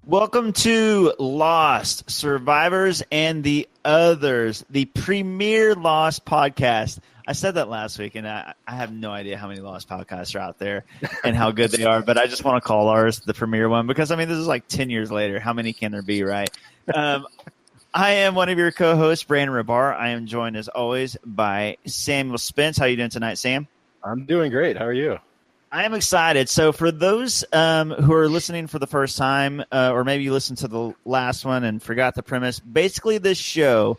Welcome to Lost, Survivors and the Others, the premier Lost podcast. I said that last week, and I have no idea how many Lost podcasts are out there and how good they are, but I just want to call ours the premier one because, I mean, this is like 10 years later. How many can there be, right? I am one of your co-hosts, Brandon Rabar. I am joined, as always, by Samuel Spence. How are you doing tonight, Sam? I'm doing great. How are you? I am excited. So for those who are listening for the first time, or maybe you listened to the last one and forgot the premise, basically this show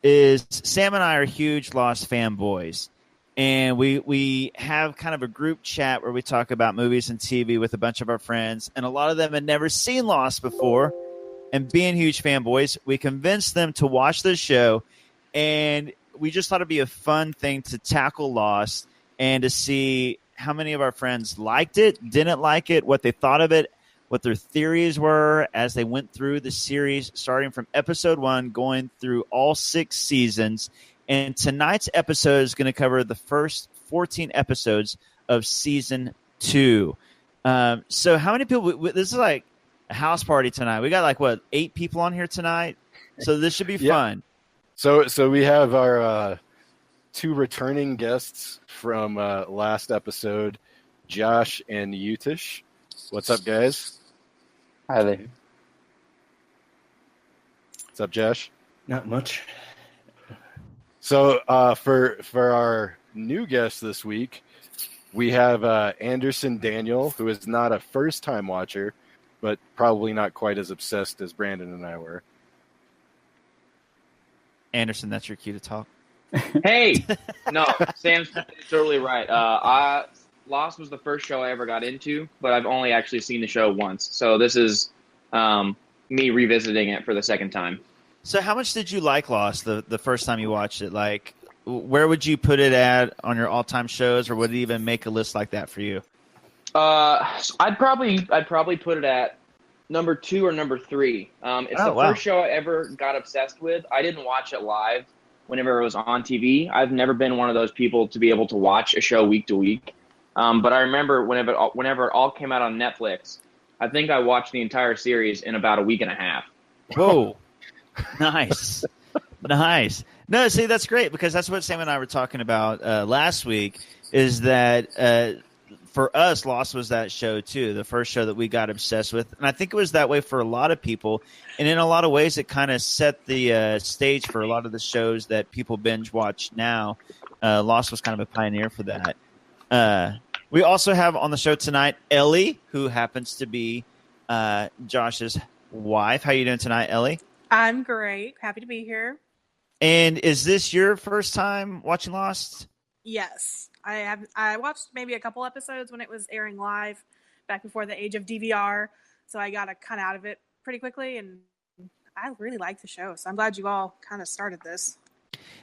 is Sam and I are huge Lost fanboys. And we have kind of a group chat where we talk about movies and TV with a bunch of our friends. And a lot of them had never seen Lost before. And being huge fanboys, we convinced them to watch the show. And we just thought it'd be a fun thing to tackle Lost and to see how many of our friends liked it, didn't like it, what they thought of it, what their theories were as they went through the series, starting from episode 1, going through all 6 seasons. And tonight's episode is going to cover the first 14 episodes of season 2. So how many people? This is like a house party tonight. We got like, 8 people on here tonight? So this should be fun. So we have our 2 returning guests from last episode, Josh and Utish. What's up, guys? Hi there. What's up, Josh? Not much. So for our new guest this week, we have Anderson Daniel, who is not a first-time watcher, but probably not quite as obsessed as Brandon and I were. Anderson, that's your cue to talk. Hey, no, Sam's totally right. Lost was the first show I ever got into, but I've only actually seen the show once. So this is me revisiting it for the second time. So how much did you like Lost the first time you watched it? Like, where would you put it at on your all-time shows, or would it even make a list like that for you? I'd probably put it at number 2 or number 3. It's the first show I ever got obsessed with. I didn't watch it live whenever it was on TV. I've never been one of those people to be able to watch a show week to week. But I remember whenever it all came out on Netflix, I think I watched the entire series in about a week and a half. Whoa. Nice. Nice. No, see, that's great because that's what Sam and I were talking about last week is that for us, Lost was that show too, the first show that we got obsessed with. And I think it was that way for a lot of people. And in a lot of ways, it kind of set the stage for a lot of the shows that people binge watch now. Lost was kind of a pioneer for that. We also have on the show tonight, Ellie, who happens to be Josh's wife. How are you doing tonight, Ellie? I'm great. Happy to be here. And is this your first time watching Lost? Yes. I watched maybe a couple episodes when it was airing live back before the age of DVR. So I got kind of out of it pretty quickly, and I really like the show. So I'm glad you all kind of started this.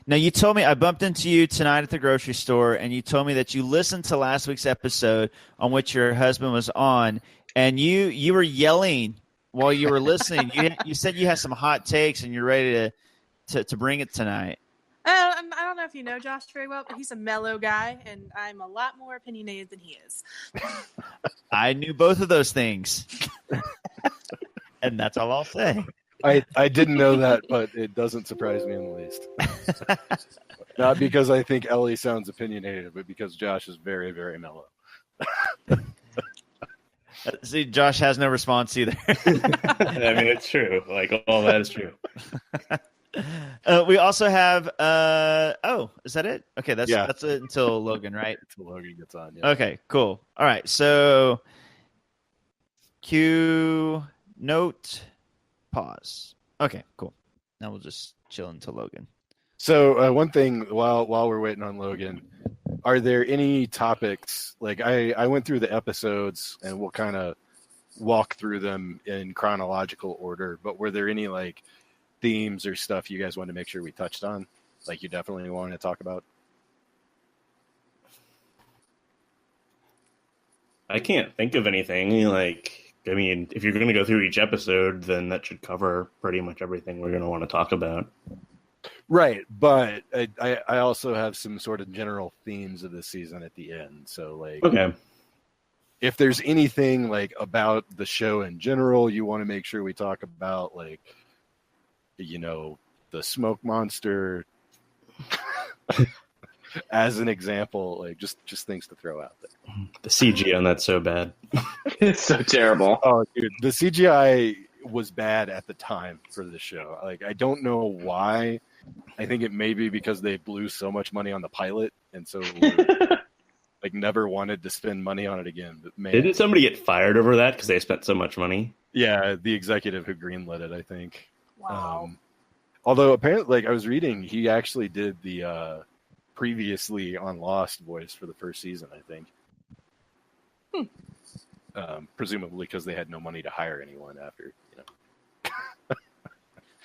Now, you told me, I bumped into you tonight at the grocery store, and you told me that you listened to last week's episode on which your husband was on, and you were yelling while you were listening. You said you had some hot takes, and you're ready to bring it tonight. I don't know if you know Josh very well, but he's a mellow guy, and I'm a lot more opinionated than he is. I knew both of those things, and that's all I'll say. I didn't know that, but it doesn't surprise me in the least. Not because I think Ellie sounds opinionated, but because Josh is very, very mellow. See, Josh has no response either. I mean, it's true. Like, all that is true. We also have is that it? Okay, that's it until Logan, right? Until Logan gets on. Yeah. Okay, cool. All right, so cue, note, pause. Okay, cool. Now we'll just chill until Logan. So one thing while we're waiting on Logan, are there any topics, like I went through the episodes and we'll kind of walk through them in chronological order, but were there any like themes or stuff you guys wanted to make sure we touched on, like you definitely wanted to talk about? I can't think of anything. Like, I mean, if you're going to go through each episode, then that should cover pretty much everything we're going to want to talk about. Right, but I also have some sort of general themes of this season at the end. So, like, okay. if there's anything like about the show in general you want to make sure we talk about, like, you know, the smoke monster as an example, like just things to throw out there. The CG on that's so bad. It's so terrible. Oh, dude, the CGI was bad at the time for the show. Like, I don't know why. I think it may be because they blew so much money on the pilot, and so like never wanted to spend money on it again. But man, Didn't somebody get fired over that because they spent so much money? yeah, the executive who greenlit it, I think. Wow. Although apparently, like I was reading, he actually did the previously on Lost voice for the first season, I think. Presumably because they had no money to hire anyone after, you know.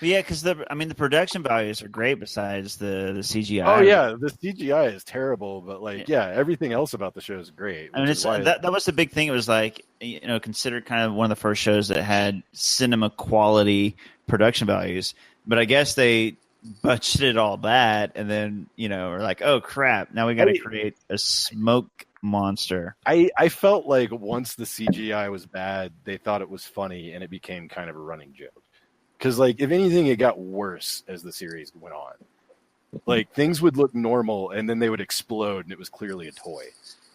But yeah, because the production values are great besides the CGI. Oh yeah, the CGI is terrible, but like everything else about the show is great. I mean, it's that was the big thing. It was like, you know, considered kind of one of the first shows that had cinema quality production values. But I guess they budgeted all that, and then, you know, we're like, oh crap, now we got to create a smoke monster. I felt like once the CGI was bad, they thought it was funny, and it became kind of a running joke. Because, like, if anything, it got worse as the series went on. Like, things would look normal, and then they would explode, and it was clearly a toy.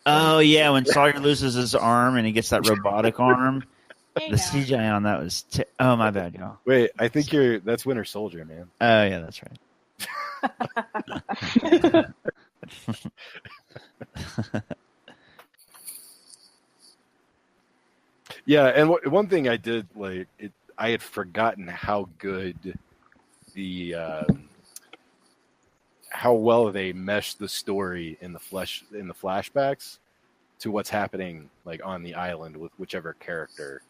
Oh, yeah, when Sawyer loses his arm and he gets that robotic arm. The CGI on that was... oh, my bad, y'all. Wait, I think that's Winter Soldier, man. Oh, yeah, that's right. Yeah, and one thing I did, like... I had forgotten how good how well they meshed the story in the flashbacks to what's happening, like, on the island with whichever character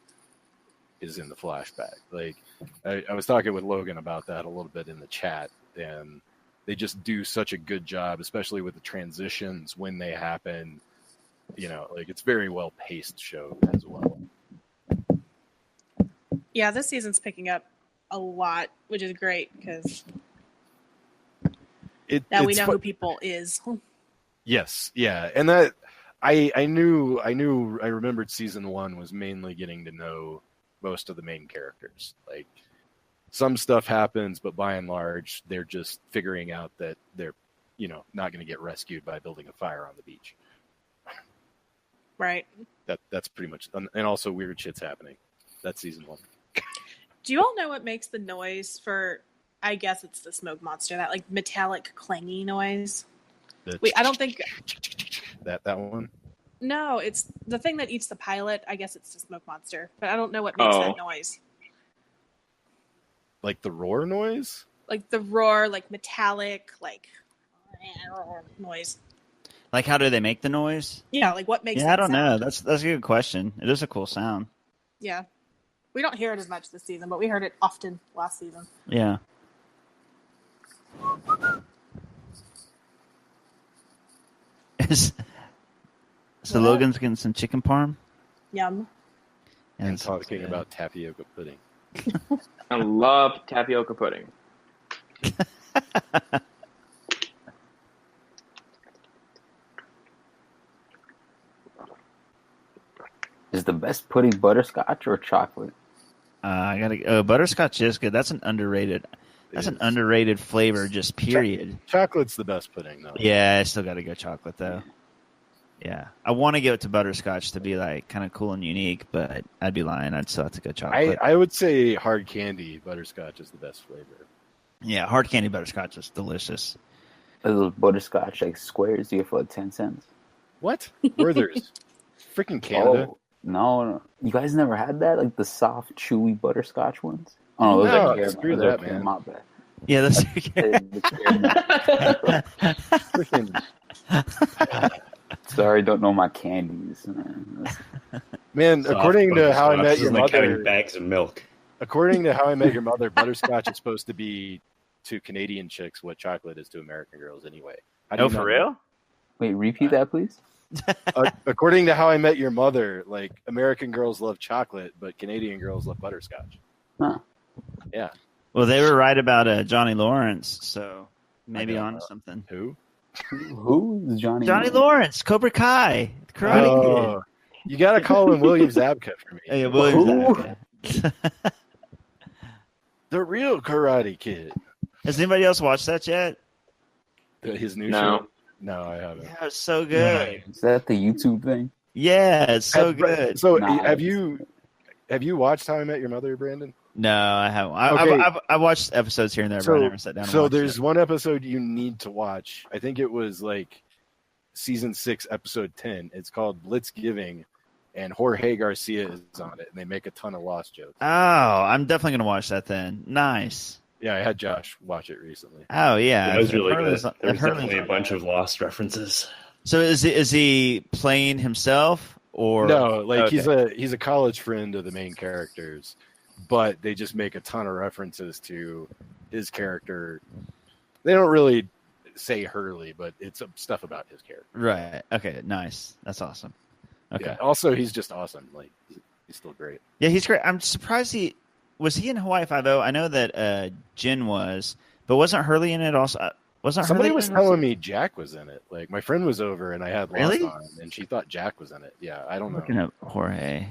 is in the flashback. Like, I was talking with Logan about that a little bit in the chat, and they just do such a good job, especially with the transitions when they happen. You know, like, it's very well paced show as well. Yeah, this season's picking up a lot, which is great because now we know who people is. Yes, yeah, and that I remembered season 1 was mainly getting to know most of the main characters. Like, some stuff happens, but by and large, they're just figuring out that they're, you know, not going to get rescued by building a fire on the beach. Right. That's pretty much, and also weird shit's happening. That's season 1. Do you all know what makes the noise for, I guess it's the smoke monster, that like metallic clangy noise? Wait, I don't think... That one? No, it's the thing that eats the pilot. I guess it's the smoke monster, but I don't know what makes that noise. Like the roar noise? Like the roar, like metallic, like noise. Like, how do they make the noise? Yeah, like what makes I don't know. That's a good question. It is a cool sound. Yeah. We don't hear it as much this season, but we heard it often last season. Yeah. So Logan's getting some chicken parm? Yum. And talking about tapioca pudding. I love tapioca pudding. Is the best pudding butterscotch or chocolate? Butterscotch is good. That's an underrated flavor, just period. Chocolate's the best pudding, though. Yeah, I still got to go chocolate, though. Yeah. I want to give it to butterscotch to be, like, kind of cool and unique, but I'd be lying. I'd still have to go chocolate. I would say hard candy butterscotch is the best flavor. Yeah, hard candy butterscotch is delicious. Are those butterscotch, like, squares you get for, like, 10 cents? What? Werther's. Freaking Canada. Oh, no. You guys never had that? Like, the soft, chewy butterscotch ones? Oh, no, those screw that, man. My bad. Yeah, that's... Freaking... Sorry, don't know my candies. Man, according to How I Met Your like Mother, having bags of milk. According to How I Met Your Mother, butterscotch is supposed to be to Canadian chicks what chocolate is to American girls anyway. Oh, for real? Wait, repeat that, please. According to How I Met Your Mother, like, American girls love chocolate, but Canadian girls love butterscotch. Huh. Yeah. Well, they were right about Johnny Lawrence, so maybe on to something. Who? Who is Johnny? Johnny Lawrence, Cobra Kai, Karate Kid. You got to call him William Zabka for me. Hey, William Zabka. The real Karate Kid. Has anybody else watched that yet? His new No. show? No, I haven't. Yeah, it's so good. Is that the YouTube thing? Yeah, it's so good. So Nah, have you watched How I Met Your Mother, Brandon? No, I haven't. Okay. I've watched episodes here and there, but I never sat down and So watched there's it. one episode you need to watch. I think it was like season 6, episode 10. It's called Blitzgiving, and Jorge Garcia is on it, and they make a ton of Lost jokes. Oh, I'm definitely going to watch that then. Nice. Yeah, I had Josh watch it recently. Oh, yeah. It was really I've heard good. this- There I've was heard definitely a this- bunch of Lost references. So is he playing himself or No, like Okay. he's a college friend of the main characters, but they just make a ton of references to his character. They don't really say Hurley, but it's stuff about his character. Right. Okay, nice. That's awesome. Okay. Yeah. Also, he's just awesome. Like he's still great. Yeah, he's great. I'm surprised was he in Hawaii Five-0? I know that Jin was, but wasn't Hurley in it also? Wasn't Somebody Hurley was in it also? telling me Jack was in it. Like my friend was over and I had Really? Lost on, and she thought Jack was in it. Yeah, I don't know. Looking at Jorge.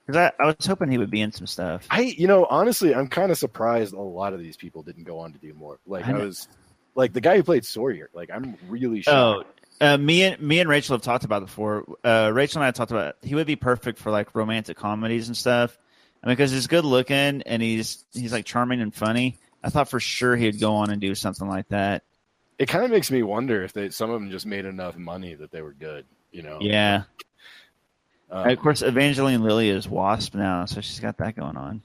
Because I was hoping he would be in some stuff. Honestly, I'm kind of surprised a lot of these people didn't go on to do more. Like I know. I was, like the guy who played Sawyer. Like I'm really shocked. Me and Rachel have talked about it before. Rachel and I talked about he would be perfect for like romantic comedies and stuff. I mean, because he's good looking and he's like charming and funny. I thought for sure he'd go on and do something like that. It kind of makes me wonder if some of them just made enough money that they were good. Yeah. Of course, Evangeline Lilly is Wasp now, so she's got that going on.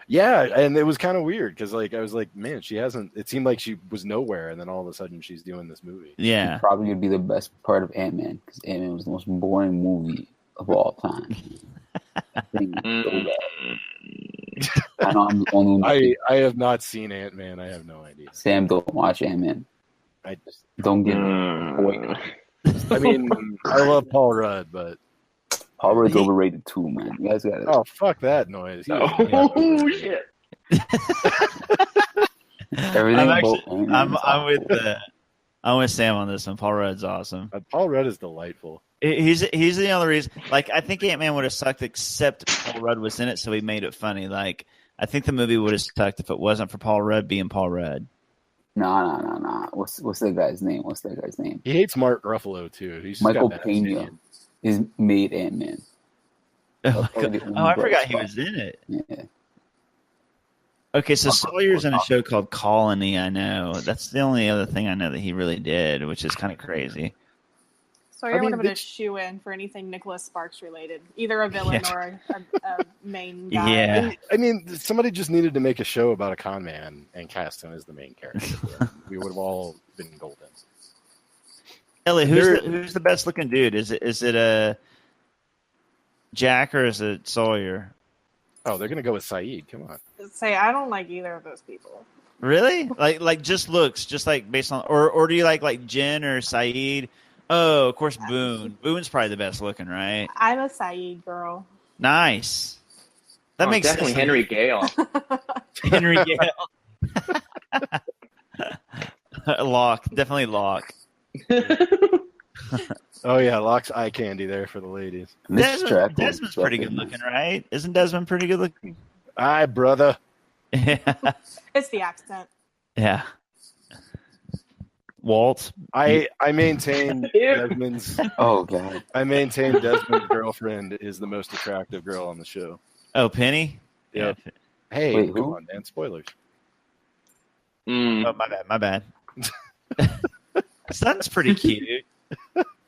Yeah, and it was kind of weird because like I was like, man, she hasn't. It seemed like she was nowhere, and then all of a sudden she's doing this movie. Yeah. Probably would be the best part of Ant-Man, because Ant-Man was the most boring movie of all time. I know I'm the only one. I have not seen Ant-Man. I have no idea. Sam, don't watch Ant-Man. I just, Don't get me. I mean, I love Paul Rudd, but Paul Rudd's overrated too, man. You guys got it. oh fuck that noise. Oh shit! Everything I'm actually, about Ant-Man is I'm with Sam on this one. Paul Rudd's awesome. Paul Rudd is delightful. He's the only reason. Like, I think Ant-Man would have sucked except Paul Rudd was in it, so he made it funny. Like, I think the movie would have sucked if it wasn't for Paul Rudd being Paul Rudd. Nah. What's that guy's name? He hates Mark Ruffalo too. He's Michael got that Pena opinion. is made Ant-Man. Oh, probably the only I bright forgot he spot. was in it. Yeah. Okay, so Sawyer's in a show called Colony, I know. That's the only other thing I know that he really did, which is kind of crazy. Sawyer would have been a shoe-in for anything Nicholas Sparks related, either a villain or a main guy. Yeah. I mean, somebody just needed to make a show about a con man and cast him as the main character. We would have all been golden. Ellie, who's the best looking dude? Is it a Jack or is it Sawyer? Oh, they're gonna go with Saeed. Come on. Say, I don't like either of those people. Really? Like just looks, just like based on, or do you like Jen or Saeed? Oh, of course, Boone. Boone's probably the best looking, right? I'm a Saeed girl. Nice. That makes definitely sense. Henry Gale. Henry Gale. Locke, definitely Locke. Oh yeah, Locke's eye candy there for the ladies. Desmond's pretty good looking, right? Isn't Desmond pretty good looking? Aye, brother. Yeah. It's the accent. Yeah. Walt. I maintain Desmond's. Oh god. I maintain Desmond's girlfriend is the most attractive girl on the show. Oh, Penny. Yeah. Hey, Wait, come who? on, man! Spoilers. Oh, my bad. Son's pretty cute.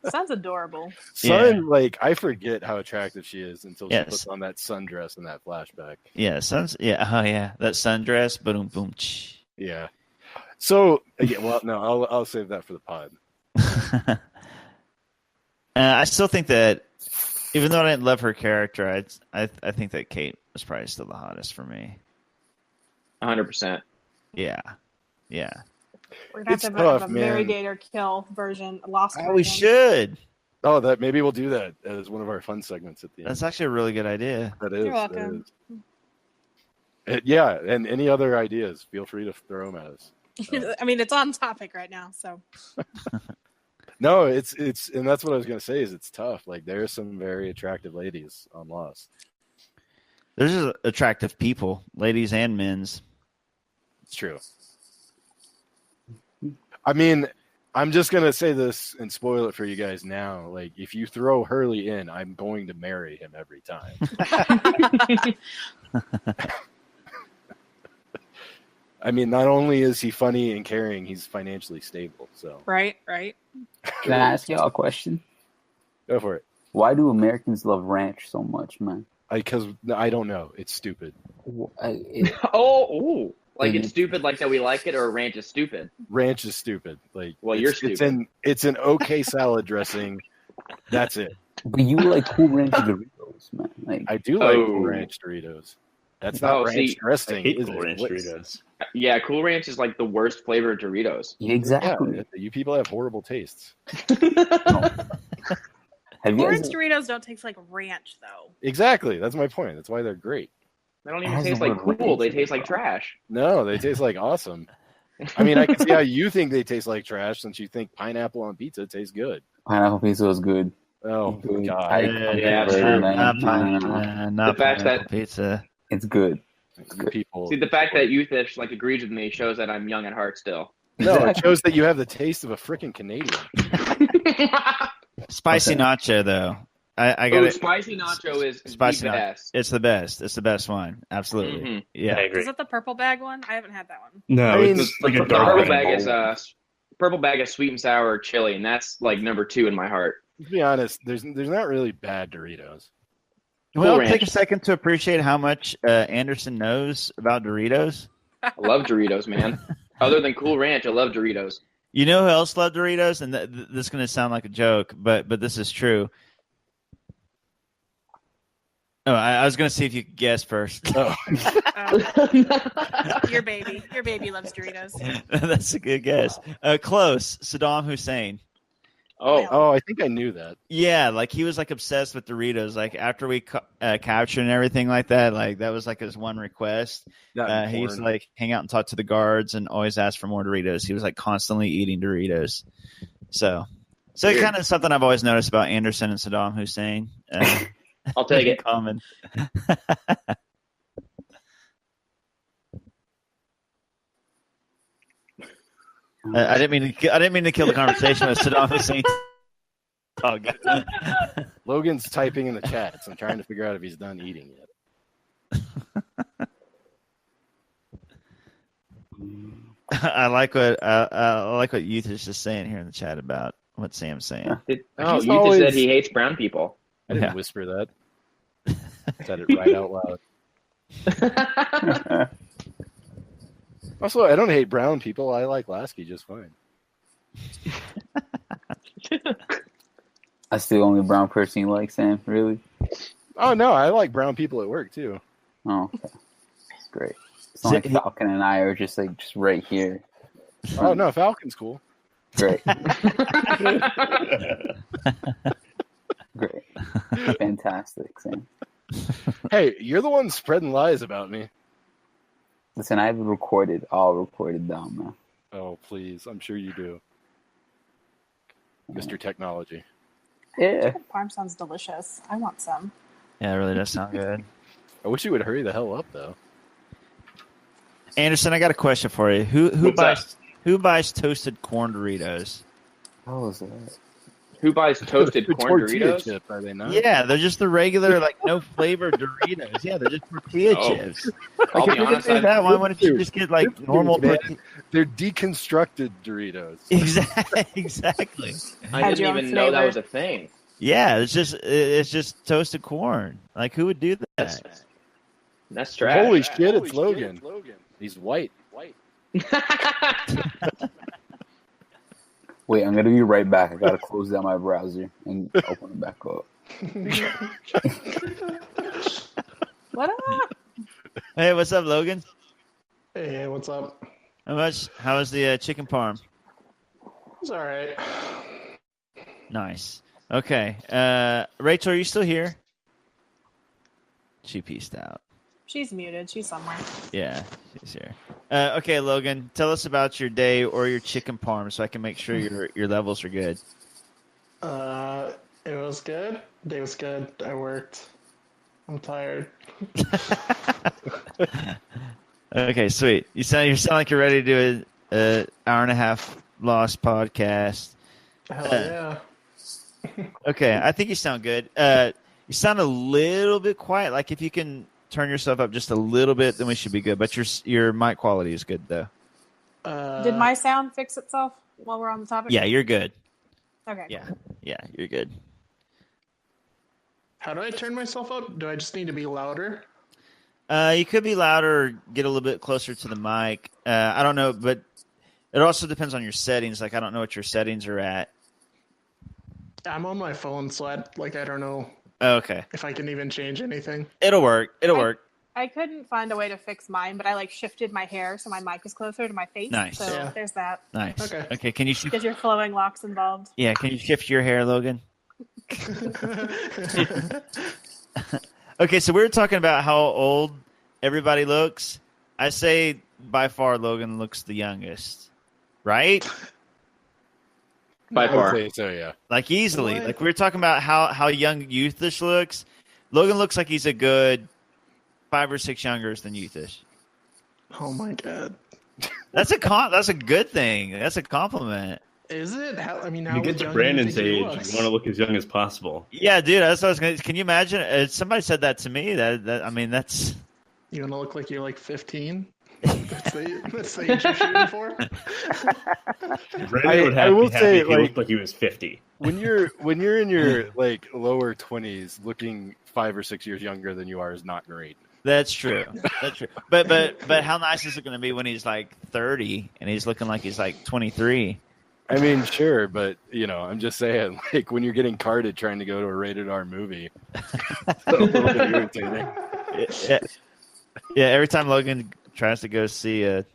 Sounds adorable. Sun, like I forget how attractive she is until she Yes. puts on that sundress in that flashback. Yeah, Son's. Yeah. Oh, yeah. That sundress. Boom, boom. Yeah. So yeah, well, no, I'll save that for the pod. I still think that, even though I didn't love her character, I think that Kate was probably still the hottest for me. 100%. Yeah. We're gonna It's have to tough, have a man. Mary Gator kill version, a lost version. Oh, we should. Oh, that maybe we'll do that as one of our fun segments at the end. That's actually a really good idea. That is. You're that welcome. is. Yeah, and any other ideas, feel free to throw them at us. I mean, it's on topic right now, so. No, it's and that's what I was gonna say is it's tough. Like there are some very attractive ladies on Lost. There's just attractive people, ladies and men's. It's true. I mean, I'm just gonna say this and spoil it for you guys now. Like, if you throw Hurley in, I'm going to marry him every time. I mean, not only is he funny and caring, he's financially stable. So Right. Can I ask y'all a question? go for it. Why do Americans love ranch so much, man? Because I don't know. It's stupid. Like it's stupid, like that we like it, or ranch is stupid. Ranch is stupid. Like, well, you're stupid. It's an okay salad dressing. That's it. But you like Cool Ranch Doritos, man. Like, I do like Cool Ranch Doritos. That's not ranch dressing. I hate Cool Ranch Doritos. Yeah, Cool Ranch is like the worst flavored Doritos. Exactly. Yeah, you people have horrible tastes. Orange Doritos don't taste like ranch, though. Exactly. That's my point. That's why they're great. They don't even taste like cool. They taste like trash. No, they taste like awesome. I mean, I can see how you think they taste like trash since you think pineapple on pizza tastes good. Pineapple pizza is good. Oh, good. God. Yeah, true. Not pineapple pizza. It's good. It's good. People. See, the fact that Youthish agrees with me shows that I'm young at heart still. No, it shows that you have the taste of a freaking Canadian. Spicy nacho, though. I got it. Spicy nacho is spicy the best. It's the best. It's the best one. Absolutely. Mm-hmm. Yeah, I agree. Is that the purple bag one? I haven't had that one. No, I mean, it's like a The dark purple bag is sweet and sour chili, and that's like number 2 in my heart. To be honest, there's not really bad Doritos. Well, Ranch. take a second to appreciate how much Anderson knows about Doritos. I love Doritos, man. Other than Cool Ranch, I love Doritos. You know who else loved Doritos? And this is going to sound like a joke, but this is true. Oh, I was going to see if you could guess first. Oh. Your baby loves Doritos. That's a good guess. Close. Saddam Hussein. Oh, I think I knew that. Yeah, like he was like obsessed with Doritos. Like after we captured and everything like that, like that was like his one request. He used to like hang out and talk to the guards and always ask for more Doritos. He was like constantly eating Doritos. So kind of something I've always noticed about Anderson and Saddam Hussein. I'll take it. Common. I didn't mean to kill the conversation with Saddam Hussein. Oh, God. Logan's typing in the chat, so I'm trying to figure out if he's done eating yet. I like what Youth is just saying here in the chat about what Sam's saying. Youth said he hates brown people. I didn't whisper that. I said it right out loud. Also, I don't hate brown people. I like Lasky just fine. That's the only brown person you like, Sam? Really? Oh, no. I like brown people at work, too. Oh, okay. Great. It's not like Falcon and I are just right here. Oh, no. Falcon's cool. Great. Great. Fantastic, Sam. Hey, you're the one spreading lies about me. Listen, I have it recorded, all recorded down, man. Oh, please. I'm sure you do. Mr. Technology. Yeah. Parm sounds delicious. I want some. Yeah, it really does sound good. I wish you would hurry the hell up, though. Anderson, I got a question for you. Who buys toasted corn Doritos? How was that? Who buys toasted corn Doritos? Chip, are they not? Yeah, they're just the regular, no flavored Doritos. Yeah, they're just tortilla chips. I'll be honest. Why wouldn't you just get normal? They're deconstructed Doritos. Exactly. I didn't even know that was a thing. Yeah, it's just toasted corn. Like, who would do that? That's trash. Holy shit! It's Logan. He's white. Wait, I'm gonna be right back. I gotta close down my browser and open it back up. What up? Hey, what's up, Logan? Hey, what's up? How was the chicken parm? It's all right. Nice. Okay. Rachel, are you still here? She peaced out. She's muted. She's somewhere. Yeah, she's here. Okay, Logan, tell us about your day or your chicken parm so I can make sure your levels are good. It was good. Day was good. I worked. I'm tired. Okay, sweet. You sound like you're ready to do an hour and a half Lost podcast. Hell yeah. Okay, I think you sound good. You sound a little bit quiet. Like if you can turn yourself up just a little bit, then we should be good. But your mic quality is good though. Did my sound fix itself while we're on the topic? Yeah, you're good. Okay. Yeah, you're good. How do I turn myself up? Do I just need to be louder? You could be louder or get a little bit closer to the mic. I don't know, but it also depends on your settings. Like I don't know what your settings are at. I'm on my phone, so I don't know Okay. if I can even change anything. It'll work. It'll work. I couldn't find a way to fix mine, but I shifted my hair so my mic is closer to my face. Nice. So Yeah. there's that. Nice. Okay. Okay. Can you Because your flowing locks involved. Yeah, can you shift your hair, Logan? Okay, so we were talking about how old everybody looks. I say by far Logan looks the youngest, right? By I would far. say so, yeah. Like easily. What? Like we were talking about how young Youthish looks. Logan looks like he's a good 5 or 6 younger than Youthish. Oh my god. That's a good thing. That's a compliment. Is it? How When you young get do to you Brandon's think he age, you looks? want to look as young as possible. Yeah, dude. That's what I was gonna. Can you imagine? Somebody said that to me. That's. You want to look like you're 15? That's the age you're shooting for? Brandon would I have will be happy say, if he looked like he was 50. When you're in your lower 20s, looking 5 or 6 years younger than you are is not great. That's true. That's true. But how nice is it going to be when he's 30 and he's looking like he's 23? I mean, sure, but I'm just saying, when you're getting carded trying to go to a rated R movie, it's a little bit irritating. Yeah. Every time Logan tries to go see a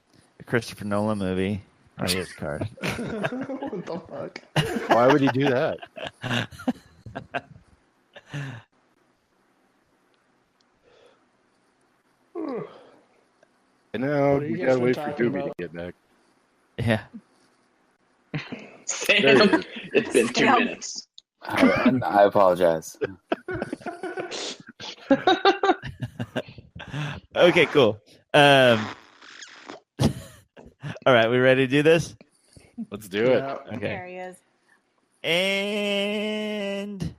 Christopher Nolan movie, he gets carded. What the fuck? Why would he do that? And now What are you we guys gotta been wait for talking Doobie about? to get back. Yeah. Sam, it's been 2 minutes. I apologize. Okay, cool. All right, we ready to do this? Let's do it. Yeah. Okay. There he is. And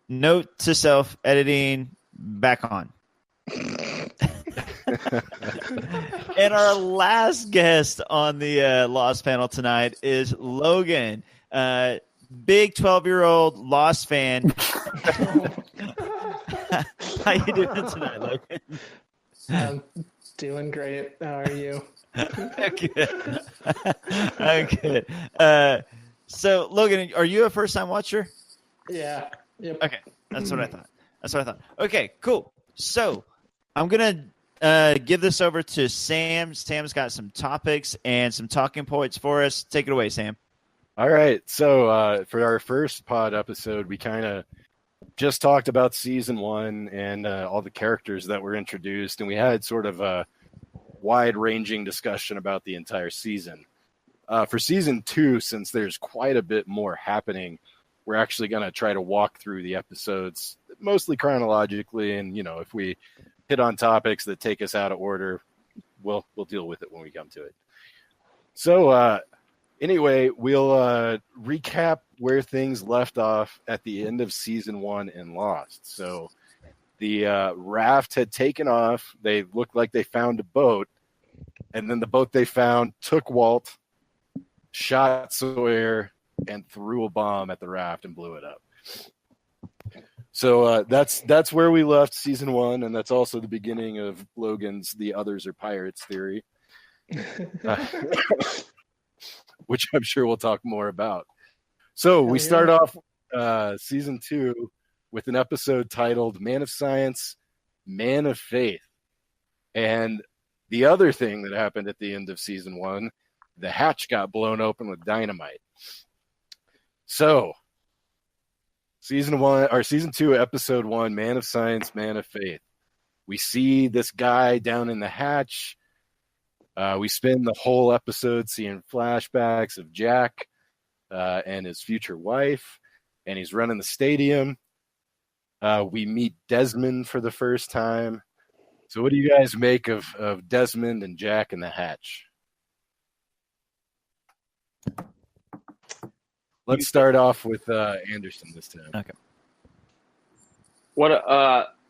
note to self, editing back on. And our last guest on the Lost panel tonight is Logan, big 12-year-old Lost fan. How you doing tonight, Logan? I'm doing great. How are you? Good. I'm good. So, Logan, are you a first-time watcher? Yeah. Yep. Okay, that's what I thought. Okay, cool. So, I'm gonna give this over to Sam. Sam's got some topics and some talking points for us. Take it away, Sam. All right. So for our first pod episode, we kind of just talked about season 1 and all the characters that were introduced, and we had sort of a wide-ranging discussion about the entire season. For season 2, since there's quite a bit more happening, we're actually going to try to walk through the episodes mostly chronologically, and if we hit on topics that take us out of order, we'll deal with it when we come to it. So anyway, we'll recap where things left off at the end of season 1 in Lost. So the raft had taken off. They looked like they found a boat, and then the boat they found took Walt, shot Sawyer, and threw a bomb at the raft and blew it up. So that's where we left season 1, and that's also the beginning of Logan's "the others are pirates" theory, which I'm sure we'll talk more about. So we start off season 2 with an episode titled "Man of Science, Man of Faith," and the other thing that happened at the end of season 1, the hatch got blown open with dynamite. So. Season 2, episode 1, Man of Science, Man of Faith. We see this guy down in the hatch. We spend the whole episode seeing flashbacks of Jack and his future wife. and he's running the stadium. We meet Desmond for the first time. So what do you guys make of Desmond and Jack in the hatch? Let's start off with Anderson this time. Okay.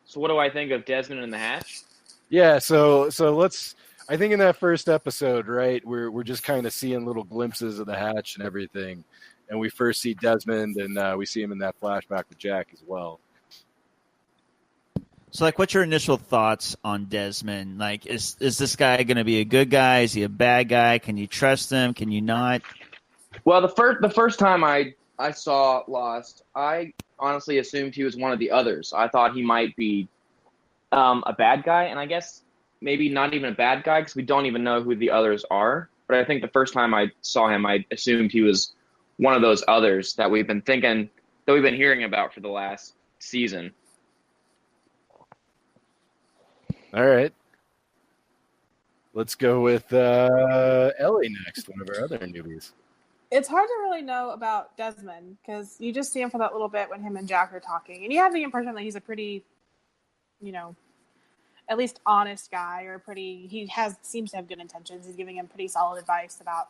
So what do I think of Desmond in the hatch? Yeah, so let's. I think in that first episode, right, we're just kind of seeing little glimpses of the hatch and everything, and we first see Desmond, and we see him in that flashback with Jack as well. So, like, what's your initial thoughts on Desmond? Like, is this guy going to be a good guy? Is he a bad guy? Can you trust him? Can you not? Well, the first time I saw Lost, I honestly assumed he was one of the others. I thought he might be a bad guy, and I guess maybe not even a bad guy because we don't even know who the others are. But I think the first time I saw him, I assumed he was one of those others that we've been hearing about for the last season. All right. Let's go with Ellie next, one of our other newbies. It's hard to really know about Desmond because you just see him for that little bit when him and Jack are talking, and you have the impression that he's a pretty, at least honest guy, or seems to have good intentions. He's giving him pretty solid advice about,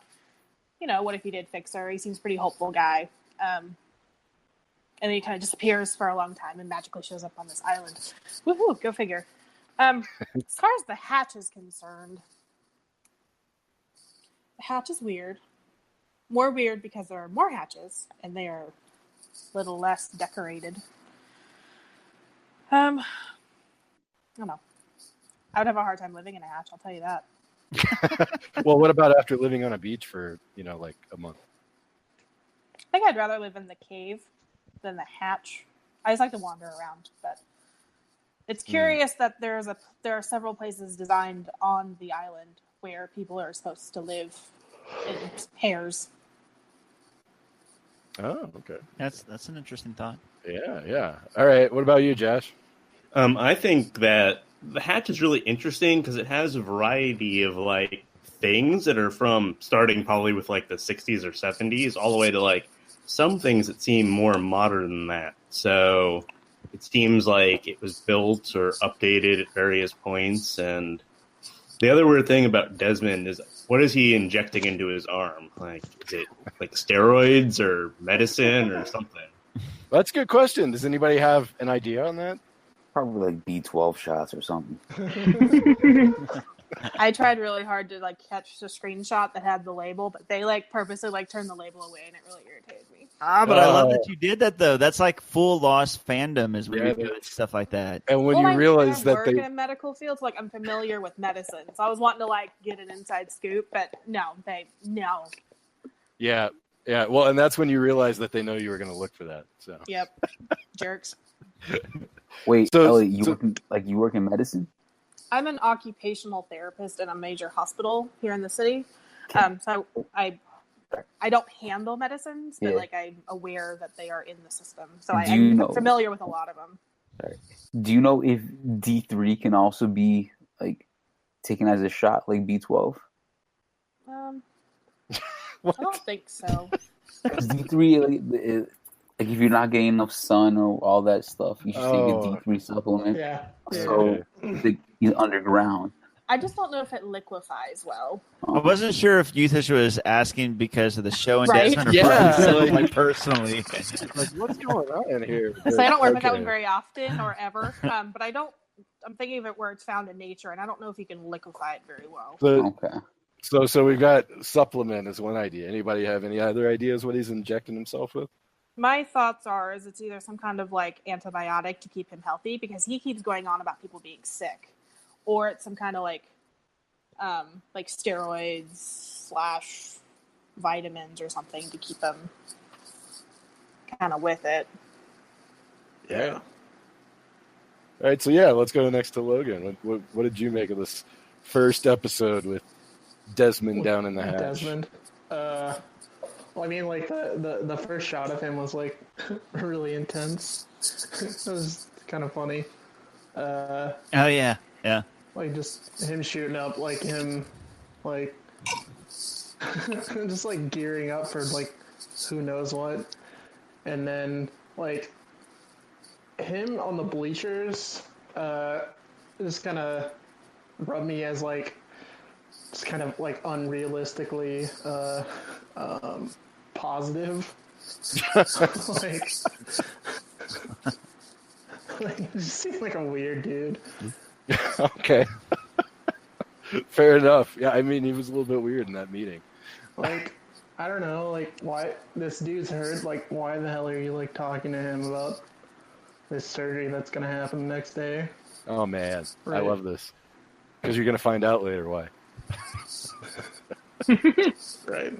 what if he did fix her. He seems a pretty hopeful guy. And then he kind of disappears for a long time and magically shows up on this island. Woohoo, go figure. As far as the hatch is concerned, the hatch is weird. More weird because there are more hatches, and they are a little less decorated. I don't know. I would have a hard time living in a hatch, I'll tell you that. Well, what about after living on a beach for, like a month? I think I'd rather live in the cave than the hatch. I just like to wander around, but it's curious that there are several places designed on the island where people are supposed to live in pairs. Oh, okay. That's an interesting thought. Yeah. All right. What about you, Josh? I think that the hatch is really interesting because it has a variety of like things that are from starting probably with like the 60s or 70s all the way to like some things that seem more modern than that. So it seems like it was built or updated at various points. And the other weird thing about Desmond is, what is he injecting into his arm? Like, is it like steroids or medicine or something? That's a good question. Does anybody have an idea on that? Probably like B12 shots or something. I tried really hard to catch the screenshot that had the label, but they purposely turned the label away, and it really irritated me. But I love that you did that though. That's like full Lost fandom is when you're doing stuff like that. And when you realize that work in a medical field, so I'm familiar with medicine, so I was wanting to get an inside scoop, but no. Yeah. Well, and that's when you realize that they know you were going to look for that. So. Yep. Jerks. Wait, Ellie, you work in medicine? I'm an occupational therapist in a major hospital here in the city. So I don't handle medicines, but I'm aware that they are in the system. So I'm familiar with a lot of them. Right. Do you know if D3 can also be taken as a shot like B12? I don't think so. Because D3, if you're not getting enough sun or all that stuff, you should take a D3 supplement. Yeah. So he's underground. I just don't know if it liquefies well. I wasn't sure if Youthish was asking because of the show and right? Desmond or personally. What's going on in here? So I don't work with that one very often or ever, but I'm thinking of it where it's found in nature, and I don't know if you can liquefy it very well. So we've got supplement as one idea. Anybody have any other ideas what he's injecting himself with? My thoughts are it's either some kind of antibiotic to keep him healthy because he keeps going on about people being sick, or it's some kind of steroids / vitamins or something to keep him kind of with it. Yeah. All right, so let's go next to Logan. What did you make of this first episode with Desmond down in the hatch? Desmond. Well, I mean, the first shot of him was really intense. It was kind of funny. Oh yeah. Just him shooting up, him, just gearing up for who knows what, and then like him on the bleachers just kind of rubbed me as like just kind of like unrealistically positive. like he just seemed like a weird dude. Okay. Fair enough. Yeah, I mean, he was a little bit weird in that meeting. Like, I don't know, like, why this dude's hurt, like, why the hell are you, like, talking to him about this surgery that's gonna happen the next day? Oh, man. Right. I love this. Because you're going to find out later why. Right.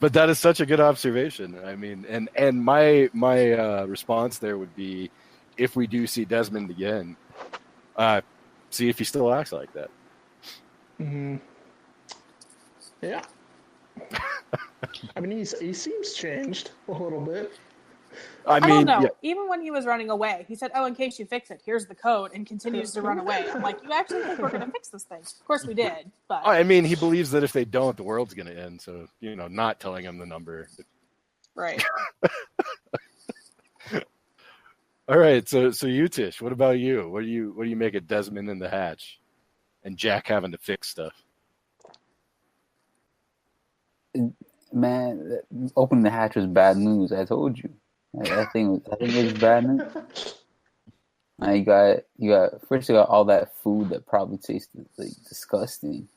But that is such a good observation. I mean, and my response there would be, if we do see Desmond again, see if he still acts like that. Mm-hmm. Yeah. I mean, he seems changed a little bit. I don't know. Yeah. Even when he was running away, he said, "Oh, in case you fix it, here's the code," and continues to run away. I'm like, you actually think we're going to fix this thing? Of course we did, but I mean, he believes that if they don't, the world's going to end. So, not telling him the number. Right. All right. So you, Tish, what about you? What do you make of Desmond in the hatch and Jack having to fix stuff? Man, opening the hatch was bad news. I told you. I think it was bad news. You got all that food that probably tasted like disgusting.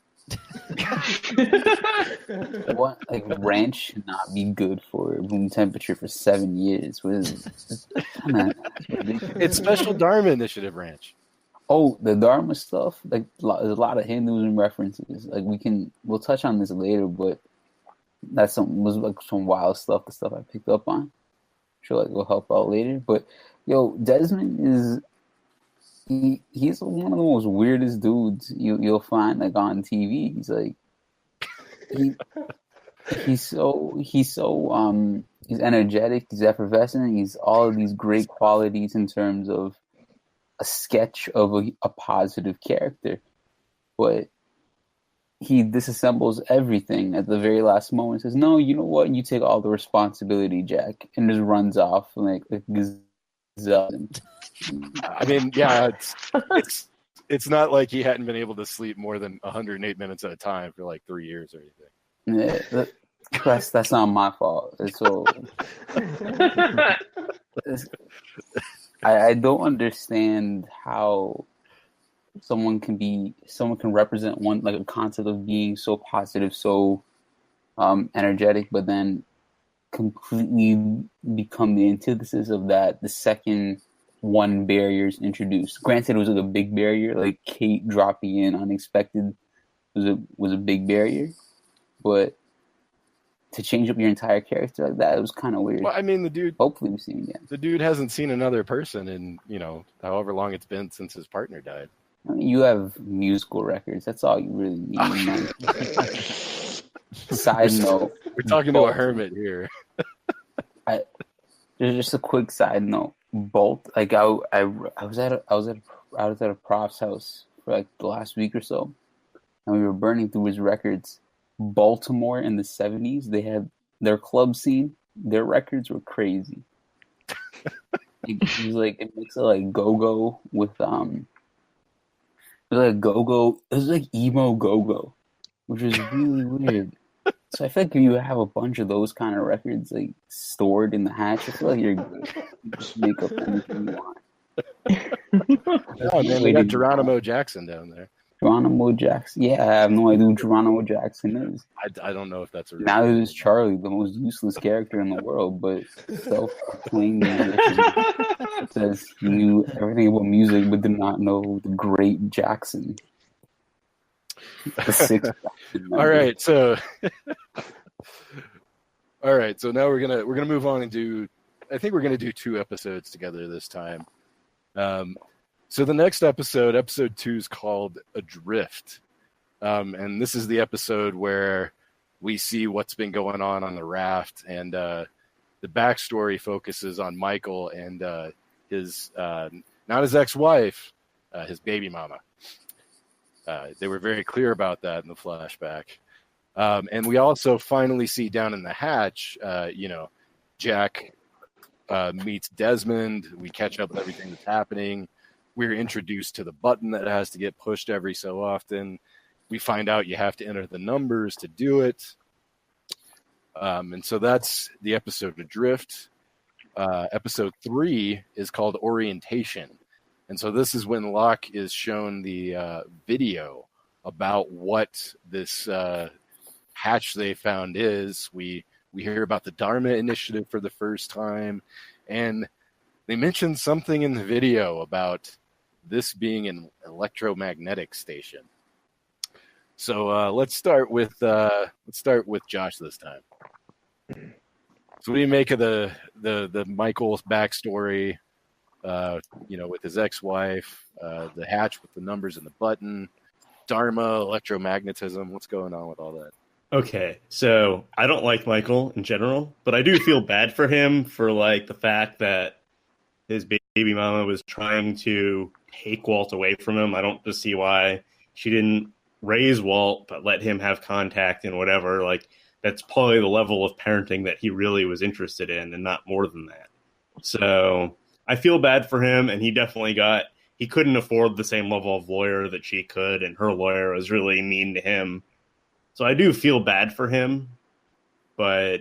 What, like, ranch should not be good for room temperature for 7 years. What is it? It's Special Dharma Initiative ranch. Oh, the Dharma stuff. Like, there's a lot of Hinduism references. Like, we'll touch on this later, but that's some wild stuff. The stuff I picked up on. I'm sure, like, will help out later. But yo, Desmond is. He's one of the most weirdest dudes you'll find, like, on TV. He's like, he's energetic, he's effervescent, he's all of these great qualities in terms of a sketch of a positive character, but he disassembles everything at the very last moment. Says, "No, you know what? You take all the responsibility, Jack," and just runs off like a gazelle. I mean, yeah, it's not like he hadn't been able to sleep more than 108 minutes at a time for like 3 years or anything. Yeah, that's not my fault. So I don't understand how someone can represent one, like, a concept of being so positive, so energetic, but then completely become the antithesis of that the second one barrier is introduced. Granted, it was like a big barrier, like Kate dropping in unexpected was a big barrier, but to change up your entire character like that, it was kind of weird. Well, I mean, the dude. Hopefully, we see him again. The dude hasn't seen another person in however long it's been since his partner died. I mean, you have musical records. That's all you really need. Side note: we're talking to a hermit here. Just a quick side note. Bolt, like, I was at a prof's house for like the last week or so, and we were burning through his records. Baltimore in the 70s, they had their club scene. Their records were crazy. It was like a mix of like go-go with it was like go-go. It was like emo go-go, which was really weird. So I feel like if you have a bunch of those kind of records like stored in the hatch, I feel like you're good. You just make up anything you want. Oh man, we got Geronimo Jackson down there. Geronimo Jackson. Yeah, I have no idea who Geronimo Jackson is. I don't know if that's a real now it is Charlie, the most useless character in the world, but self-proclaimed says he knew everything about music but did not know the great Jackson. The sixth. All right, so now we're gonna move on and do. I think we're gonna do 2 episodes together this time. So the next episode 2, is called Adrift, and this is the episode where we see what's been going on the raft, and the backstory focuses on Michael and his not his ex-wife, his baby mama. They were very clear about that in the flashback. And we also finally see down in the hatch, Jack meets Desmond. We catch up with everything that's happening. We're introduced to the button that has to get pushed every so often. We find out you have to enter the numbers to do it. And so that's the episode Adrift. Episode 3 is called Orientation. And so this is when Locke is shown the video about what this hatch they found is. We hear about the Dharma Initiative for the first time, and they mentioned something in the video about this being an electromagnetic station. So let's start with Josh this time. So what do you make of the Michael's backstory? With his ex-wife, the hatch with the numbers and the button, Dharma, electromagnetism. What's going on with all that? Okay, so I don't like Michael in general, but I do feel bad for him for like the fact that his baby mama was trying to take Walt away from him. I don't just see why she didn't raise Walt, but let him have contact and whatever. Like, that's probably the level of parenting that he really was interested in, and not more than that. So I feel bad for him, and he couldn't afford the same level of lawyer that she could, and her lawyer was really mean to him. So I do feel bad for him, but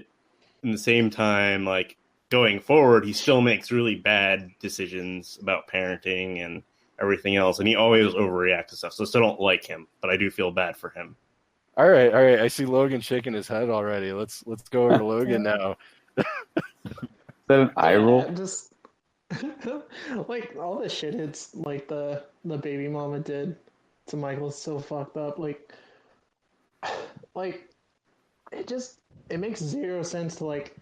in the same time, like, going forward, he still makes really bad decisions about parenting and everything else, and he always overreacts to stuff. So I still don't like him, but I do feel bad for him. All right. I see Logan shaking his head already. Let's go over to Logan now. Is that an eye roll? Just like all the shit it's like the baby mama did to Michael is so fucked up. Like it makes zero sense to like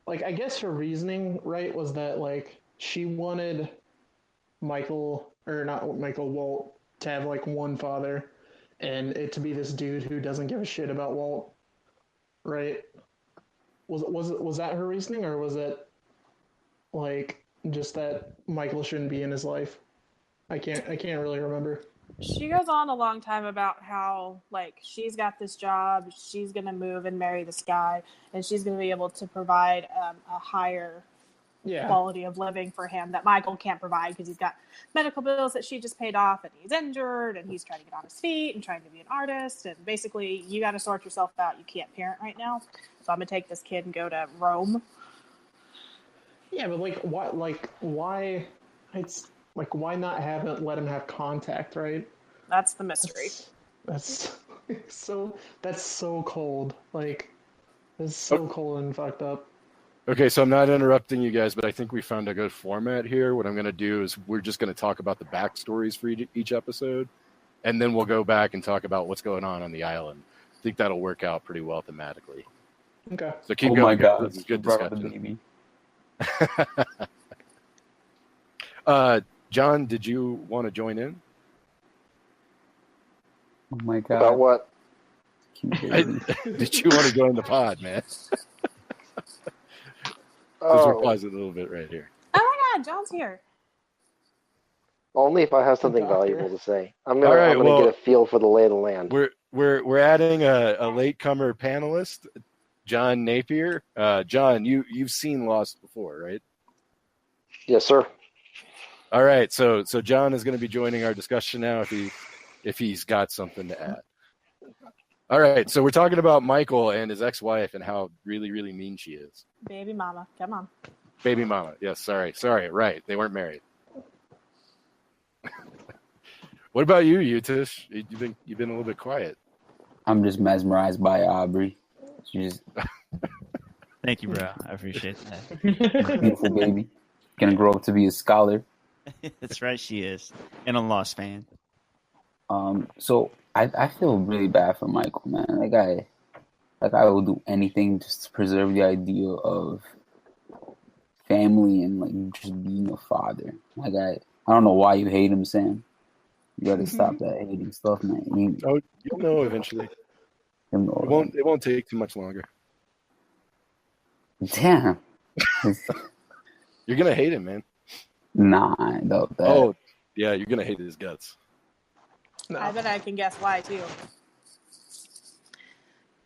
I guess her reasoning, right, was that like she wanted Walt to have like one father, and it to be this dude who doesn't give a shit about Walt, right? Was that her reasoning, or was it like just that Michael shouldn't be in his life? I can't really remember. She goes on a long time about how, like, she's got this job, she's going to move and marry this guy, and she's going to be able to provide a higher quality of living for him that Michael can't provide because he's got medical bills that she just paid off, and he's injured, and he's trying to get on his feet and trying to be an artist, and basically, you got to sort yourself out. You can't parent right now, so I'm going to take this kid and go to Rome. Yeah, but why? It's like, why not let him have contact, right? That's the mystery. That's so cold. Like, it's so cold and fucked up. Okay, so I'm not interrupting you guys, but I think we found a good format here. What I'm going to do is we're just going to talk about the backstories for each episode, and then we'll go back and talk about what's going on the island. I think that'll work out pretty well thematically. Okay. So keep going. My God, this is good discussion. Baby. John, did you want to join in? Oh my God. About what? Did you want to join the pod, man? We're pausing a little bit right here. Oh my God, John's here. Only if I have something valuable to say. I'm gonna get a feel for the lay of the land. We're adding a latecomer panelist, John Napier. John, you've seen Lost before, right? Yes, sir. All right, so John is going to be joining our discussion now if he's got something to add. All right, so we're talking about Michael and his ex-wife and how really, really mean she is. Baby mama, come on. Baby mama, yes, sorry, right, they weren't married. What about you, Utish? You've been a little bit quiet. I'm just mesmerized by Aubrey. She's Thank you, bro. I appreciate that. beautiful baby. Gonna grow up to be a scholar. That's right, she is. And a Lost fan. So I feel really bad for Michael, man. I will do anything just to preserve the idea of family and like just being a father. Like I don't know why you hate him, Sam. You gotta stop that hating stuff, man. You'll know eventually. It won't take too much longer. Damn. You're gonna hate him, man. Nah, I doubt that. Oh, yeah, you're gonna hate his guts. No. I bet I can guess why too.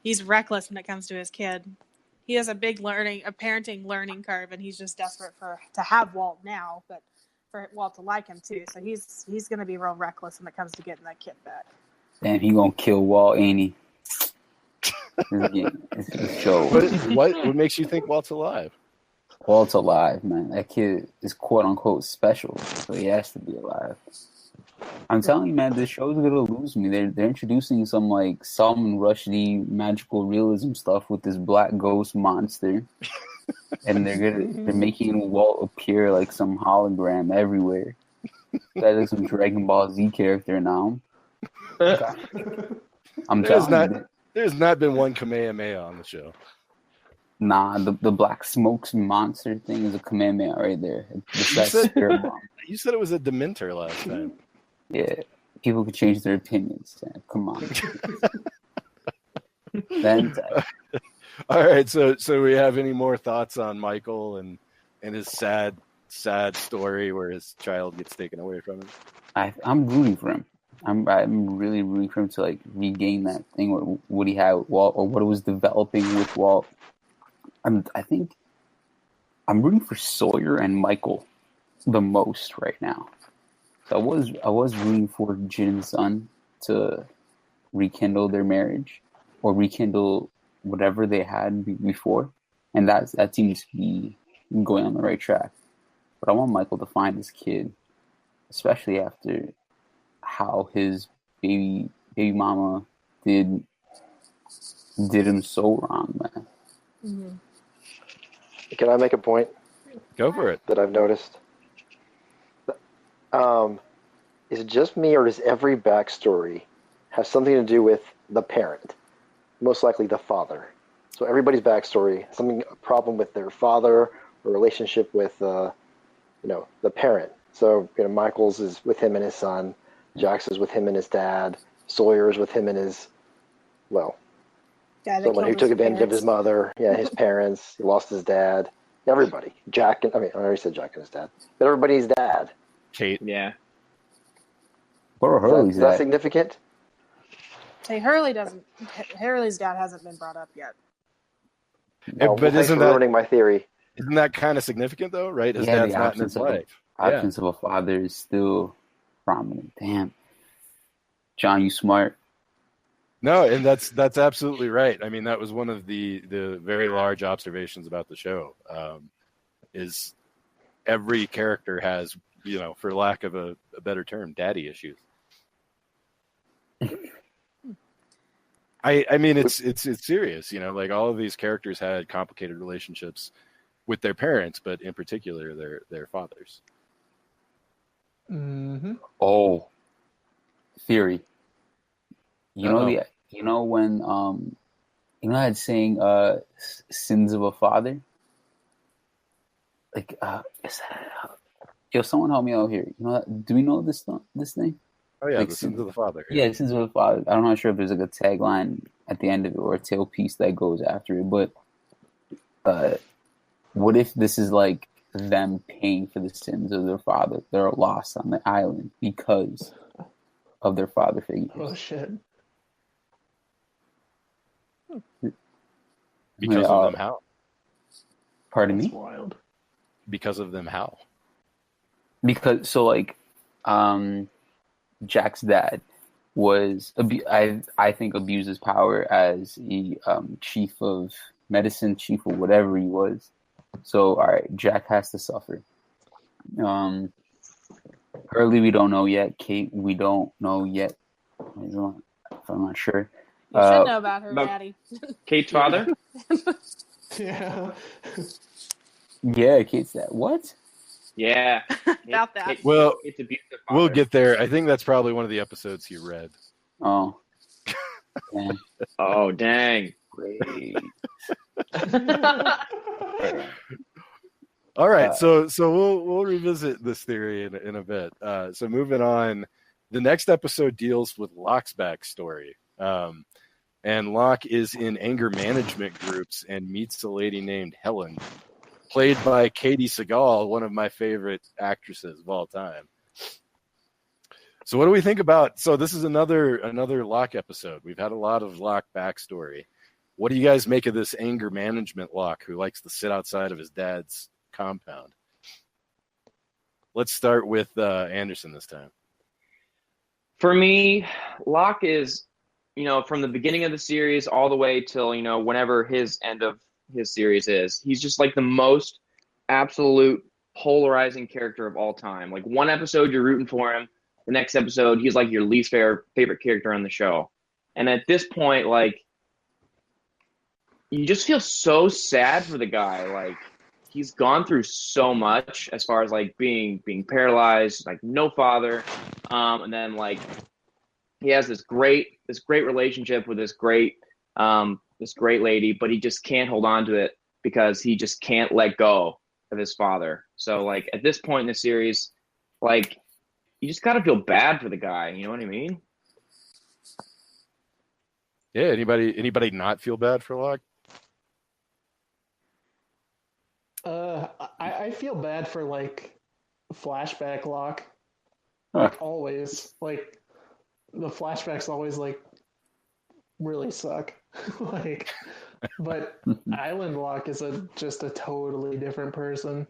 he's reckless when it comes to his kid. He has a big parenting learning curve, and he's just desperate to have Walt now, but for Walt to like him too. So he's going to be real reckless when it comes to getting that kid back. Damn, he gonna kill Walt, ain't he? It's a show. What makes you think Walt's alive? Walt's alive, man. That kid is quote unquote special, so he has to be alive. I'm telling you, man, this show's gonna lose me. They're introducing some like Salman Rushdie magical realism stuff with this black ghost monster, and they're making Walt appear like some hologram everywhere. That is some Dragon Ball Z character now. I'm telling you. There's not been one Kamehameha on the show. Nah, the black smokes monster thing is a Kamehameha right there. You said it was a Dementor last time. Yeah, people could change their opinions. Come on. All right, so we have any more thoughts on Michael and his sad story where his child gets taken away from him? I'm rooting for him. I'm really rooting for him to like regain that thing what he had with Walt, or what it was developing with Walt. I think I'm rooting for Sawyer and Michael the most right now. So I was rooting for Jin's son to rekindle their marriage or rekindle whatever they had before, and that seems to be going on the right track. But I want Michael to find his kid, especially after how his baby mama did him so wrong, man. Mm-hmm. Can I make a point? Go for it. That I've noticed. Is it just me, or does every backstory have something to do with the parent? Most likely the father. So everybody's backstory, a problem with their father, or relationship with, the parent. So Michael's is with him and his son. Jax is with him and his dad. Sawyer is with him and his, someone who took advantage of his mother. Yeah, his parents. He lost his dad. Everybody. I already said Jack and his dad. But everybody's dad. Kate. Yeah. Is that significant? Hey, Hurley's dad hasn't been brought up yet. But isn't that ruining my theory? Isn't that kind of significant though? Right? His dad's not in his life. Absence of a father is still prominent. Damn, John, you smart. No, and that's absolutely right. I mean, that was one of the very large observations about the show. Is every character has, for lack of a better term, daddy issues. I mean, it's serious. Like all of these characters had complicated relationships with their parents, but in particular their fathers. Mm-hmm. Oh, theory. When I'd saying sins of a father. Like someone help me out here. Do we know this thing? Oh yeah, like the sins of the father. Yeah, sins of the father. I'm not sure if there's like a tagline at the end of it or a tailpiece that goes after it, but what if this is like them paying for the sins of their father? They're lost on the island because of their father figures. Oh shit! Because of them, how? Pardon me? That's wild. Because of them, how? Because Jack's dad was I think abused his power as the chief of medicine, chief of whatever he was. So all right, Jack has to suffer. Hurley we don't know yet. Kate we don't know yet. I'm not sure. You should know about her daddy. Kate's father? Yeah. Yeah, Kate's dad. What? Yeah. About that. Well, it's abusive. We'll get there. I think that's probably one of the episodes he read. Oh. Dang. Oh, dang. Great. All right, so we'll revisit this theory in a bit. So moving on, the next episode deals with Locke's backstory. And Locke is in anger management groups and meets a lady named Helen, played by Katie Seagal, one of my favorite actresses of all time. So what do we think about? So this is another Locke episode. We've had a lot of Locke backstory. What do you guys make of this anger management Locke who likes to sit outside of his dad's compound? Let's start with Anderson this time. For me, Locke is, from the beginning of the series all the way till, whenever his end of his series is, he's just like the most absolute polarizing character of all time. Like one episode you're rooting for him, the next episode he's like your least favorite character on the show. And at this point, like, you just feel so sad for the guy. Like, he's gone through so much as far as like being paralyzed, like no father, and then like he has this great relationship with this great lady, but he just can't hold on to it because he just can't let go of his father. So like at this point in the series, like you just gotta feel bad for the guy. You know what I mean? Yeah. Anybody not feel bad for Locke? I feel bad for like flashback Locke. Like always. Like the flashbacks always like really suck. Like, but Island Locke is just a totally different person.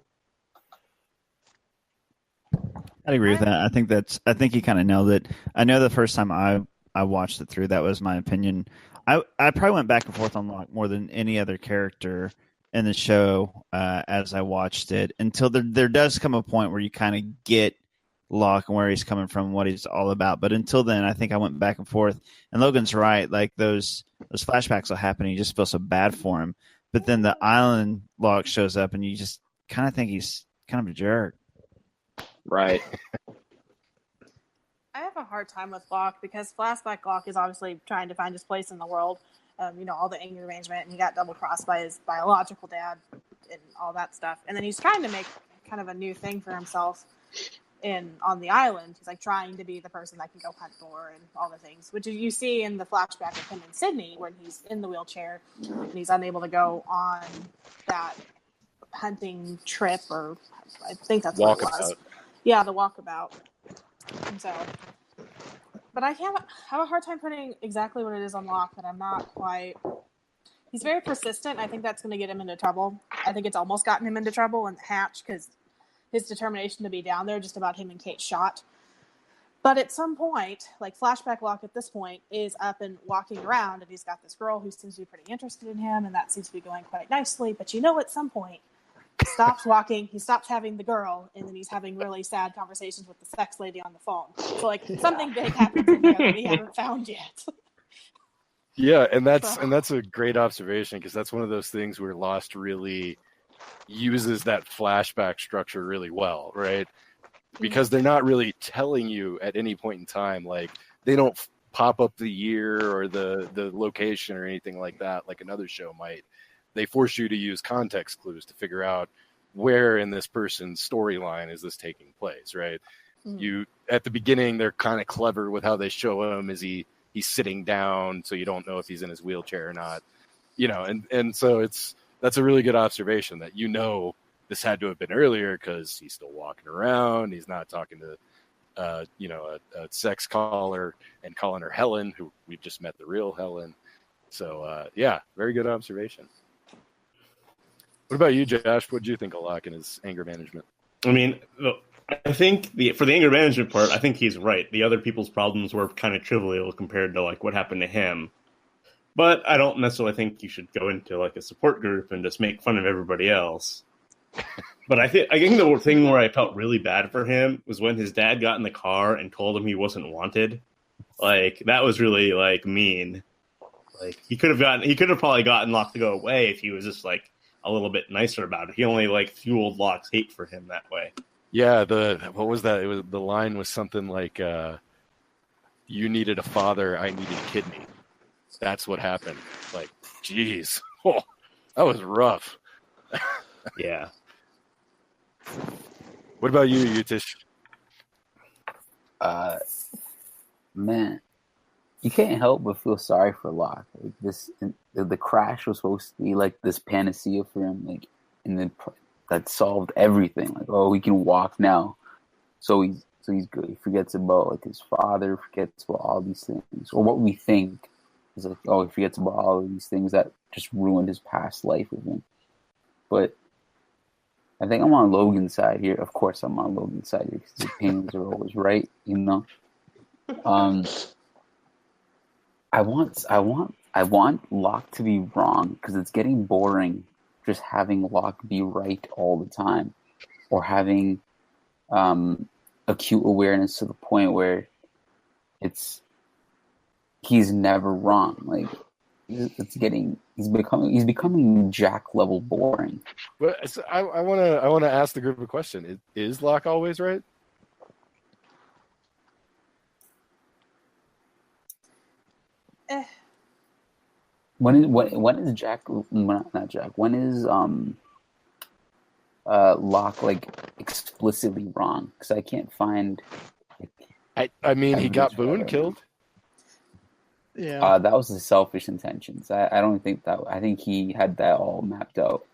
I'd agree with that. I think you kind of nailed it. I know the first time I watched it through, that was my opinion. I probably went back and forth on Locke more than any other character in the show as I watched it, until there does come a point where you kind of get Locke and where he's coming from, what he's all about. But until then, I think I went back and forth. And Logan's right; like those flashbacks will happen, and you just feel so bad for him. But then the Island Locke shows up, and you just kind of think he's kind of a jerk. Right. I have a hard time with Locke because flashback Locke is obviously trying to find his place in the world. All the anger management, and he got double crossed by his biological dad and all that stuff. And then he's trying to make kind of a new thing for himself on the island. He's like trying to be the person that can go hunt for and all the things, which you see in the flashback of him in Sydney when he's in the wheelchair and he's unable to go on that hunting trip, or I think that's what it was. Yeah, the walkabout. And so, but I have a hard time putting exactly what it is on Locke, but I'm not quite. He's very persistent. I think that's going to get him into trouble. I think it's almost gotten him into trouble in Hatch because his determination to be down there, just about him and Kate shot. But at some point, like flashback Locke at this point is up and walking around, and he's got this girl who seems to be pretty interested in him, and that seems to be going quite nicely. But at some point, he stops walking, he stops having the girl, and then he's having really sad conversations with the sex lady on the phone. So like something big happens in there that we haven't found yet. Yeah, and that's a great observation, because that's one of those things where Lost really uses that flashback structure really well, right? Because they're not really telling you at any point in time, like they don't pop up the year or the location or anything like that, like another show might. They force you to use context clues to figure out where in this person's storyline is this taking place, right? You at the beginning, they're kind of clever with how they show him as he's sitting down, so you don't know if he's in his wheelchair or not, and so that's a really good observation that this had to have been earlier because he's still walking around, he's not talking to a sex caller and calling her Helen, who we've just met the real Helen. So very good observation. What about you, Josh? What did you think of Locke and his anger management? I mean, I think for the anger management part, I think he's right. The other people's problems were kind of trivial compared to like what happened to him. But I don't necessarily think you should go into like a support group and just make fun of everybody else. But I think the thing where I felt really bad for him was when his dad got in the car and told him he wasn't wanted. Like that was really like mean. Like he could have probably gotten Locke to go away if he was just like a little bit nicer about it. He only like fueled Locke's hate for him that way. Yeah, what was that? The line was something like, "You needed a father, I needed a kidney." That's what happened. Like, geez, that was rough. Yeah. What about you, Utish? Man, you can't help but feel sorry for Locke. Like the crash was supposed to be like this panacea for him, like, and then that solved everything. Like, oh, he can walk now, so he's good. He forgets about like his father, forgets about all these things, or what we think It's like, oh, he forgets about all of these things that just ruined his past life with him. But I think I'm on Logan's side here. Of course, I'm on Logan's side here because his opinions are always right, you know. I want Locke to be wrong because it's getting boring just having Locke be right all the time, or having acute awareness to the point where he's never wrong. Like he's becoming Jack level boring. But so I want to ask the group a question. Is Locke always right? When is Jack? Not Jack. When is Locke like explicitly wrong? Because I can't find. I mean, he got Boone killed. Yeah. That was his selfish intentions. I don't think that. I think he had that all mapped out.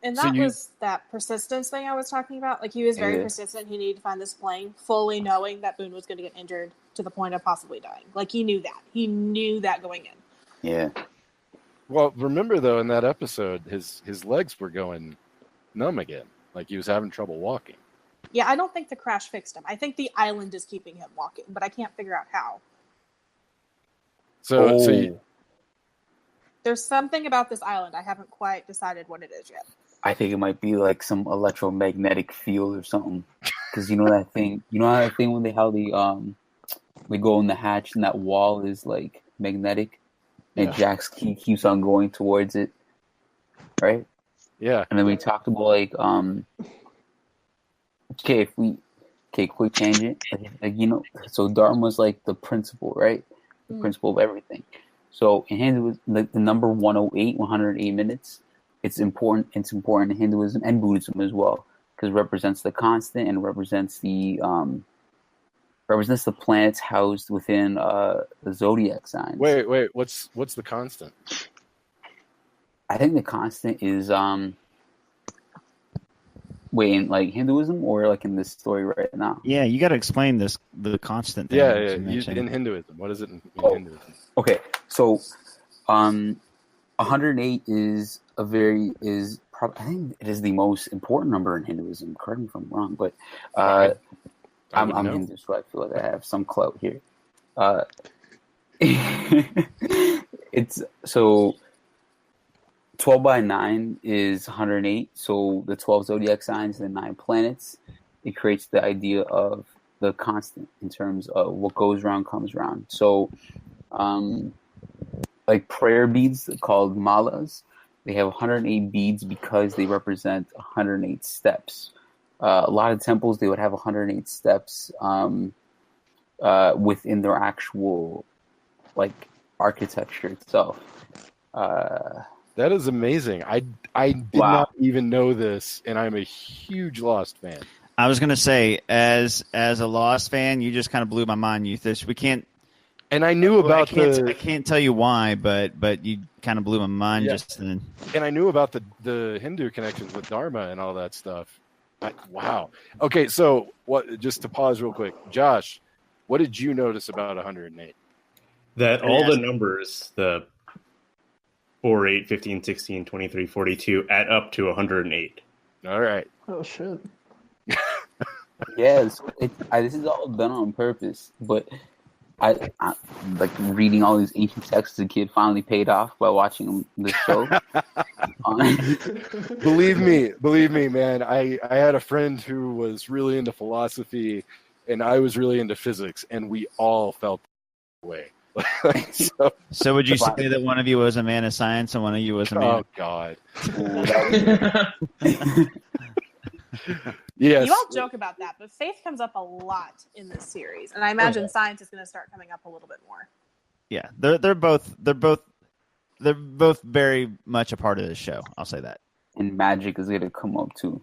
And that was that persistence thing I was talking about. Like, he was very persistent. He needed to find this plane, fully knowing that Boone was going to get injured to the point of possibly dying. Like, he knew that. He knew that going in. Yeah. Well, remember though, in that episode, his legs were going numb again. Like he was having trouble walking. Yeah, I don't think the crash fixed him. I think the island is keeping him walking, but I can't figure out how. There's something about this island. I haven't quite decided what it is yet. I think it might be like some electromagnetic field or something. Because you know that thing. You know that thing when they go in the hatch and that wall is like magnetic, and Jack's key keeps on going towards it, right? Yeah. And then we talked about like quick tangent. Like, you know, so Dharma's like the principal, right? The principal of everything. So in Hinduism, like the number 108 minutes, it's important. It's important in Hinduism and Buddhism as well, because it represents the constant and represents the planets housed within the zodiac signs. Wait, what's the constant? I think the constant is in like Hinduism or like in this story right now? Yeah, you got to explain the constant thing. Yeah, in Hinduism. What is it in Hinduism? Okay, so 108 is I think it is the most important number in Hinduism. Correct me if I'm wrong, but I'm Hindu, so I feel like I have some clout here. It's so 12 by 9 is 108. So the 12 zodiac signs and the 9 planets, it creates the idea of the constant in terms of what goes around comes around. So, like prayer beads called malas, they have 108 beads because they represent 108 steps. A lot of temples, they would have 108 steps within their actual like architecture itself. That is amazing. I did not even know this, and I'm a huge Lost fan. I was gonna say, as a Lost fan, you just kind of blew my mind, Euthus. We can't. And I knew about I can't tell you why, but you kind of blew my mind just then. And I knew about the Hindu connections with Dharma and all that stuff. Wow. Okay, so just to pause real quick, Josh, what did you notice about 108? That all the numbers, the 4, 8, 15, 16, 23, 42, add up to 108. All right. Oh, shit. Yes, this is all done on purpose, but I like reading all these ancient texts as a kid finally paid off by watching this show. Believe me, man. I had a friend who was really into philosophy, and I was really into physics, and we all felt that way. So would you say that one of you was a man of science and one of you was a man? Oh God. Yes. You all joke about that, but faith comes up a lot in this series, and I imagine science is going to start coming up a little bit more. Yeah, they're both very much a part of this show. I'll say that. And magic is going to come up too.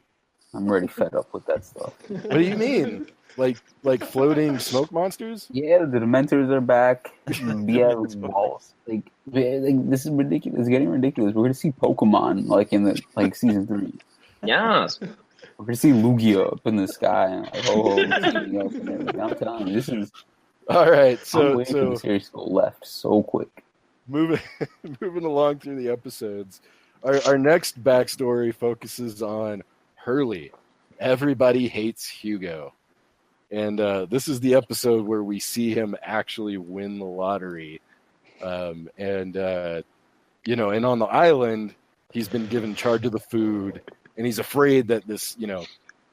I'm already fed up with that stuff. What do you mean? Like floating smoke monsters? Yeah, the Dementors are back. Yeah, walls. Like this is ridiculous. It's getting ridiculous. We're going to see Pokemon like in the season 3. Yes. We're going to see Lugia up in the sky and like, teaming up and everything. I'm telling you, this is All right, I'm so waiting for the series to go left so quick. moving along through the episodes, our next backstory focuses on Hurley. Everybody hates Hugo, and this is the episode where we see him actually win the lottery, and on the island, he's been given charge of the food, and he's afraid that this,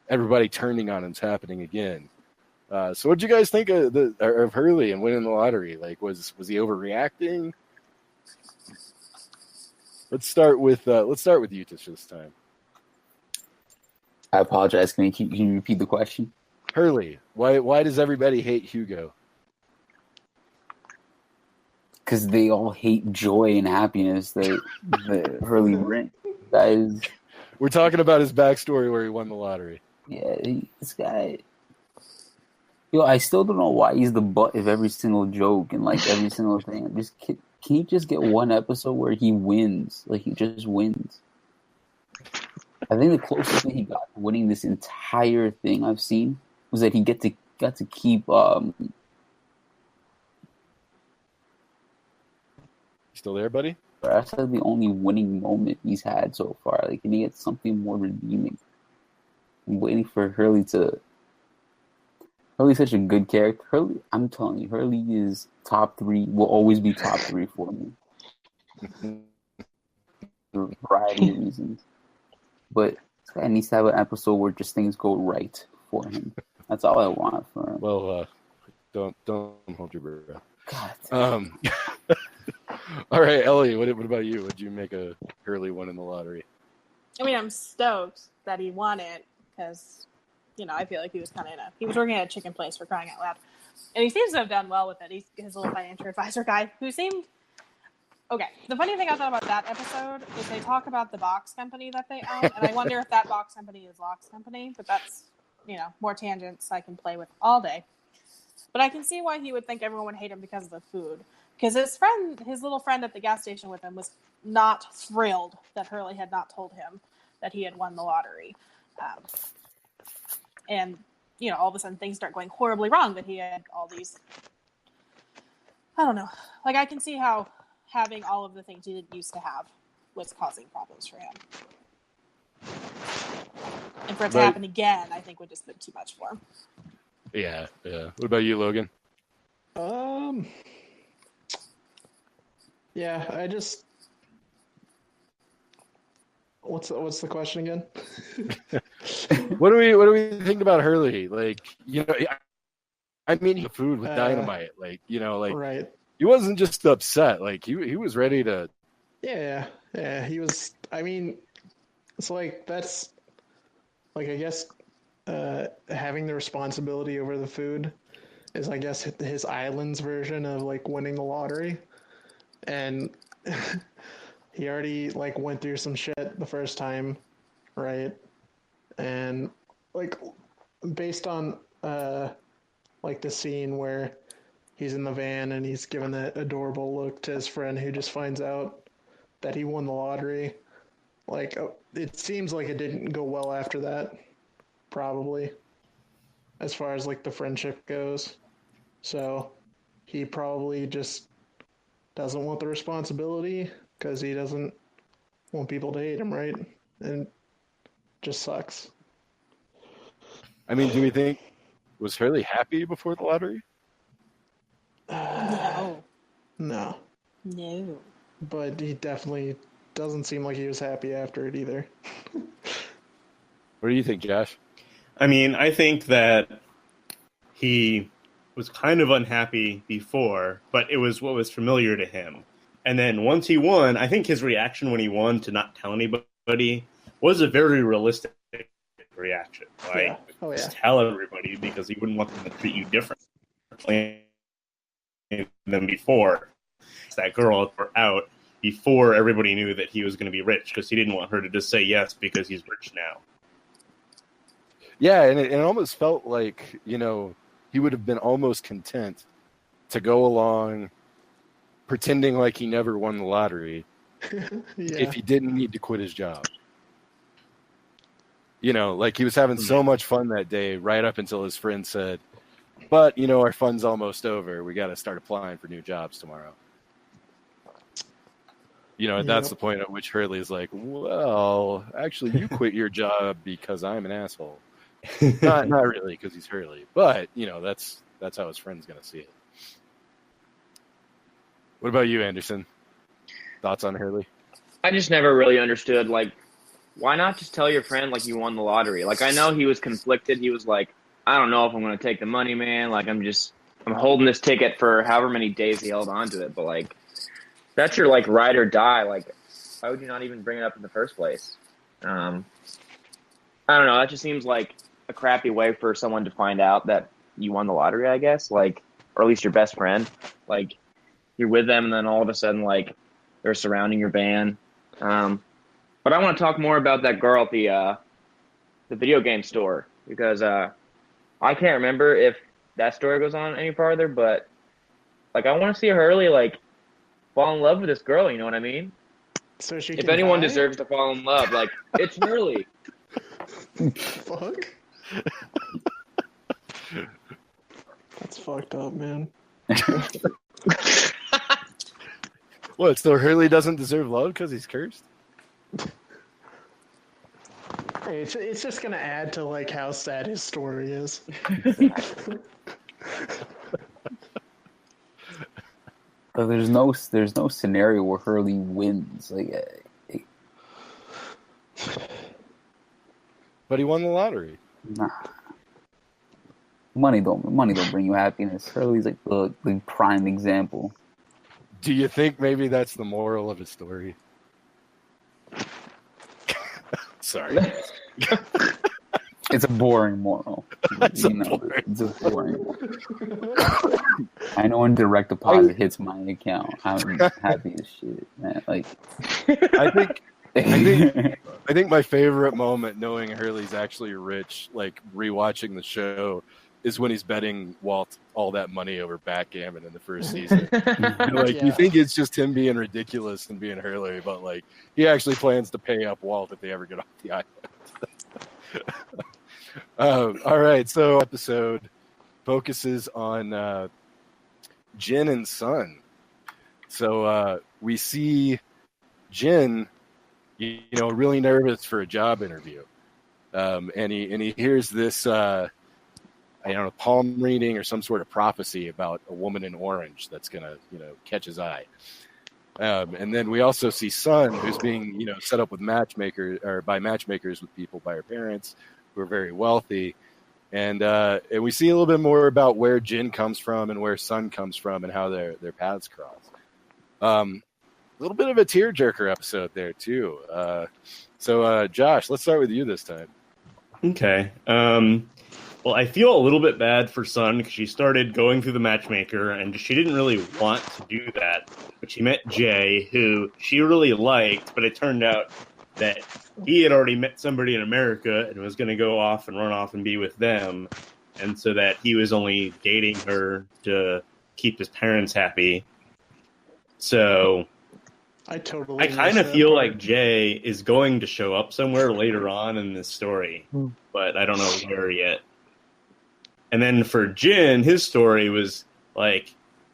everybody turning on him's happening again. So what did you guys think of Hurley and winning the lottery? Like, was he overreacting? Let's start with Utish this time. I apologize. Can you repeat the question? Hurley, why does everybody hate Hugo? Because they all hate joy and happiness that Hurley brings. Guys, we're talking about his backstory where he won the lottery. Yeah, this guy. I still don't know why he's the butt of every single joke and like every single thing. Can he just get one episode where he wins? Like he just wins. I think the closest thing he got to winning this entire thing I've seen was that he got to keep. Still there, buddy? That's like the only winning moment he's had so far. Like, can he get something more redeeming? I'm waiting for Hurley to. Hurley's such a good character. Hurley, I'm telling you, Hurley is top 3. Will always be top 3 for me. For a variety of reasons. But this guy needs to have an episode where just things go right for him. That's all I want for him. Well, don't hold your breath. God. All right, Ellie, what about you? Would you make a Hurley win in the lottery? I mean, I'm stoked that he won it because, I feel like he was he was working at a chicken place, for crying out loud. And he seems to have done well with it. He's his little financial advisor guy who seemed... Okay, the funny thing I thought about that episode is they talk about the box company that they own, and I wonder if that box company is Locke's company, but that's, more tangents I can play with all day. But I can see why he would think everyone would hate him because of the food. Because his little friend at the gas station with him was not thrilled that Hurley had not told him that he had won the lottery. And, all of a sudden things start going horribly wrong, that he had all these... I don't know. Like, I can see how having all of the things he didn't used to have was causing problems for him. And for it to happen again, I think would just be too much for him. Yeah. What about you, Logan? Yeah, I just... What's the question again? What do we think about Hurley? Like, I'm eating food with dynamite. Like, right. He wasn't just upset. Like, he was ready to... Yeah, he was... I mean, it's like, that's... Like, I guess having the responsibility over the food is, I guess, his island's version of, like, winning the lottery. And he already, like, went through some shit the first time, right? And, like, based on, like, the scene where he's in the van and he's giving that adorable look to his friend who just finds out that he won the lottery. Like, it seems like it didn't go well after that, probably, as far as, like, the friendship goes. So he probably just doesn't want the responsibility because he doesn't want people to hate him, right? And just sucks. I mean, do we think... Was Hurley happy before the lottery? No. No. But he definitely doesn't seem like he was happy after it either. What do you think, Josh? I mean, I think that he was kind of unhappy before, but it was what was familiar to him. And then once he won, I think his reaction when he won to not tell anybody was a very realistic reaction. Like, just tell everybody because he wouldn't want them to treat you differently than before. That girl were out before everybody knew that he was going to be rich because he didn't want her to just say yes because he's rich now. Yeah, and it almost felt like, he would have been almost content to go along pretending like he never won the lottery if he didn't need to quit his job. Like he was having so much fun that day right up until his friend said, But, our fun's almost over. We got to start applying for new jobs tomorrow. That's the point at which Hurley is like, well, actually, you quit your job because I'm an asshole. Not really, because he's Hurley. But, that's how his friend's going to see it. What about you, Anderson? Thoughts on Hurley? I just never really understood, why not just tell your friend, you won the lottery? I know he was conflicted. He was like, I don't know if I'm going to take the money, man. I'm holding this ticket for however many days he held on to it. But, that's your, ride or die. Why would you not even bring it up in the first place? I don't know. That just seems like a crappy way for someone to find out that you won the lottery, I guess. Or at least your best friend. You're with them, and then all of a sudden, they're surrounding your van. But I want to talk more about that girl at the video game store, because I can't remember if that story goes on any farther, but I want to see Hurley fall in love with this girl, you know what I mean? So if anyone deserves to fall in love, it's Hurley. Fuck. That's fucked up, man. What, so Hurley doesn't deserve love because he's cursed? Hey, it's just gonna add to how sad his story is. There's no scenario where Hurley wins. But he won the lottery. Nah. Money don't bring you happiness. Hurley's the prime example. Do you think maybe that's the moral of his story? Sorry. It's a boring moral. It's a boring moral. I know when direct deposit hits my account, I'm happy as shit, man. I think my favorite moment, knowing Hurley's actually rich, rewatching the show, is when he's betting Walt all that money over backgammon in the first season. You think it's just him being ridiculous and being Hurley, but he actually plans to pay up Walt if they ever get off the island. All right, so episode focuses on Jin and Sun. So we see Jin, really nervous for a job interview, and he hears this. Palm reading or some sort of prophecy about a woman in orange that's going to, catch his eye. And then we also see Sun, who's being, set up with by matchmakers with people, by her parents who are very wealthy. And we see a little bit more about where Jin comes from and where Sun comes from and how their paths cross. A little bit of a tearjerker episode there too. So Josh, let's start with you this time. Okay. Well, I feel a little bit bad for Sun because she started going through the matchmaker and she didn't really want to do that. But she met Jay, who she really liked, but it turned out that he had already met somebody in America and was going to go off and run off and be with them. And so that he was only dating her to keep his parents happy. So I kind of feel like Jay is going to show up somewhere later on in this story, but I don't know where yet. And then for Jin, his story was when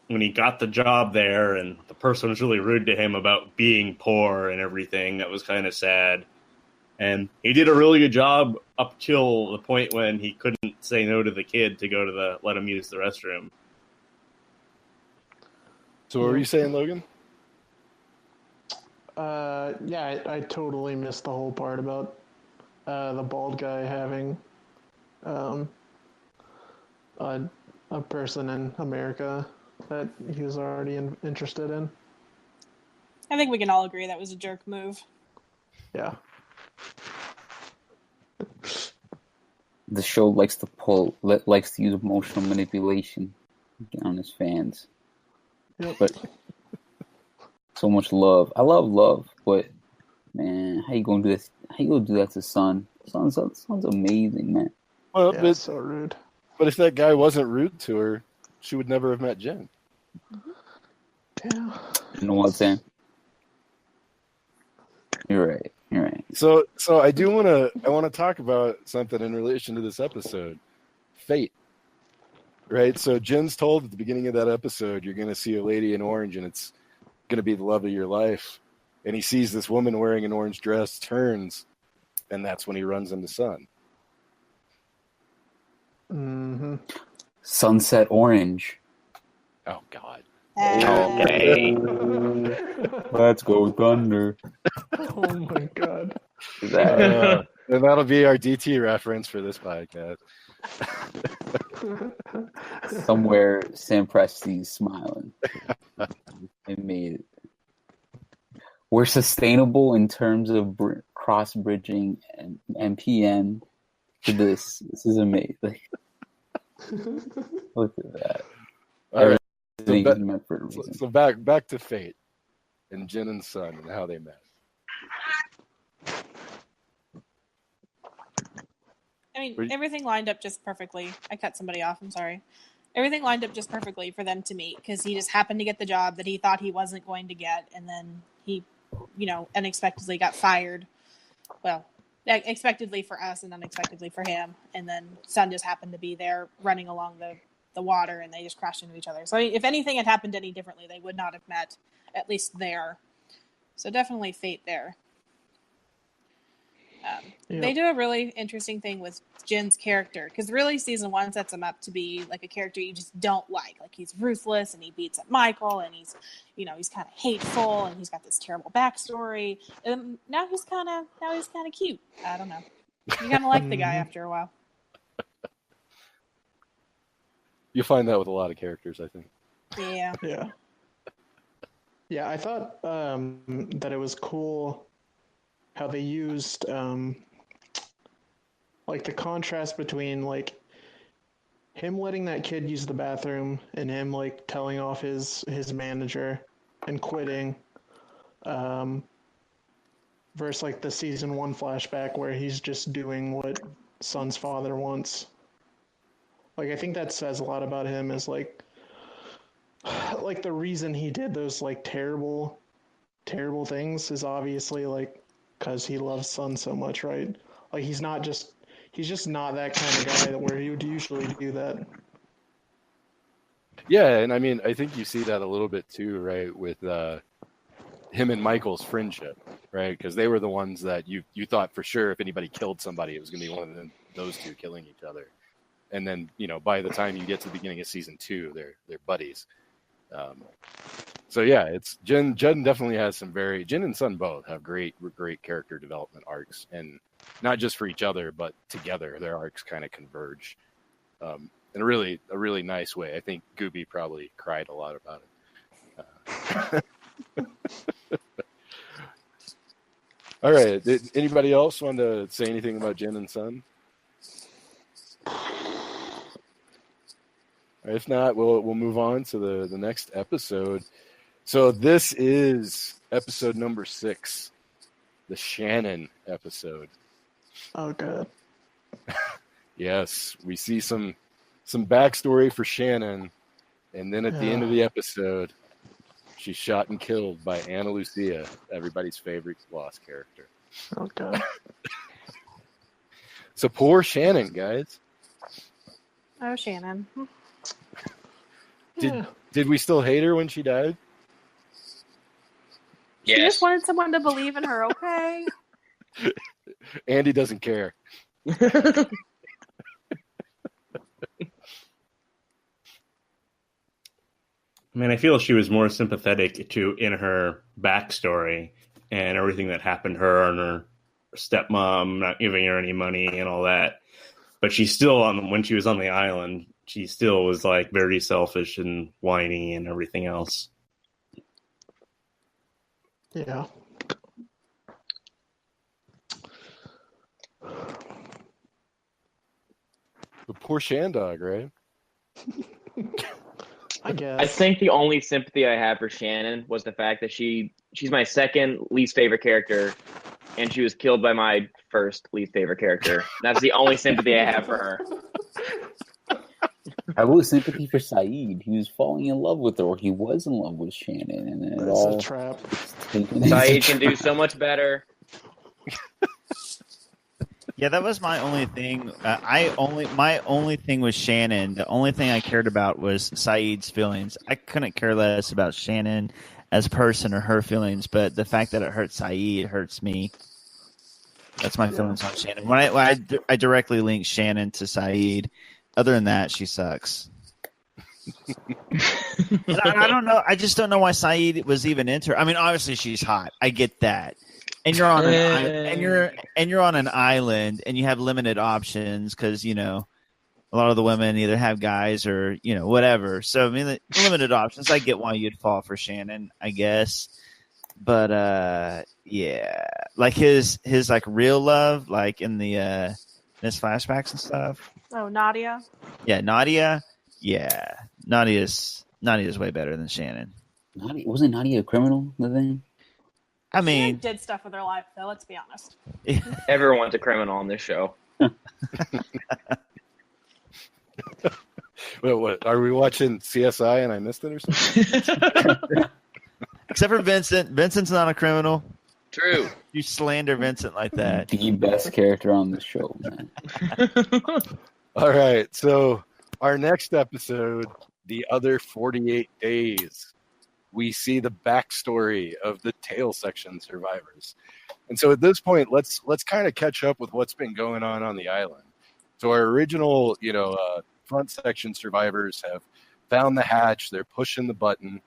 he got the job there and the person was really rude to him about being poor and everything. That was kind of sad. And he did a really good job up till the point when he couldn't say no to the kid to go to let him use the restroom. So what were you saying, Logan? Yeah, I totally missed the whole part about the bald guy having a person in America that he was already interested in. I think we can all agree that was a jerk move. Yeah. The show likes to use emotional manipulation on his fans. Yep. But so much love. I love love, but man, how you gonna do this? How you gonna do that to Sun? Sun's amazing, man. Well, yeah, so rude. But if that guy wasn't rude to her, she would never have met Jen. Yeah. You know what, Sam? You're right. So I want to talk about something in relation to this episode. Fate. Right? So Jen's told at the beginning of that episode, you're going to see a lady in orange, and it's going to be the love of your life. And he sees this woman wearing an orange dress, turns, and that's when he runs into Sun. Mm-hmm. Sunset Orange. Oh, God. Okay. Let's go Thunder. Oh my God. And that'll be our DT reference for this podcast. Somewhere Sam Presti's smiling. They made it. We're sustainable in terms of cross bridging and NPN to this. This is amazing. Look at that. All right. Everything is meant for a reason. So back to Fate and Jin and Sun and how they met. I mean, everything lined up just perfectly. I cut somebody off. I'm sorry. Everything lined up just perfectly for them to meet because he just happened to get the job that he thought he wasn't going to get, and then he, unexpectedly got fired. Well, expectedly for us and unexpectedly for him. And then Sun just happened to be there running along the water, and they just crashed into each other. So if anything had happened any differently, they would not have met, at least there. So definitely fate there. They do a really interesting thing with Jin's character, because really season 1 sets him up to be like a character you just don't like. Like, he's ruthless and he beats up Michael, and he's kind of hateful, and he's got this terrible backstory. And now he's kind of cute. I don't know. You kind of like the guy after a while. You'll find that with a lot of characters, I think. Yeah. Yeah. Yeah, I thought that it was cool how they used like the contrast between like him letting that kid use the bathroom and him like telling off his manager and quitting versus like the season 1 flashback where he's just doing what Sun's father wants. Like, I think that says a lot about him, is like the reason he did those like terrible things is obviously like because he loves Sun so much, right? Like, he's just not that kind of guy where he would usually do that. Yeah, and I mean, I think you see that a little bit too, right, with him and Michael's friendship, right? Because they were the ones that you thought for sure if anybody killed somebody, it was going to be one of those two killing each other. And then, by the time you get to the beginning of season 2, they're buddies. So yeah, it's Jen definitely has some Jen and Sun both have great character development arcs, and not just for each other, but together their arcs kind of converge in a really nice way. I think Gooby probably cried a lot about it. All right, did anybody else want to say anything about Jen and Sun? If not, we'll move on to the next episode. So this is episode number 6, the Shannon episode. Oh, God. Yes, we see some backstory for Shannon, and then at the end of the episode, she's shot and killed by Ana Lucia, everybody's favorite Lost character. Oh, God. So poor Shannon, guys. Oh, Shannon. Did we still hate her when she died? She just wanted someone to believe in her, okay? Andy doesn't care. I mean, I feel she was more sympathetic in her backstory and everything that happened to her and her stepmom not giving her any money and all that. But she still, when she was on the island, she still was like very selfish and whiny and everything else. Yeah. The poor Shandog, right? I guess. I think the only sympathy I have for Shannon was the fact that she's my second least favorite character, and she was killed by my first least favorite character. That's the only sympathy I have for her. I have sympathy for Saeed. He was falling in love with her, or he was in love with Shannon, and then That's a trap. Saeed can do so much better. Yeah, that was my only thing. My only thing was Shannon. The only thing I cared about was Saeed's feelings. I couldn't care less about Shannon as a person or her feelings, but the fact that it hurts Saeed hurts me. That's my feelings on Shannon. When I directly link Shannon to Saeed. Other than that, she sucks. I don't know. I just don't know why Saeed was even into her. I mean, obviously she's hot. I get that. And you're on you're on an island, and you have limited options because a lot of the women either have guys or whatever. So I mean, the limited options. I get why you'd fall for Shannon, I guess. But yeah, like his like real love, like in the his flashbacks and stuff. Oh, Nadia. Yeah, Nadia. Yeah, Nadia's way better than Shannon. Wasn't Nadia a criminal? The thing. I mean, she did stuff with her life, though. Let's be honest. Everyone's a criminal on this show. Wait, what? Are we watching CSI and I missed it or something? Except for Vincent. Vincent's not a criminal. True. You slander Vincent like that. The best character on the show, man. All right. So our next episode, The Other 48 Days. We see the backstory of the tail section survivors. And so at this point, let's kind of catch up with what's been going on the island. So our original, front section survivors have found the hatch. They're pushing the button.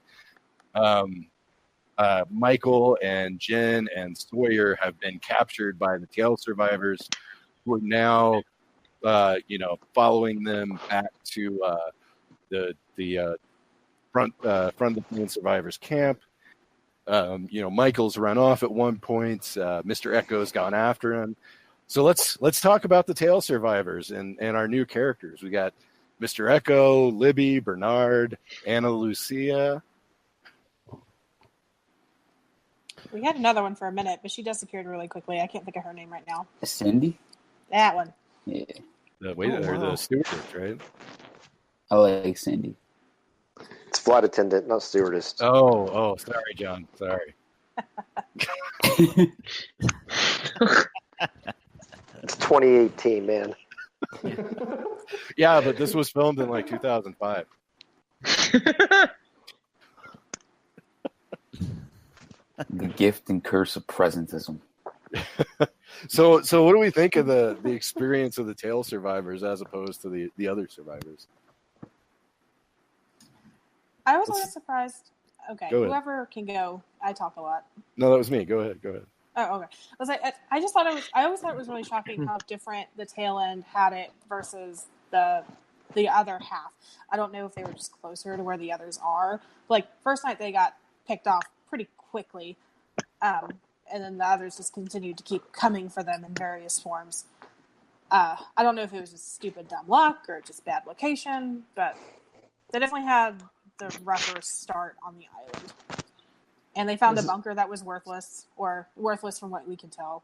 Michael and Jen and Sawyer have been captured by the tail survivors, who are now, following them back to the front of the plane survivors camp. Michael's run off at one point. Mr. Echo's gone after him. So let's talk about the tail survivors and our new characters. We got Mr. Echo, Libby, Bernard, Ana Lucia. We had another one for a minute, but she disappeared really quickly. I can't think of her name right now. Cindy? That one. Yeah. The stewardess, right? I like Cindy. It's flight attendant, not stewardess. Oh, sorry, John. Sorry. It's 2018, man. Yeah, but this was filmed in like 2005. The gift and curse of presentism. So what do we think of the experience of the tail survivors as opposed to the other survivors? I was always surprised. Okay, Go ahead. whoever can go. I talk a lot. No, that was me. Go ahead. Oh, okay. I just thought I always thought it was really shocking how different the tail end had it versus the other half. I don't know if they were just closer to where the others are. Like first night they got picked off pretty quickly, and then the others just continued to keep coming for them in various forms. I don't know if it was just stupid dumb luck or just bad location, but they definitely had the rougher start on the island. And they found a bunker that was worthless from what we can tell.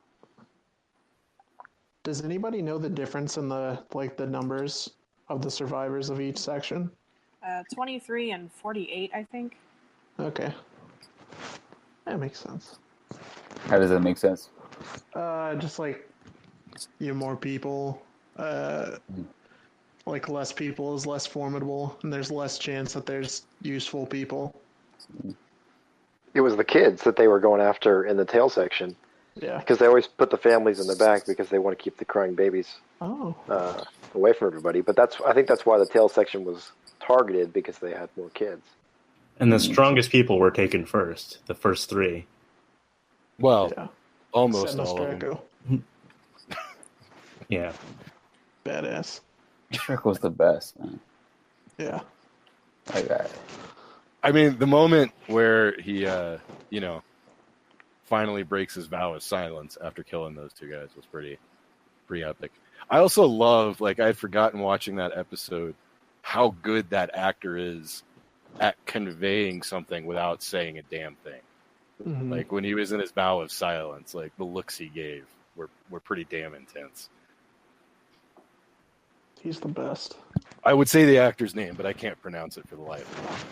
Does anybody know the difference in the numbers of the survivors of each section? 23 and 48, I think. Okay. That makes sense. How does that make sense? Just more people. Less people is less formidable, and there's less chance that there's useful people. It was the kids that they were going after in the tail section. Yeah. Because they always put the families in the back because they want to keep the crying babies away from everybody. But I think that's why the tail section was targeted, because they had more kids. And the strongest people were taken first, the first three. Well, Yeah. almost Except all Mr. of them. Echo. Yeah. Badass. Shrek was the best, man. Yeah. I got it. I mean, the moment where he, finally breaks his vow of silence after killing those two guys was pretty epic. I also love, I'd forgotten watching that episode, how good that actor is at conveying something without saying a damn thing. Mm-hmm. When he was in his vow of silence, the looks he gave were pretty damn intense. He's the best. I would say the actor's name, but I can't pronounce it for the life of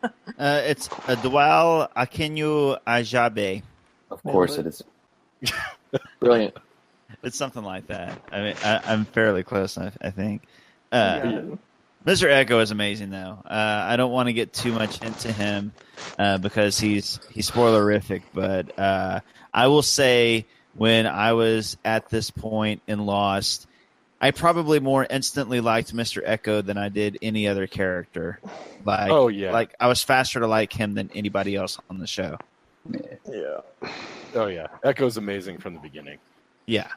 me. It's Dwal Akinyu Ajabe. Of course it is. Brilliant. It's something like that. I mean, I'm fairly close, I think. Yeah. Mr. Echo is amazing, though. I don't want to get too much into him because he's spoilerific, but I will say when I was at this point in Lost, I probably more instantly liked Mr. Echo than I did any other character. Like, oh yeah, like I was faster to like him than anybody else on the show. Yeah. Oh yeah, Echo's amazing from the beginning. Yeah.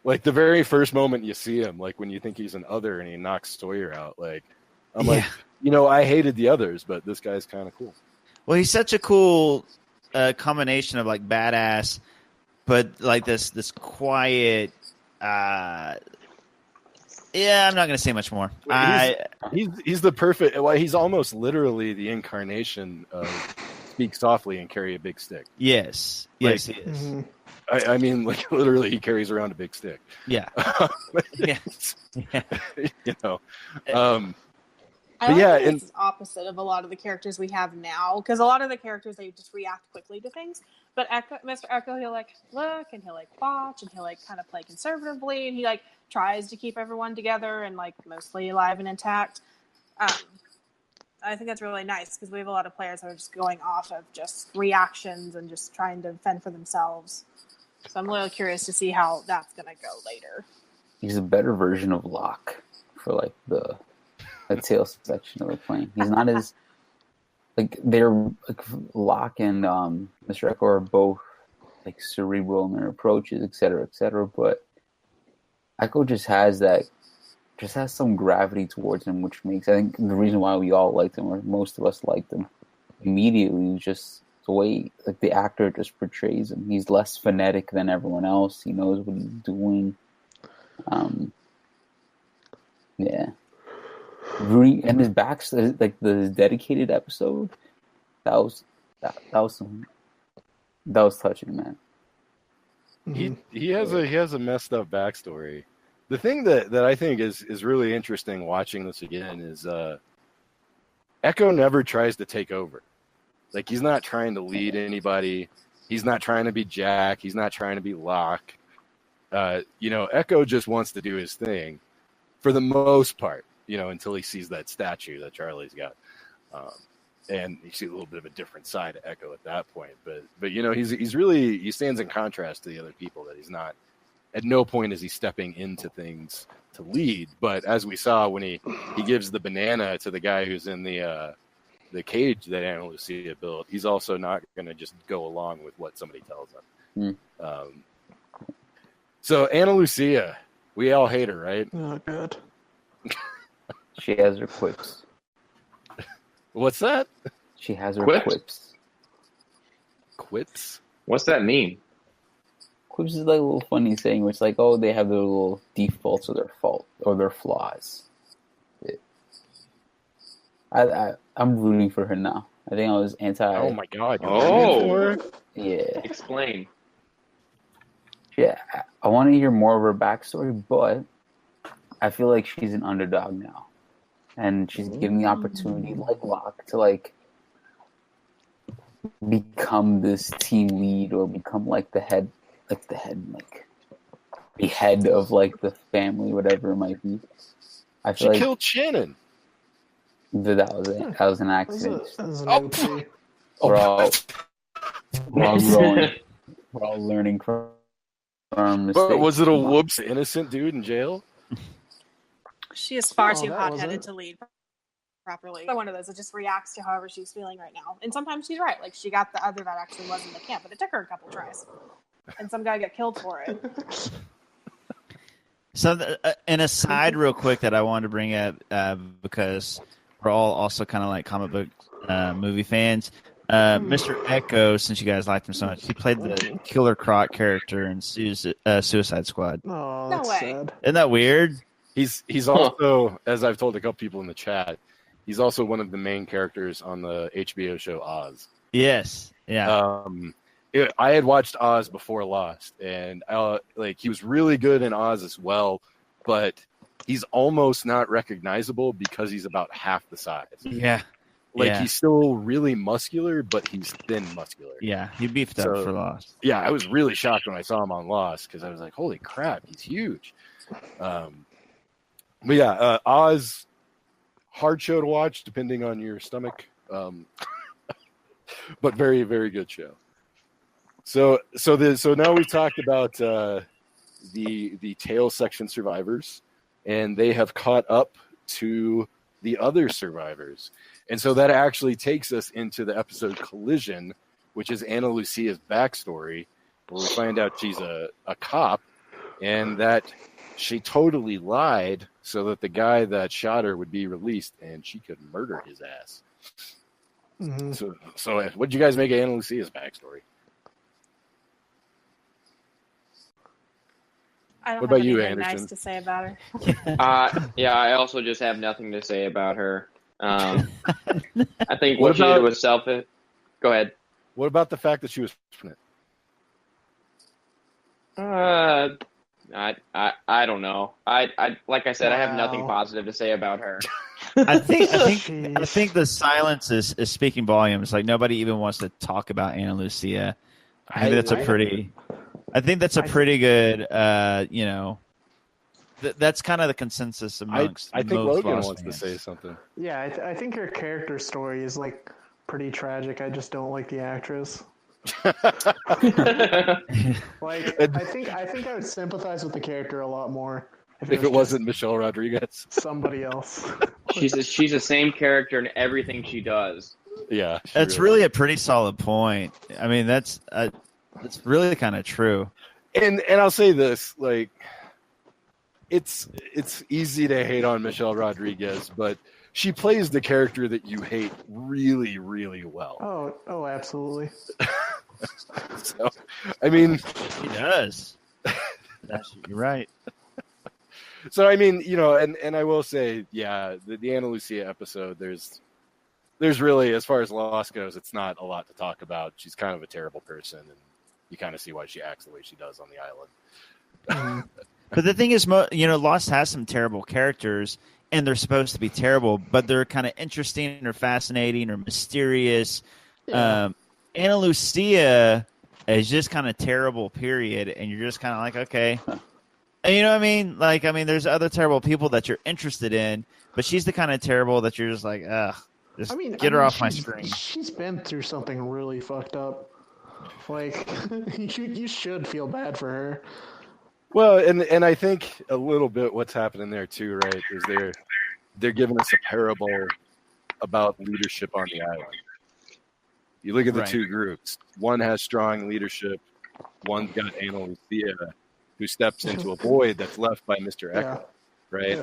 Like the very first moment you see him, like when you think he's an other and he knocks Sawyer out, like I'm like, I hated the others, but this guy's kind of cool. Well, he's such a cool combination of like badass, but like this quiet. I'm not going to say much more. He's the perfect. Well, he's almost literally the incarnation of speak softly and carry a big stick. Yes, like, he is. Mm-hmm. I mean, like literally, he carries around a big stick. Yeah. Yeah. I think it's opposite of a lot of the characters we have now, because a lot of the characters, they just react quickly to things. But Mr. Echo, he'll like look and he'll like watch and he'll like kind of play conservatively, and he like tries to keep everyone together and like mostly alive and intact. I think that's really nice because we have a lot of players that are just going off of just reactions and just trying to fend for themselves. So I'm really curious to see how that's going to go later. He's a better version of Locke for like the tail section of the plane. He's not as like they're like Locke and Mr. Echo are both like cerebral in their approaches, etc., but Echo just has some gravity towards him, which makes, I think, the reason why we all liked him, or most of us liked him immediately, was just the way like the actor just portrays him. He's less phonetic than everyone else. He knows what he's doing. And his back, like the dedicated episode, that was touching, man. He has a messed up backstory. The thing that I think is really interesting watching this again is Echo never tries to take over. Like, he's not trying to lead anybody. He's not trying to be Jack. He's not trying to be Locke. Echo just wants to do his thing for the most part, until he sees that statue that Charlie's got. And you see a little bit of a different side of Echo at that point. But he stands in contrast to the other people, that he's not, at no point is he stepping into things to lead. But as we saw when he gives the banana to the guy who's in the cage that Ana Lucia built, he's also not going to just go along with what somebody tells him. So Ana Lucia, we all hate her, right? Oh, good. She has her quips. What's that? She has her quips. Quips? What's that mean? Quips is like a little funny saying, where it's like, oh, they have their little defaults or their flaws. I'm rooting for her now. I think I was anti. Oh my god! Yeah. Explain. Yeah, I want to hear more of her backstory, but I feel like she's an underdog now, and she's given the opportunity, like Locke, to like become this team lead or become like the head of like the family, whatever it might be. I feel she killed Shannon. That was it. That was an accident. We're all growing. We're all learning from our mistakes. But was it a whoops innocent dude in jail? She is far too hot-headed to lead properly. One of those that just reacts to however she's feeling right now. And sometimes she's right. Like, she got the other that actually was in the camp, but it took her a couple tries. And some guy got killed for it. So, an aside real quick that I wanted to bring up, because we're all also kind of like comic book movie fans. Mr. Echo, since you guys liked him so much, he played the Killer Croc character in Suicide Squad. Oh, no that's way. sad. Isn't that weird? He's also, as I've told a couple people in the chat, he's also one of the main characters on the HBO show Oz. Yes. Yeah. I had watched Oz before Lost, and he was really good in Oz as well, but he's almost not recognizable because he's about half the size. Yeah. Like Yeah. he's still really muscular, but he's thin muscular. Yeah, he beefed up for Lost. Yeah, I was really shocked when I saw him on Lost because I was like, holy crap, he's huge. But yeah, Oz, hard show to watch depending on your stomach, but very, very good show. So now we've talked about the tail section survivors, and they have caught up to the other survivors. And so that actually takes us into the episode Collision, which is Ana Lucia's backstory, where we find out she's a cop and that she totally lied so that the guy that shot her would be released and she could murder his ass. Mm-hmm. So what did you guys make of Ana Lucia's backstory? I don't What about have you, anything Anderson? nice to say about her. Yeah, I also just have nothing to say about her. I think What what she about- did was selfish. Go ahead. What about the fact that she was pregnant? I don't know. I like I said, I have nothing Wow. positive to say about her. I think Jeez. the silence is speaking volumes. Like nobody even wants to talk about Ana Lucia. I think that's a pretty good. That's kind of the consensus amongst. I think most Logan Lost wants fans. to say something. Yeah, I think her character story is like pretty tragic. I just don't like the actress. Like, I think I would sympathize with the character a lot more If it wasn't Michelle Rodriguez. somebody else. she's the same character in everything she does. Yeah. That's really a pretty solid point. I mean, that's really kind of true. And I'll say this, like, it's easy to hate on Michelle Rodriguez, but she plays the character that you hate really, really well. Oh, absolutely. So, I mean, He does. You're right. so I mean, and I will say, yeah, the Ana Lucia episode, there's really, as far as Lost goes, it's not a lot to talk about. She's kind of a terrible person, and you kind of see why she acts the way she does on the island. But the thing is, Lost has some terrible characters, and they're supposed to be terrible, but they're kind of interesting or fascinating or mysterious. Yeah. Ana Lucia is just kind of terrible, period, and you're just kind of like, okay. And you know what I mean? Like, there's other terrible people that you're interested in, but she's the kind of terrible that you're just like, ugh, just get her off my screen. She's been through something really fucked up. Like, you should feel bad for her. Well, and I think a little bit what's happening there too, right, is they're giving us a parable about leadership on the island. You look at the two groups. One has strong leadership. One's got Ana Lucia, who steps into a void that's left by Mr. Echo, right?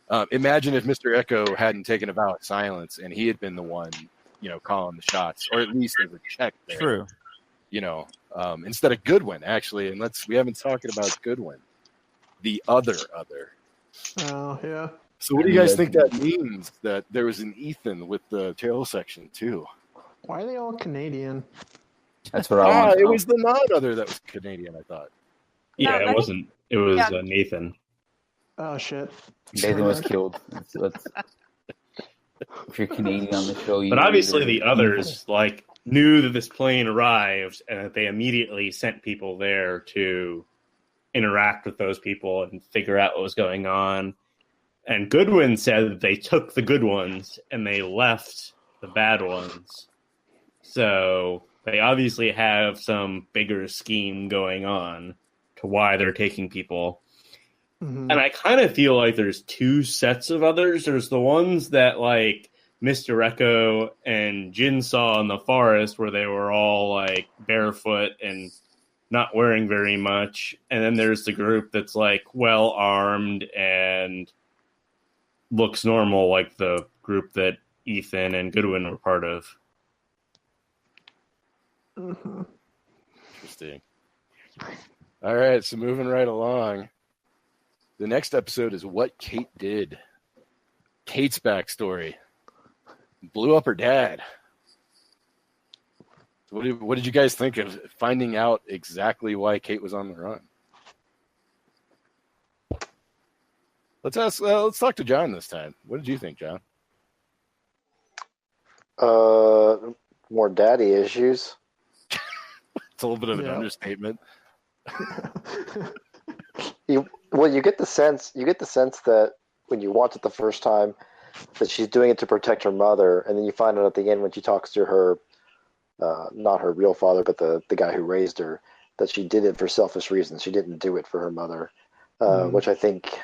Yeah. Imagine if Mr. Echo hadn't taken a vow of silence and he had been the one, calling the shots, or at least as a check there. True. Instead of Goodwin, actually, and we haven't talked about Goodwin, the other. Oh, yeah. So what do you guys think that means, that there was an Ethan with the tail section too? Why are they all Canadian? That's what I want. It was the non-other that was Canadian, I thought. Yeah, No, it wasn't. It was Nathan. Oh, shit. Nathan was killed. If you're Canadian on the show, you But know obviously either. the others knew that this plane arrived, and that they immediately sent people there to interact with those people and figure out what was going on. And Goodwin said that they took the good ones and they left the bad ones. So they obviously have some bigger scheme going on to why they're taking people. Mm-hmm. And I kind of feel like there's two sets of others. There's the ones that Mr. Echo and Jin saw in the forest, where they were all barefoot and not wearing very much. And then there's the group that's well armed and looks normal, like the group that Ethan and Goodwin were part of. Mm-hmm. Interesting. All right, so moving right along. The next episode is What Kate Did. Kate's backstory. Blew up her dad. So what did you guys think of finding out exactly why Kate was on the run? Let's talk to John this time. What did you think, John? More daddy issues. It's a little bit of an understatement. You get the sense that when you watch it the first time that she's doing it to protect her mother, and then you find out at the end when she talks to her, not her real father, but the guy who raised her, that she did it for selfish reasons. She didn't do it for her mother, which I think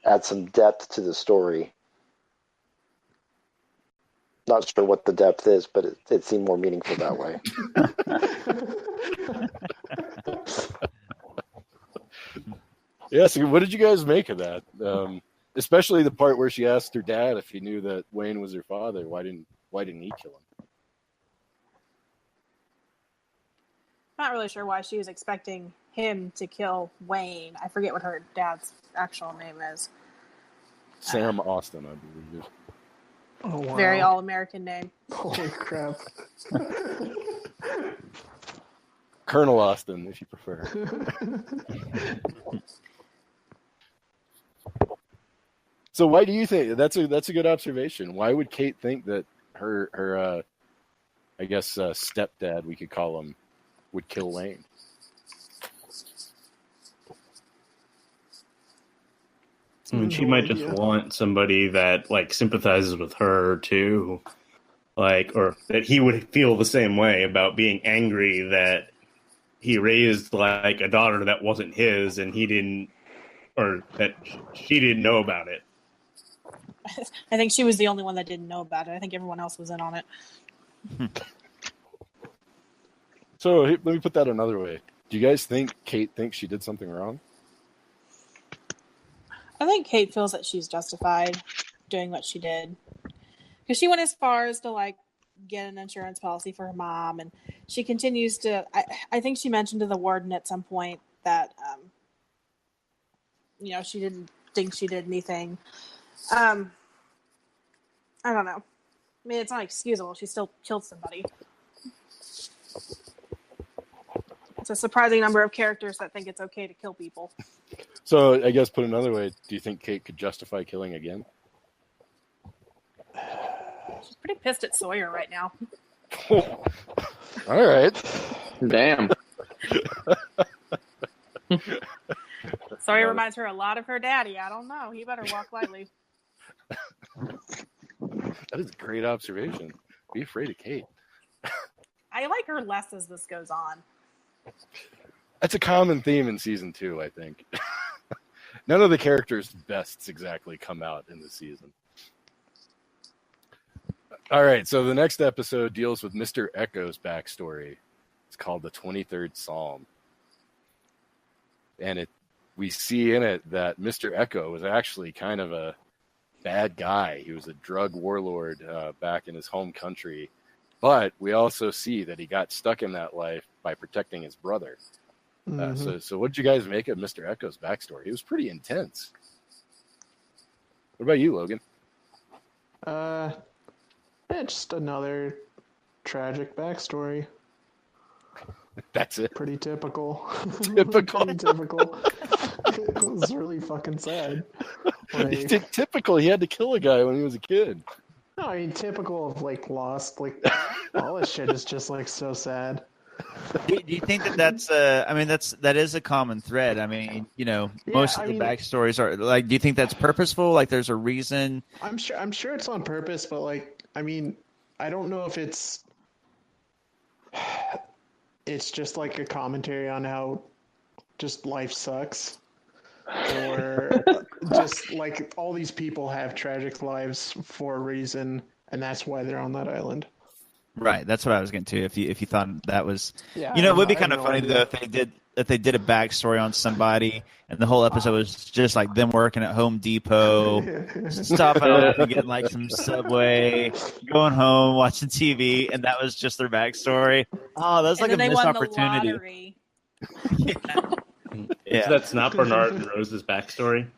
adds some depth to the story. Not sure what the depth is, but it seemed more meaningful that way. Yeah, so what did you guys make of that? Especially the part where she asked her dad if he knew that Wayne was her father. Why didn't he kill him? Not really sure why she was expecting him to kill Wayne. I forget what her dad's actual name is. Sam Austin, I believe. Oh, wow. Very all-American name. Holy crap. Colonel Austin, if you prefer. So why do you think that's a good observation? Why would Kate think that her I guess stepdad, we could call him, would kill Wayne? I mean, she might just want somebody that like sympathizes with her too, like, or that he would feel the same way about being angry that he raised like a daughter that wasn't his, and he didn't, or that she didn't know about it. I think she was the only one that didn't know about it. I think everyone else was in on it. So let me put that another way. Do you guys think Kate thinks she did something wrong? I think Kate feels that she's justified doing what she did. Because she went as far as to, like, get an insurance policy for her mom. And she continues to... I think she mentioned to the warden at some point that, she didn't think she did anything. I don't know. I mean, it's not excusable. She still killed somebody. It's a surprising number of characters that think it's okay to kill people. So I guess put another way, do you think Kate could justify killing again? She's pretty pissed at Sawyer right now. All right. Damn. Sawyer reminds her a lot of her daddy. I don't know. He better walk lightly. That is a great observation. Be afraid of Kate. I like her less as this goes on. That's a common theme in season 2, I think. None of the characters' bests exactly come out in the season. All right, so the next episode deals with Mr. Echo's backstory. It's called the 23rd Psalm. And we see in it that Mr. Echo was actually kind of a bad guy. He was a drug warlord back in his home country. But we also see that he got stuck in that life by protecting his brother. So what did you guys make of Mr. Echo's backstory? He was pretty intense. What about you, Logan? Just another tragic backstory. That's it. Pretty typical. Typical. Pretty typical. It was really fucking sad. Like, Typical. He had to kill a guy when he was a kid. No, I mean typical of like Lost. Like all this shit is just like so sad. Do you think that is a common thread? I mean, most of the backstories are like. Do you think that's purposeful? Like, there's a reason. I'm sure it's on purpose, but like, I mean, I don't know if it's just like a commentary on how just life sucks, or just like all these people have tragic lives for a reason, and that's why they're on that island. Right, that's what I was getting to. If you thought that was, yeah, it would be kind of funny though if they did a backstory on somebody, and the whole episode was just like them working at Home Depot, stopping off and getting like some Subway, going home, watching TV, and that was just their backstory. Oh, that's like a missed opportunity. Yeah. So that's not Bernard and Rose's backstory.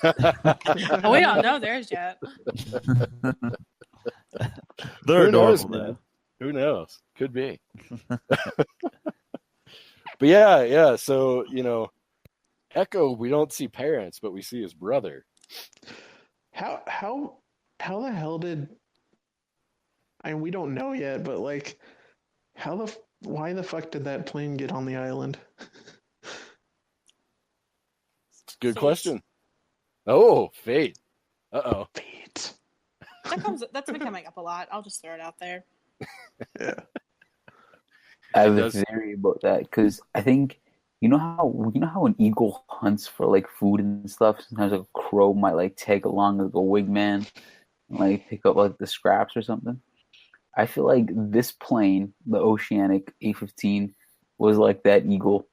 Oh, we don't know theirs yet. They're adorable, man. Who knows? Could be. But yeah. So, Echo, we don't see parents, but we see his brother. How the hell did I mean, we don't know yet, but like, why the fuck did that plane get on the island? Good Fate. question. Oh, fate. Uh-oh. Fate. That's been coming up a lot. I'll just throw it out there. Yeah. I have a theory about that because I think you know how an eagle hunts for like food and stuff. Sometimes like, a crow might like tag along like a wingman, and, like pick up like the scraps or something. I feel like this plane, the Oceanic A15, was like that eagle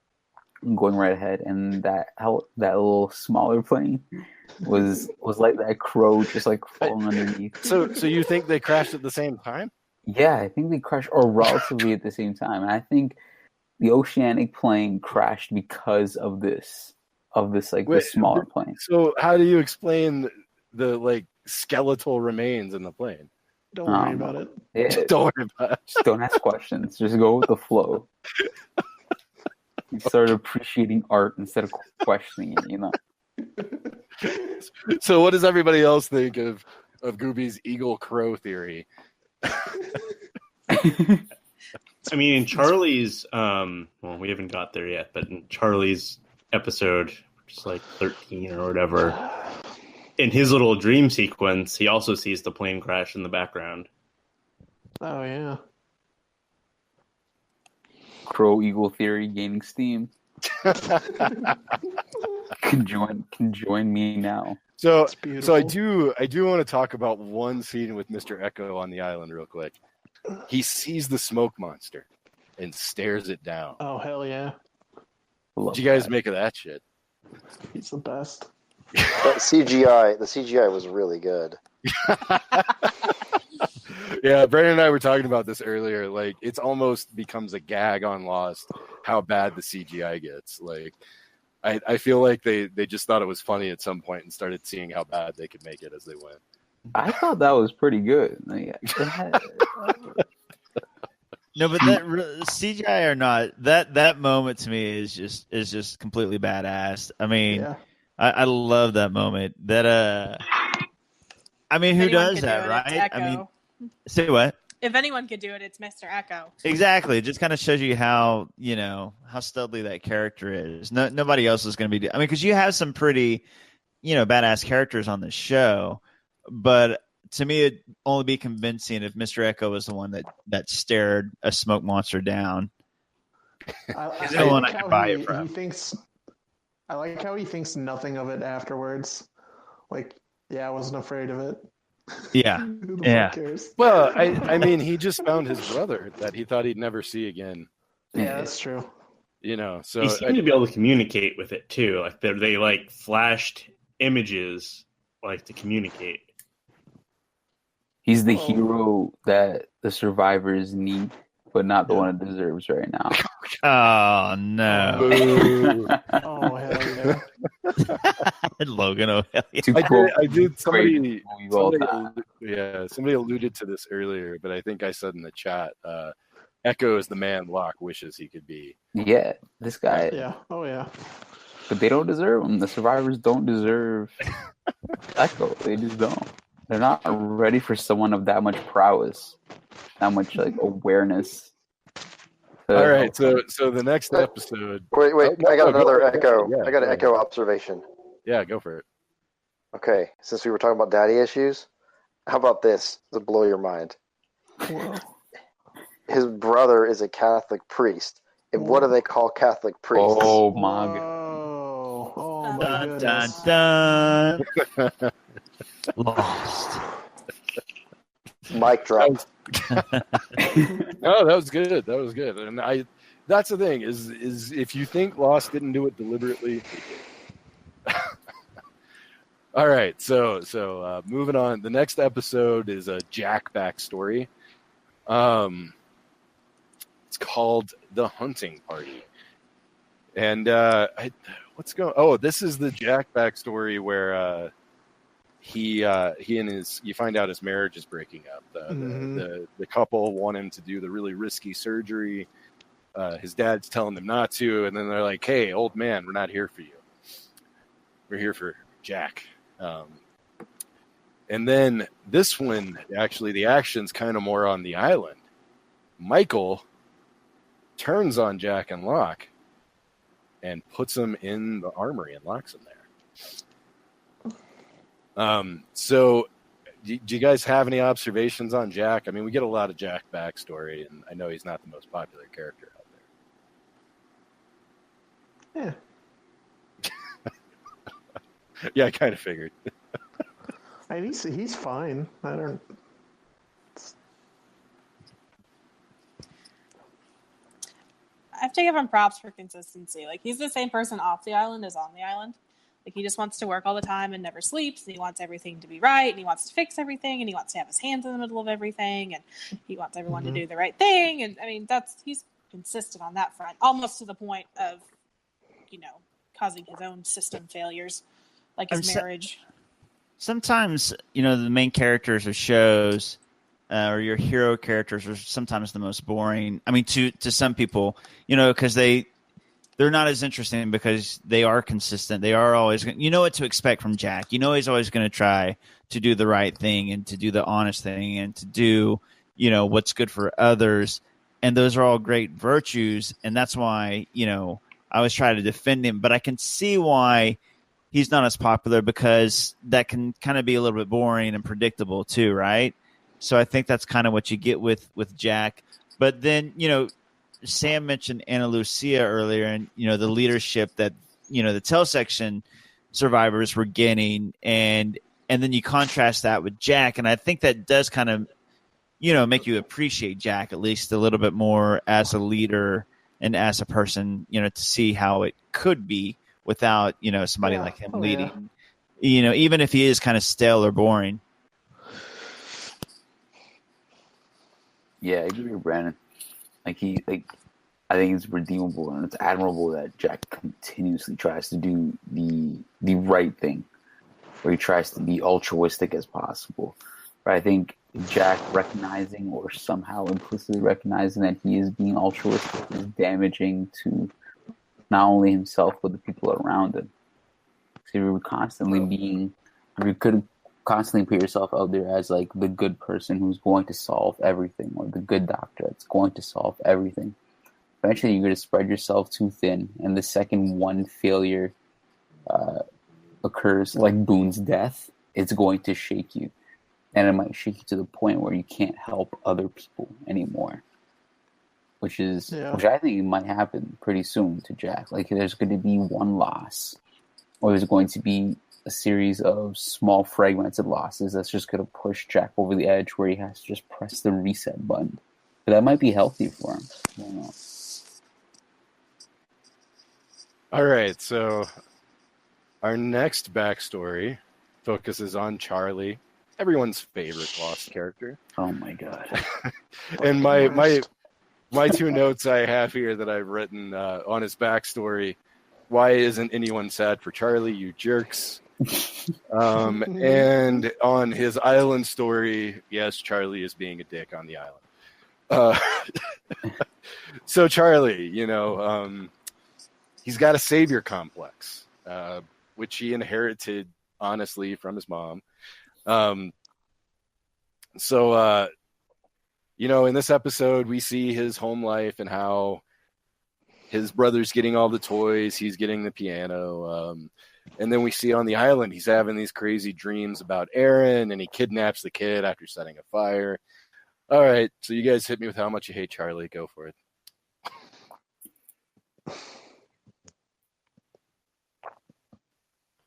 going right ahead, and that little smaller plane was like that crow just like falling underneath. So you think they crashed at the same time? Yeah, I think they crashed or relatively at the same time, and I think the Oceanic plane crashed because of this like the smaller plane. So how do you explain the like skeletal remains in the plane? Don't worry about it. Yeah, Don't worry about it. just don't ask questions. Just go with the flow. You start appreciating art instead of questioning it, you know. So what does everybody else think of Gooby's eagle crow theory? I mean, in Charlie's, well, we haven't got there yet, but in Charlie's episode, which is like 13 or whatever, in his little dream sequence, he also sees the plane crash in the background. Oh yeah. Crow eagle theory gaining steam. Can join me now. So I do want to talk about one scene with Mr. Echo on the island real quick. He sees the smoke monster and stares it down. Oh hell yeah. What you guys make of that shit? He's the best. The CGI was really good. Yeah, Brandon and I were talking about this earlier. Like, it's almost becomes a gag on Lost how bad the CGI gets. Like, I feel like they just thought it was funny at some point and started seeing how bad they could make it as they went. I thought that was pretty good. Like, No, but that CGI or not, that moment to me is just completely badass. I mean, Yeah. I love that moment. That I mean, who does that, right? I mean, say what? If anyone could do it, it's Mr. Echo. Exactly. It just kind of shows you how how studly that character is. Nobody else is going to be. I mean, because you have some pretty, badass characters on this show, but to me, it'd only be convincing if Mr. Echo was the one that stared a smoke monster down. I the one I could buy it from. I like how he thinks nothing of it afterwards. Like, yeah, I wasn't afraid of it. Yeah. Who the Yeah. fuck cares? Well, I mean, he just found his brother that he thought he'd never see again. Yeah, that's true. So he seemed to be able to communicate with it too. Like they like flashed images like to communicate. He's the hero that the survivors need, but not the one it deserves right now. Oh no! Oh hell yeah! Logan, oh hell yeah! I did. Somebody alluded to this earlier, but I think I said in the chat, Echo is the man Locke wishes he could be. Yeah, this guy. Yeah. Oh yeah. But they don't deserve him. The survivors don't deserve Echo. They just don't. They're not ready for someone of that much prowess, that much like awareness. All right, so the next episode. Wait! I got another Echo. I got an Echo observation. Yeah, go for it. Okay, since we were talking about daddy issues, how about this to blow your mind? Whoa. His brother is a Catholic priest, and what do they call Catholic priests? Oh my god! Oh my Dun goodness! dun dun. Lost. Mic drop. No, that was good. And that's the thing is if you think Lost didn't do it deliberately. All right, so moving on. The next episode is a Jack backstory. It's called The Hunting Party. And this is the Jack backstory where he and you find out his marriage is breaking up. The couple want him to do the really risky surgery. His dad's telling them not to, and then they're like, "Hey, old man, we're not here for you. We're here for Jack." And then this one, actually, the action's kind of more on the island. Michael turns on Jack and Locke and puts him in the armory and locks him there. So do you guys have any observations on Jack? I mean, we get a lot of Jack backstory, and I know he's not the most popular character out there. Yeah. Yeah, I kind of figured. And he's fine. I don't. I have to give him props for consistency. Like, he's the same person off the island as on the island. Like, he just wants to work all the time and never sleeps, and he wants everything to be right, and he wants to fix everything, and he wants to have his hands in the middle of everything, and he wants everyone to do the right thing. And I mean, he's consistent on that front, almost to the point of, causing his own system failures, like his marriage. Sometimes, the main characters of shows or your hero characters are sometimes the most boring. I mean, to some people, because they're not as interesting because they are consistent. They are always, what to expect from Jack. He's always going to try to do the right thing and to do the honest thing and to do, what's good for others. And those are all great virtues. And that's why, I always try to defend him. But I can see why he's not as popular, because that can kind of be a little bit boring and predictable too, right? So I think that's kind of what you get with Jack. But then, Sam mentioned Ana Lucia earlier, and, the leadership that, the tail section survivors were getting. And then you contrast that with Jack. And I think that does kind of, make you appreciate Jack at least a little bit more as a leader and as a person, to see how it could be without, somebody like him leading, even if he is kind of stale or boring. Yeah, I agree with Brandon. I think it's redeemable and it's admirable that Jack continuously tries to do the right thing, where he tries to be altruistic as possible. But I think Jack recognizing or somehow implicitly recognizing that he is being altruistic is damaging to not only himself but the people around him. So you could constantly put yourself out there as like the good person who's going to solve everything, or the good doctor that's going to solve everything. Eventually you're going to spread yourself too thin, and the second one failure occurs, like Boone's death, it's going to shake you. And it might shake you to the point where you can't help other people anymore. Which I think might happen pretty soon to Jack. Like, there's going to be one loss, or there's going to be a series of small fragmented losses that's just going to push Jack over the edge, where he has to just press the reset button. But that might be healthy for him. I don't know. All right, so our next backstory focuses on Charlie, everyone's favorite Lost character. Oh my god! And my two notes I have here that I've written on his backstory: why isn't anyone sad for Charlie, you jerks? And on his island story, yes, Charlie is being a dick on the island. So Charlie, he's got a savior complex, which he inherited, honestly, from his mom. In this episode, we see his home life and how his brother's getting all the toys, he's getting the piano. And then we see on the island, he's having these crazy dreams about Aaron, and he kidnaps the kid after setting a fire. All right, so you guys hit me with how much you hate Charlie. Go for it.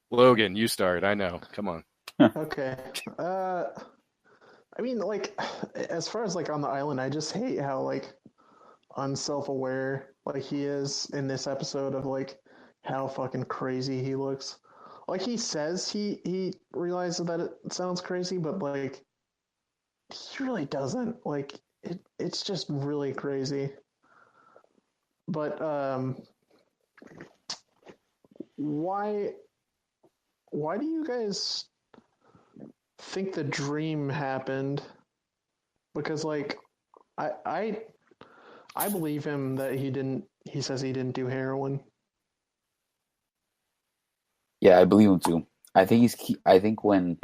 Logan, you start. I know. Come on. Okay. I mean, like, as far as like on the island, I just hate how like unself-aware like he is in this episode of like how fucking crazy he looks. Like, he says he realizes that it sounds crazy, but like he really doesn't. Like it's just really crazy. But why do you guys think the dream happened? Because like I believe him that he says he didn't do heroin. Yeah, I believe him too. I think when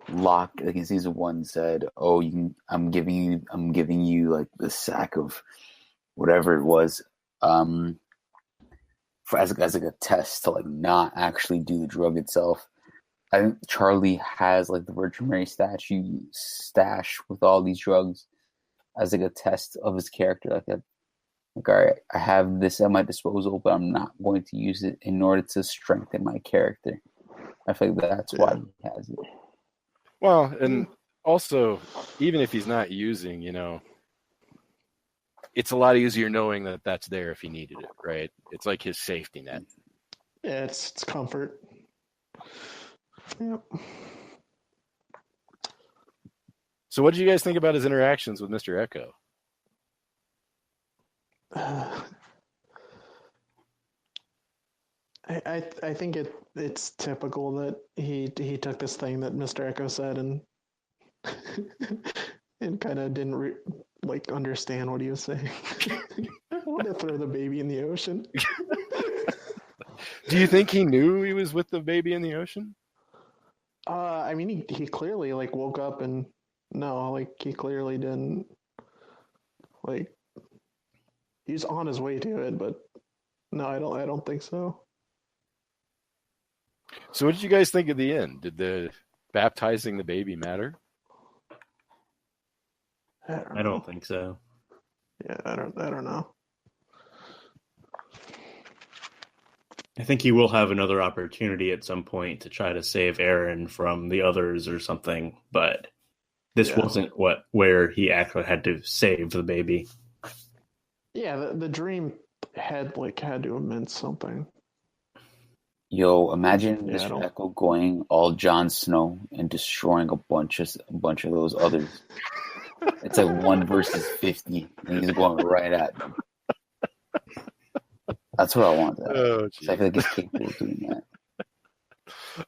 Locke, like in season 1, said, "Oh, I'm giving you like the sack of whatever it was, as like a test to like not actually do the drug itself." I think Charlie has like the Virgin Mary stash with all these drugs as like a test of his character. Like, all right, I have this at my disposal, but I'm not going to use it in order to strengthen my character. I feel like that's why he has it. Well, and also, even if he's not using, it's a lot easier knowing that that's there if he needed it, right? It's like his safety net. Yeah, it's comfort. Yep. So what did you guys think about his interactions with Mr. Echo? I think it's typical that he took this thing that Mr. Echo said and and kind of didn't understand what he was saying. I want to throw the baby in the ocean. Do you think he knew he was with the baby in the ocean? I mean, he clearly woke up and he clearly didn't he's on his way to it, but no, I don't think so. So what did you guys think of the end? Did the baptizing the baby matter? I don't think so. Yeah, I don't know. I think he will have another opportunity at some point to try to save Aaron from the others or something, but this wasn't where he actually had to save the baby. Yeah, the dream had to have meant something. Yo, imagine Mr. Echo going all Jon Snow and destroying a bunch of those others. It's like 1 versus 50, and he's going right at them. That's what I want. So I feel like he's capable of doing that.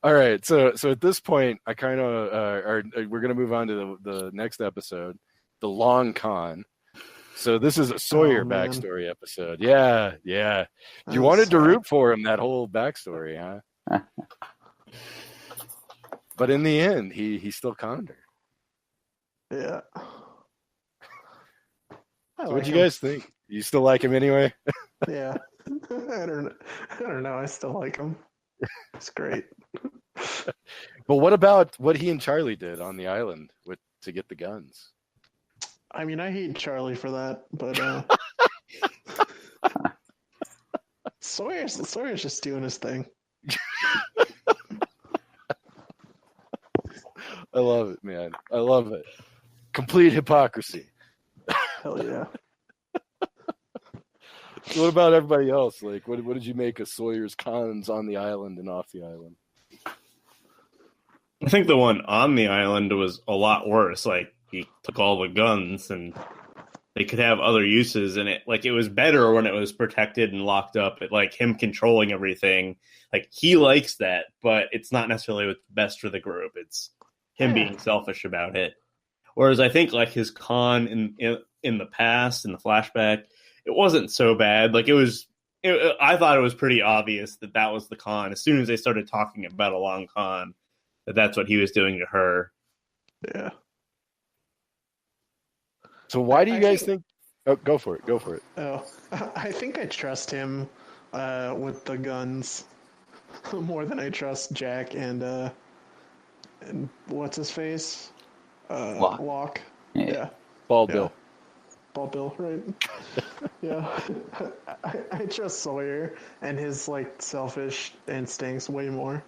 All right, so at this point, I kind of we're going to move on to the next episode, the long con. So this is a Sawyer backstory episode. Yeah. You wanted to root for him, that whole backstory, huh? But in the end, he still conned her. Yeah. So what do you guys think? You still like him anyway? Yeah. I don't know. I still like him. It's great. But what about what he and Charlie did on the island to get the guns? I mean, I hate Charlie for that, but Sawyer's just doing his thing. I love it, man. I love it. Complete hypocrisy. Hell yeah. So what about everybody else? Like, what did you make of Sawyer's cons on the island and off the island? I think the one on the island was a lot worse. Like, he took all the guns and they could have other uses, and it was better when it was protected and locked up. Him controlling everything. He likes that, but it's not necessarily what's best for the group. It's him being selfish about it. Whereas I think his con in the past, in the flashback, it wasn't so bad. I thought it was pretty obvious that was the con. As soon as they started talking about a long con, that's what he was doing to her. Yeah. So why do you guys think? Oh, go for it. Oh, I think I trust him with the guns more than I trust Jack and what's his face? Locke. Yeah. Bald Bill. Bald Bill, right? Yeah. I trust Sawyer and his selfish instincts way more.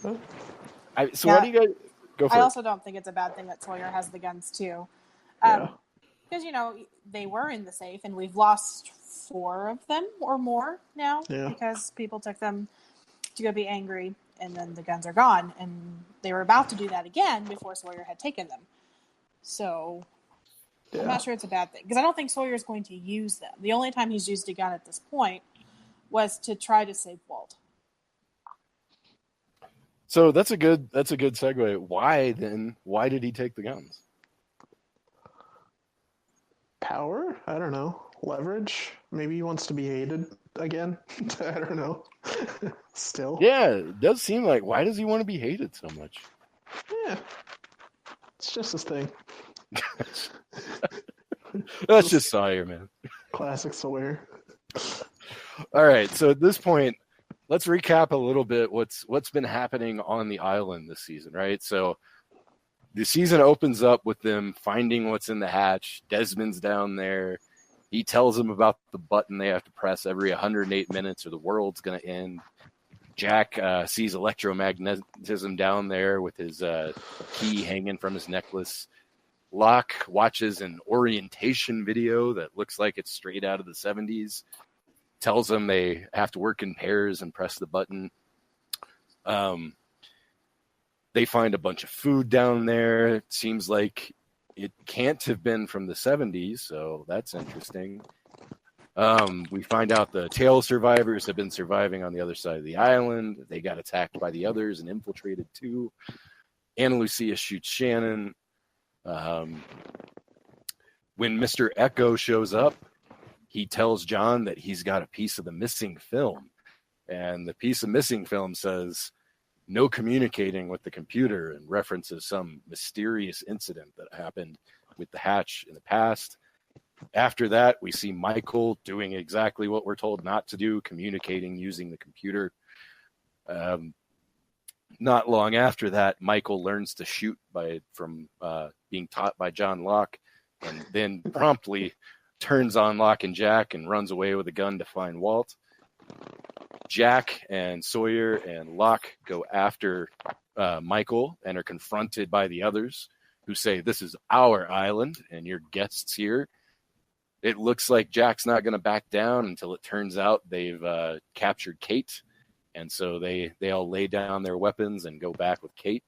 Why do you guys go for it? I also don't think it's a bad thing that Sawyer has the guns too. Because, they were in the safe and we've lost 4 of them or more now because people took them to go be angry and then the guns are gone. And they were about to do that again before Sawyer had taken them. So I'm not sure it's a bad thing because I don't think Sawyer's going to use them. The only time he's used a gun at this point was to try to save Walt. So that's a good segue. Why did he take the guns? Power? I don't know. Leverage? Maybe he wants to be hated again? I don't know. Still. Yeah, it does seem like, why does he want to be hated so much? Yeah. It's just his thing. That's just Sawyer, man. Classic Sawyer. All right, so at this point, let's recap a little bit what's been happening on the island this season, right? So the season opens up with them finding what's in the hatch. Desmond's down there. He tells them about the button they have to press every 108 minutes or the world's going to end. Jack sees electromagnetism down there with his key hanging from his necklace. Locke watches an orientation video that looks like it's straight out of the 70s. Tells them they have to work in pairs and press the button. They find a bunch of food down there. It seems like it can't have been from the 70s, so that's interesting. We find out the tail survivors have been surviving on the other side of the island. They got attacked by the others and infiltrated too. Ana Lucia shoots Shannon. When Mr. Echo shows up, he tells John that he's got a piece of the missing film. And the piece of missing film says, no communicating with the computer, and references some mysterious incident that happened with the hatch in the past. After that, we see Michael doing exactly what we're told not to do, communicating using the computer. Not long after that, Michael learns to shoot from being taught by John Locke, and then promptly turns on Locke and Jack and runs away with a gun to find Walt. Jack and Sawyer and Locke go after Michael and are confronted by the others, who say, this is our island and your guests here. It looks like Jack's not going to back down until it turns out they've captured Kate. And so they all lay down their weapons and go back with Kate.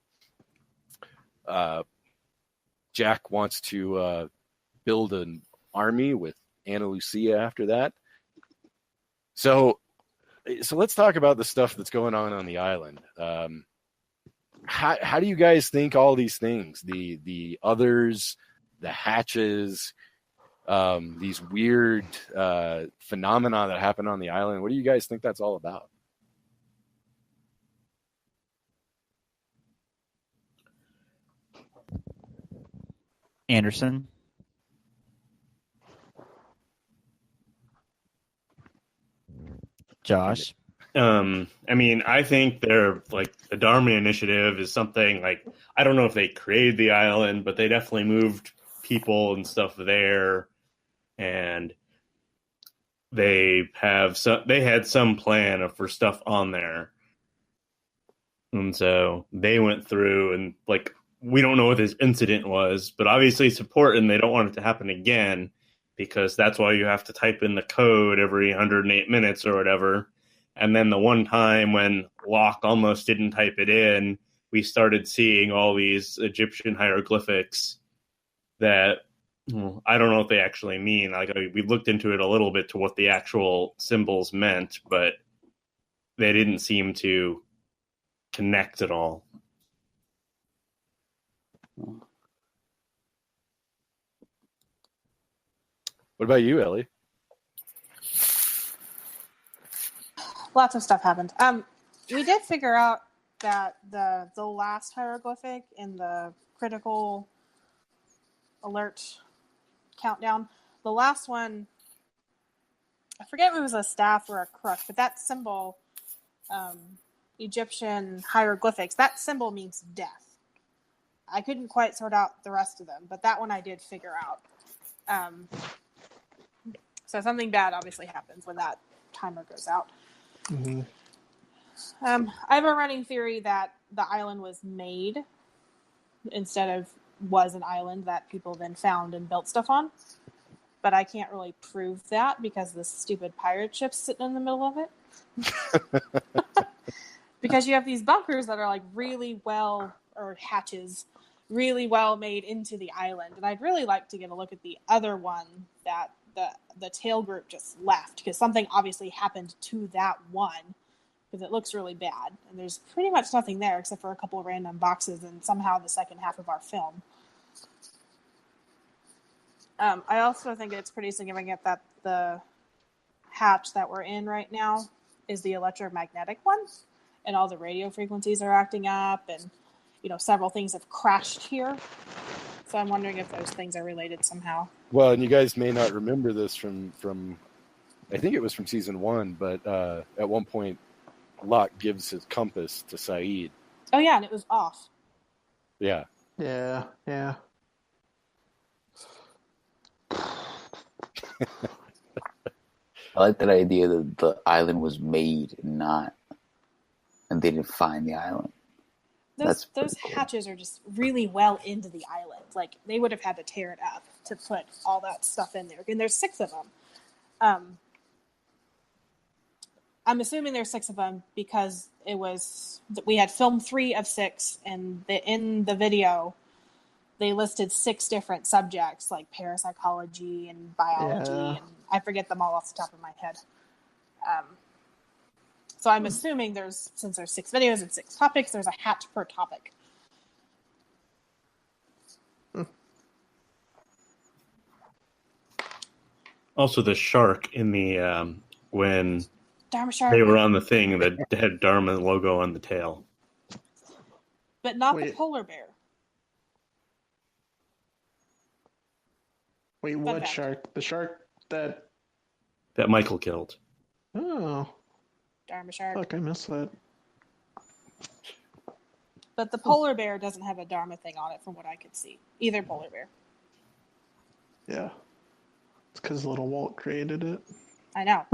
Jack wants to build an army with Ana Lucia after that. So let's talk about the stuff that's going on the island. How do you guys think all these things, the others, the hatches, these weird phenomena that happen on the island, what do you guys think that's all about? Anderson? Josh? I mean, I think they're like the Dharma Initiative is something like, I don't know if they created the island, but they definitely moved people and stuff there, and they had some plan for stuff on there, and so they went through and like, we don't know what this incident was, but obviously it's important. They don't want it to happen again, because that's why you have to type in the code every 108 minutes or whatever. And then the one time when Locke almost didn't type it in, we started seeing all these Egyptian hieroglyphics that I don't know what they actually mean. Like, we looked into it a little bit to what the actual symbols meant, but they didn't seem to connect at all. What about you, Ellie? Lots of stuff happened. We did figure out that the last hieroglyphic in the critical alert countdown, the last one, I forget if it was a staff or a crook, but that symbol, Egyptian hieroglyphics, that symbol means death. I couldn't quite sort out the rest of them, but that one I did figure out. So something bad obviously happens when that timer goes out. Mm-hmm. I have a running theory that the island was made instead of was an island that people then found and built stuff on. But I can't really prove that because the stupid pirate ship's sitting in the middle of it. Because you have these bunkers that are like really well, or hatches, really well made into the island. And I'd really like to get a look at the other one that the tail group just left, because something obviously happened to that one, because it looks really bad. And there's pretty much nothing there except for a couple of random boxes and somehow the second half of our film. I also think it's pretty significant that the hatch that we're in right now is the electromagnetic one, and all the radio frequencies are acting up, and several things have crashed here. So I'm wondering if those things are related somehow. Well, and you guys may not remember this from I think it was from season 1, but at one point, Locke gives his compass to Saeed. Oh yeah, and it was off. Yeah. Yeah. I like that idea that the island was made, and they didn't find the island. Those hatches are just really well into the island. Like, they would have had to tear it up to put all that stuff in there. And there's 6 of them. I'm assuming there's 6 of them because we had filmed 3 of 6, and in the video, they listed 6 different subjects, like parapsychology and biology, and I forget them all off the top of my head. So I'm assuming since there's 6 videos and 6 topics, there's a hat per topic. Also, the shark in the when Dharma shark. they were on the thing that had Dharma logo on the tail, but not the polar bear. Wait, what shark? The shark that Michael killed. Oh. Dharma shark. Fuck, I missed that. But the polar bear doesn't have a Dharma thing on it from what I could see. Either polar bear. Yeah. It's because little Walt created it. I know.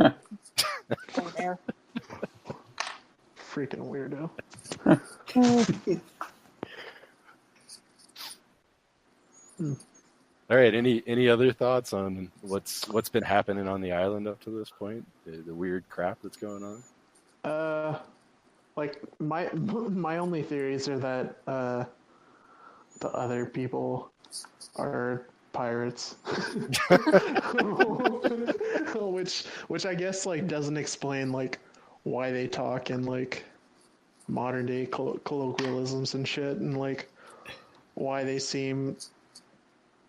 Polar bear. Freaking weirdo. All right. Any other thoughts on what's been happening on the island up to this point? The weird crap that's going on. Like my only theories are that the other people are pirates, which I guess like doesn't explain like why they talk in like modern day colloquialisms and shit, and like why they seem,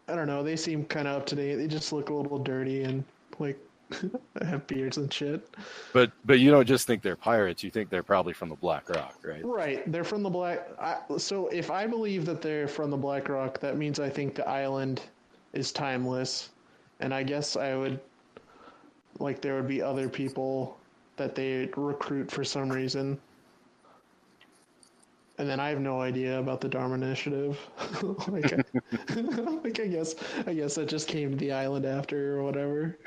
I don't know, they seem kind of up to date. They just look a little dirty and like have beards and shit. But you don't just think they're pirates. You think they're probably from the Black Rock, right? Right. They're from the so if I believe that they're from the Black Rock, that means I think the island is timeless. And I guess I would, like, there would be other people that they recruit for some reason. And then I have no idea about the Dharma Initiative. like, I guess that just came to the island after or whatever.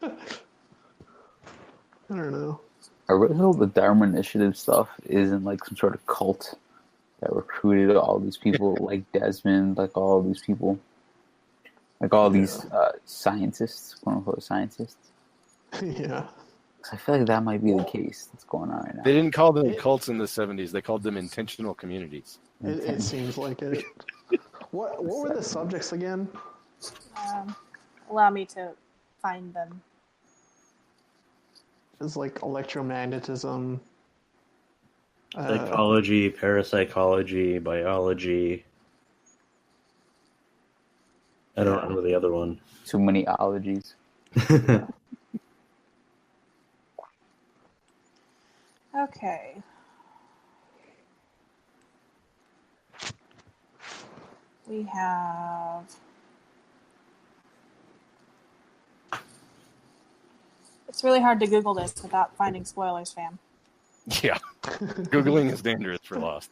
I don't know. I read how the Dharma Initiative stuff isn't like some sort of cult that recruited all these people, like Desmond, like all these people, like all these scientists, quote unquote scientists. Yeah. I feel like that might be the case that's going on right now. They didn't call them cults in the 70s. They called them intentional communities. It seems like it. What were the subjects again? Allow me to find them. It's like electromagnetism. Psychology, parapsychology, biology. I don't remember the other one. Too many ologies. Okay. We have... It's really hard to Google this without finding spoilers, fam. Yeah. Googling is dangerous for Lost.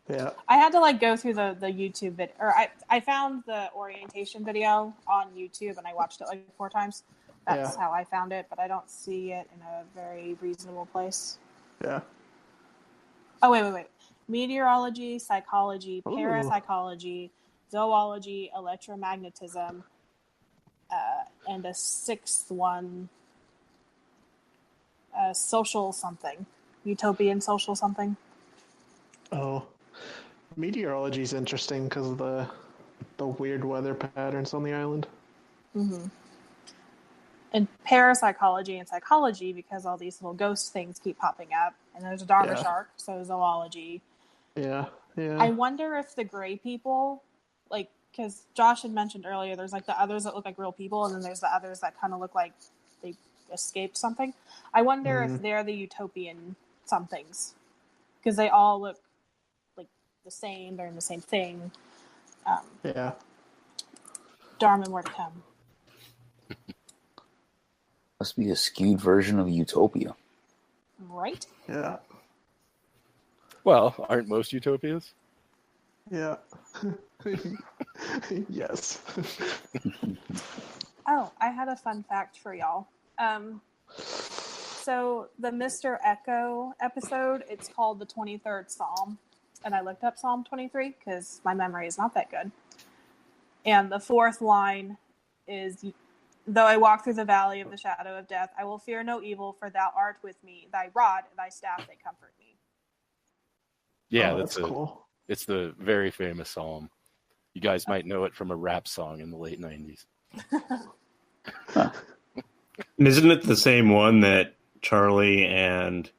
Yeah. I had to like go through the YouTube video, or I found the orientation video on YouTube and I watched it like 4 times. That's how I found it, but I don't see it in a very reasonable place. Yeah. Oh, wait. Meteorology, psychology, parapsychology, zoology, electromagnetism, and a 6th one, social something. Utopian social something. Oh. Meteorology is interesting because of the weird weather patterns on the island. Mm-hmm. And parapsychology and psychology because all these little ghost things keep popping up. And there's a Dharma shark, so zoology. Yeah. I wonder if the gray people, like, because Josh had mentioned earlier, there's like the others that look like real people, and then there's the others that kind of look like they escaped something. I wonder if they're the utopian somethings, because they all look the same. They're in the same thing. Yeah. Dharma, more to come. Must be a skewed version of Utopia. Right? Yeah. Well, aren't most utopias? Yeah. Yes. Oh, I had a fun fact for y'all. So the Mr. Echo episode, it's called the 23rd Psalm. And I looked up Psalm 23 because my memory is not that good. And the fourth line is, though I walk through the valley of the shadow of death, I will fear no evil, for thou art with me. Thy rod, thy staff, they comfort me. Yeah, that's cool. It's the very famous psalm. You guys might know it from a rap song in the late 90s. Isn't it the same one that Charlie and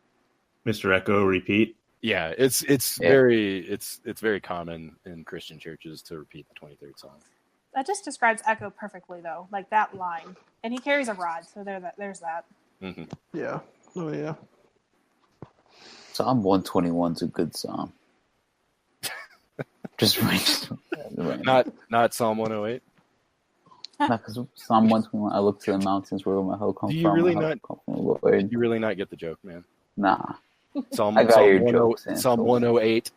Mr. Echo repeat? Yeah, it's very common in Christian churches to repeat the 23rd Psalm. That just describes Echo perfectly, though. Like that line. And he carries a rod, so there's that. Mm-hmm. Yeah. Oh, yeah. Psalm 121's a good psalm. Just right. Not Psalm 108. Because Psalm 121, I look to the mountains where my help comes from. Do you really not get the joke, man? Nah. Psalm, I got Psalm, your 10, jokes, Psalm 108.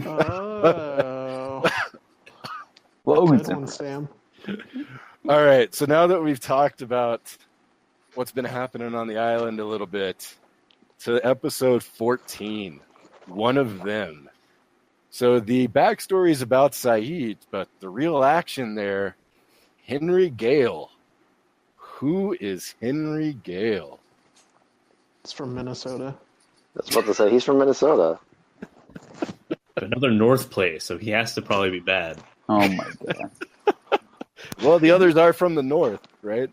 Oh. Logan's Good one, Sam. All right, so now that we've talked about what's been happening on the island a little bit, to episode 14, one of them. So the backstory is about Saeed, but the real action there, Henry Gale. Who is Henry Gale? It's from Minnesota. I was about to say, he's from Minnesota. Another North place, so he has to probably be bad. Oh my god. Well, the others are from the north, right?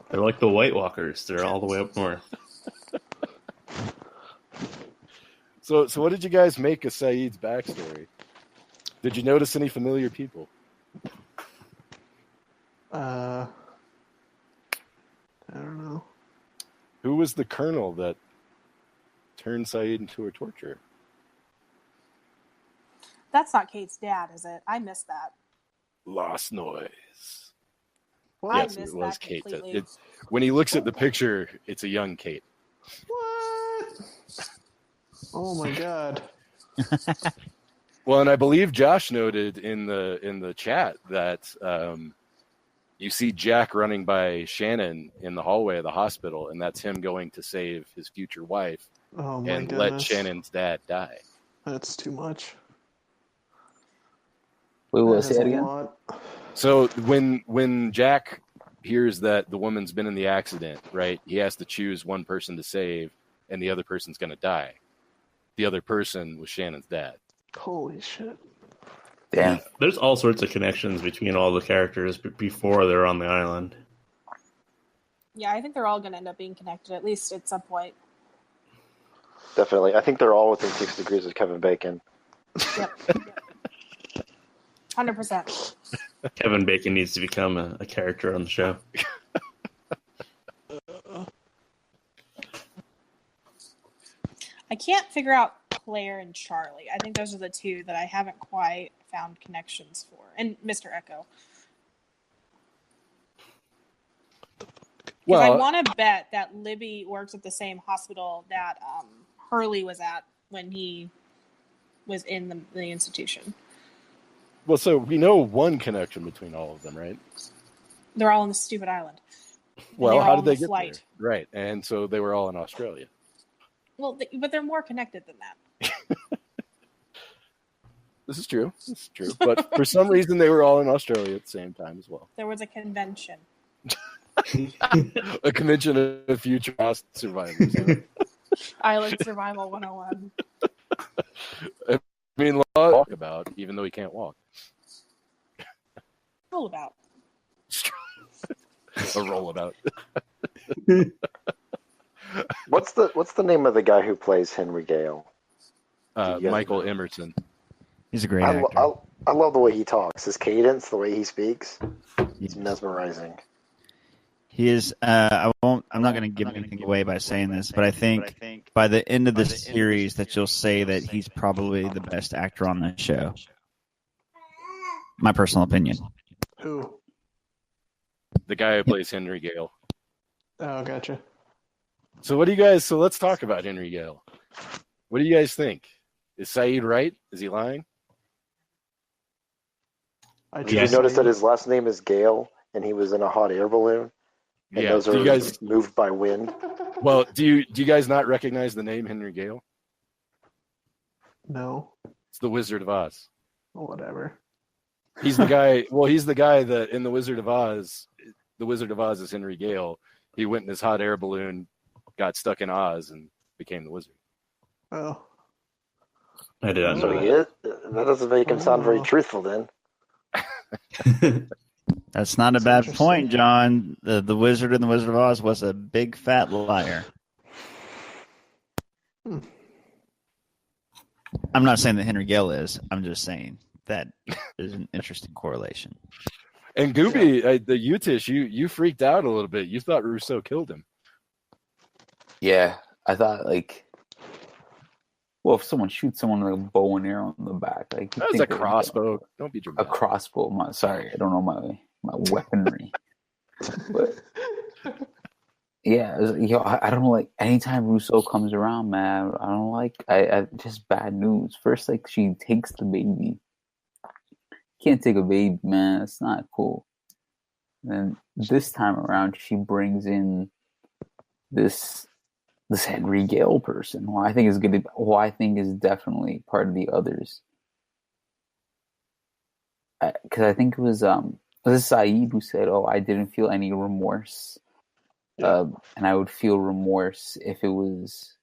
They're like the White Walkers. They're all the way up north. So what did you guys make of Saeed's backstory? Did you notice any familiar people? I don't know. Who was the colonel that turned Saeed into a torturer? That's not Kate's dad, is it? I missed that. Lost Noise. What? Yes, I missed it was that Kate. completely. When he looks at the picture, it's a young Kate. What? Oh my god. Well, and I believe Josh noted in the chat that you see Jack running by Shannon in the hallway of the hospital, and that's him going to save his future wife Oh my and goodness. let Shannon's dad die. That's too much. Wait, will I That say is it a again? lot. So when Jack hears that the woman's been in the accident, right, he has to choose one person to save, and the other person's going to die. The other person was Shannon's dad. Holy shit. Damn. There's all sorts of connections between all the characters before they're on the island. Yeah, I think they're all going to end up being connected, at least at some point. Definitely. I think they're all within 6 degrees of Kevin Bacon. Yep. 100%. Kevin Bacon needs to become a character on the show. I can't figure out Claire and Charlie. I think those are the two that I haven't quite found connections for. And Mr. Echo. Because I want to bet that Libby works at the same hospital that Hurley was at when he was in the institution. Well, so we know one connection between all of them, right? They're all on the stupid island. Well, how did they get there? Right, and so they were all in Australia. Well, but they're more connected than that. This is true. But for some reason, they were all in Australia at the same time as well. There was a convention. A convention of future Lost survivors. Island Survival 101. I mean, talk about, even though he can't walk. All about. A rollabout. What's the name of the guy who plays Henry Gale? Michael Emerson. He's a great actor. I love the way he talks. His cadence, the way he speaks, it's mesmerizing. He is. I'm not going to give anything away by saying this, but I think by the end of the series that you'll say that he's probably the best actor on the show. My personal opinion. Who? The guy who plays Henry Gale. Oh, gotcha. So what do you guys? So let's talk about Henry Gale. What do you guys think? Is Saeed right? Is he lying? Did you notice that his last name is Gale, and he was in a hot air balloon? And those are moved by wind. Well, do you guys not recognize the name Henry Gale? No. It's the Wizard of Oz. Whatever. He's the guy. Well, he's the guy that in the Wizard of Oz. The Wizard of Oz is Henry Gale. He went in his hot air balloon, got stuck in Oz, and became the wizard. Oh. I did not know So he is. That doesn't make him sound very truthful, then. That's not a bad point, John. The Wizard in the Wizard of Oz was a big fat liar. I'm not saying that Henry Gale is. I'm just saying that is an interesting correlation. And Gooby, the Utish, you freaked out a little bit. You thought Rousseau killed him. Yeah, I thought well, if someone shoots someone with a bow and arrow in the back, That's a crossbow. Don't be dramatic. A crossbow. Sorry, I don't know my weaponry. But yeah, I don't know. Anytime Rousseau comes around, man, I don't I just bad news. First, she takes the baby. Can't take a baby, man. It's not cool. And this time around, she brings in this Henry Gale person, who I think is definitely part of the others. Because I think it was Saeed who said, "Oh, I didn't feel any remorse, and I would feel remorse if it was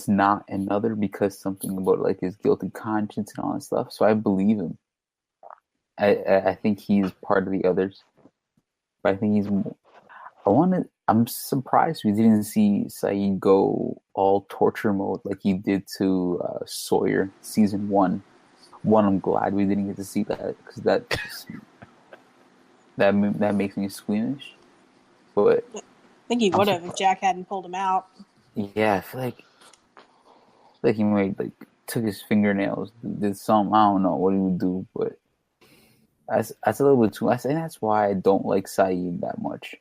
not another, because something about his guilty conscience and all that stuff." So I believe him. I think he's part of the others, but I think he's more. I'm surprised we didn't see Saeed go all torture mode like he did to Sawyer season 1. I'm glad we didn't get to see that, because that makes me squeamish. But I think he would have if Jack hadn't pulled him out. Yeah, I feel like he might took his fingernails, did something. I don't know what he would do, but that's a little bit too. I think that's why I don't like Saeed that much.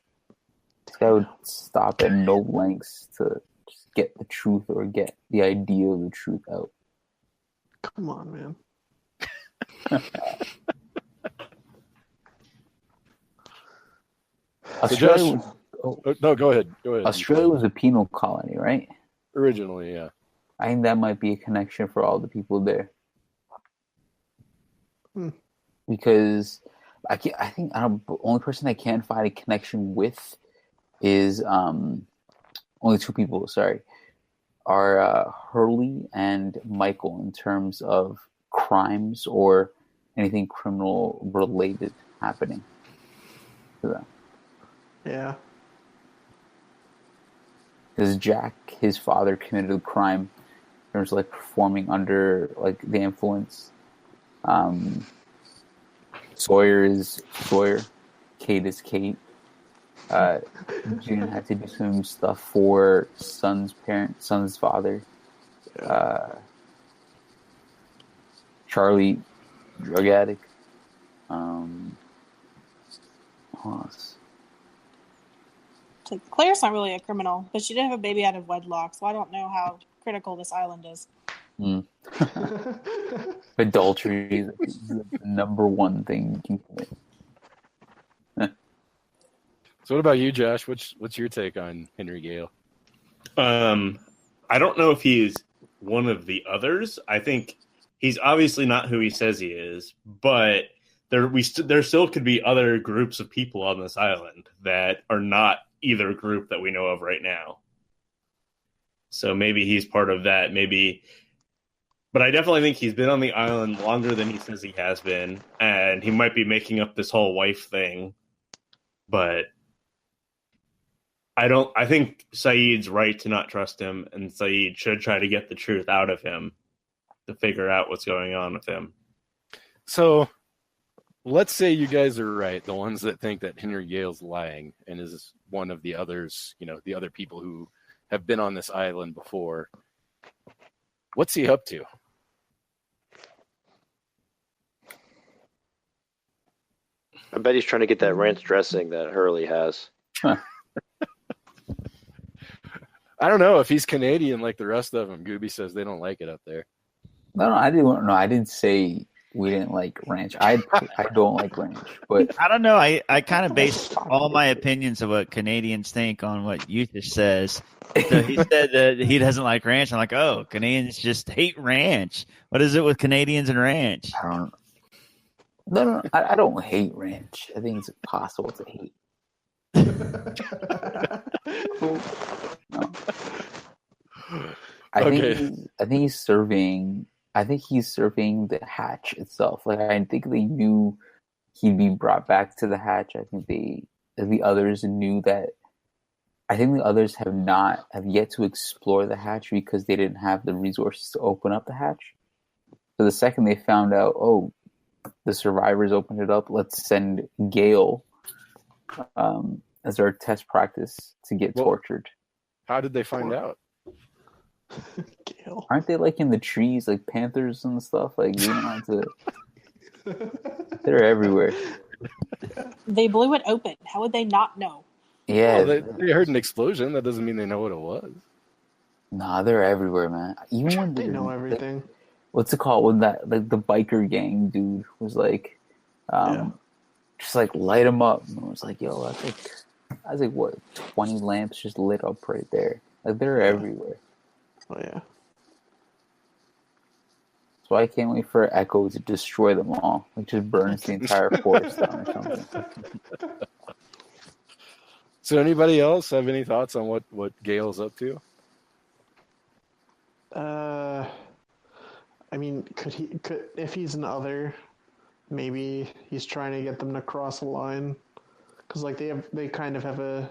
This guy would stop at no lengths to just get the truth or get the idea of the truth out. Come on, man. Australia. No, go ahead. Australia was a penal colony, right? Originally, yeah. I think that might be a connection for all the people there. Because the only person I can find a connection with is only two people. Sorry, are Hurley and Michael in terms of crimes or anything criminal related happening to them. Yeah. Because Jack, his father, committed a crime in terms of performing under the influence. Sawyer is Sawyer. Kate is Kate. June had to do some stuff for son's father. Charlie, drug addict. Claire's not really a criminal, but she did have a baby out of wedlock, so I don't know how critical this island is. Adultery is the number one thing you can commit. So what about you, Josh? What's your take on Henry Gale? I don't know if he's one of the others. I think he's obviously not who he says he is, but there still could be other groups of people on this island that are not either group that we know of right now. So maybe he's part of that. Maybe, but I definitely think he's been on the island longer than he says he has been, and he might be making up this whole wife thing. But I think Saeed's right to not trust him, and Saeed should try to get the truth out of him to figure out what's going on with him. So let's say you guys are right, the ones that think that Henry Yale's lying and is one of the others, the other people who have been on this island before. What's he up to? I bet he's trying to get that ranch dressing that Hurley has. Huh. I don't know if he's Canadian like the rest of them. Gooby says they don't like it up there. No, I didn't say we didn't like ranch. I don't like ranch, but I don't know. I kind of base all my opinions of what Canadians think on what Eustace says. So he said that he doesn't like ranch. I'm like, oh, Canadians just hate ranch. What is it with Canadians and ranch? I don't. No, I don't hate ranch. I think it's impossible to hate. No. I think he's serving. I think he's serving the hatch itself. Like I think they knew he'd be brought back to the hatch. I think the others knew that. I think the others have yet to explore the hatch because they didn't have the resources to open up the hatch. So the second they found out, oh, the survivors opened it up, let's send Gale as our test practice to get tortured. How did they find out? Gale. Aren't they like in the trees, like panthers and stuff? Like you don't have to. They're everywhere. They blew it open. How would they not know? Yeah, well, they heard an explosion. That doesn't mean they know what it was. Nah, they're everywhere, man. Even when They know everything. What's it called? When that the biker gang dude was like, just like light them up. And I was like, yo, I was like, what? 20 lamps just lit up right there. Like they're everywhere. Oh yeah. So I can't wait for Echo to destroy them all. Like just burns the entire forest down or something. So anybody else have any thoughts on what Gale's up to? I mean, could if he's an other, maybe he's trying to get them to cross a line, because like they kind of have a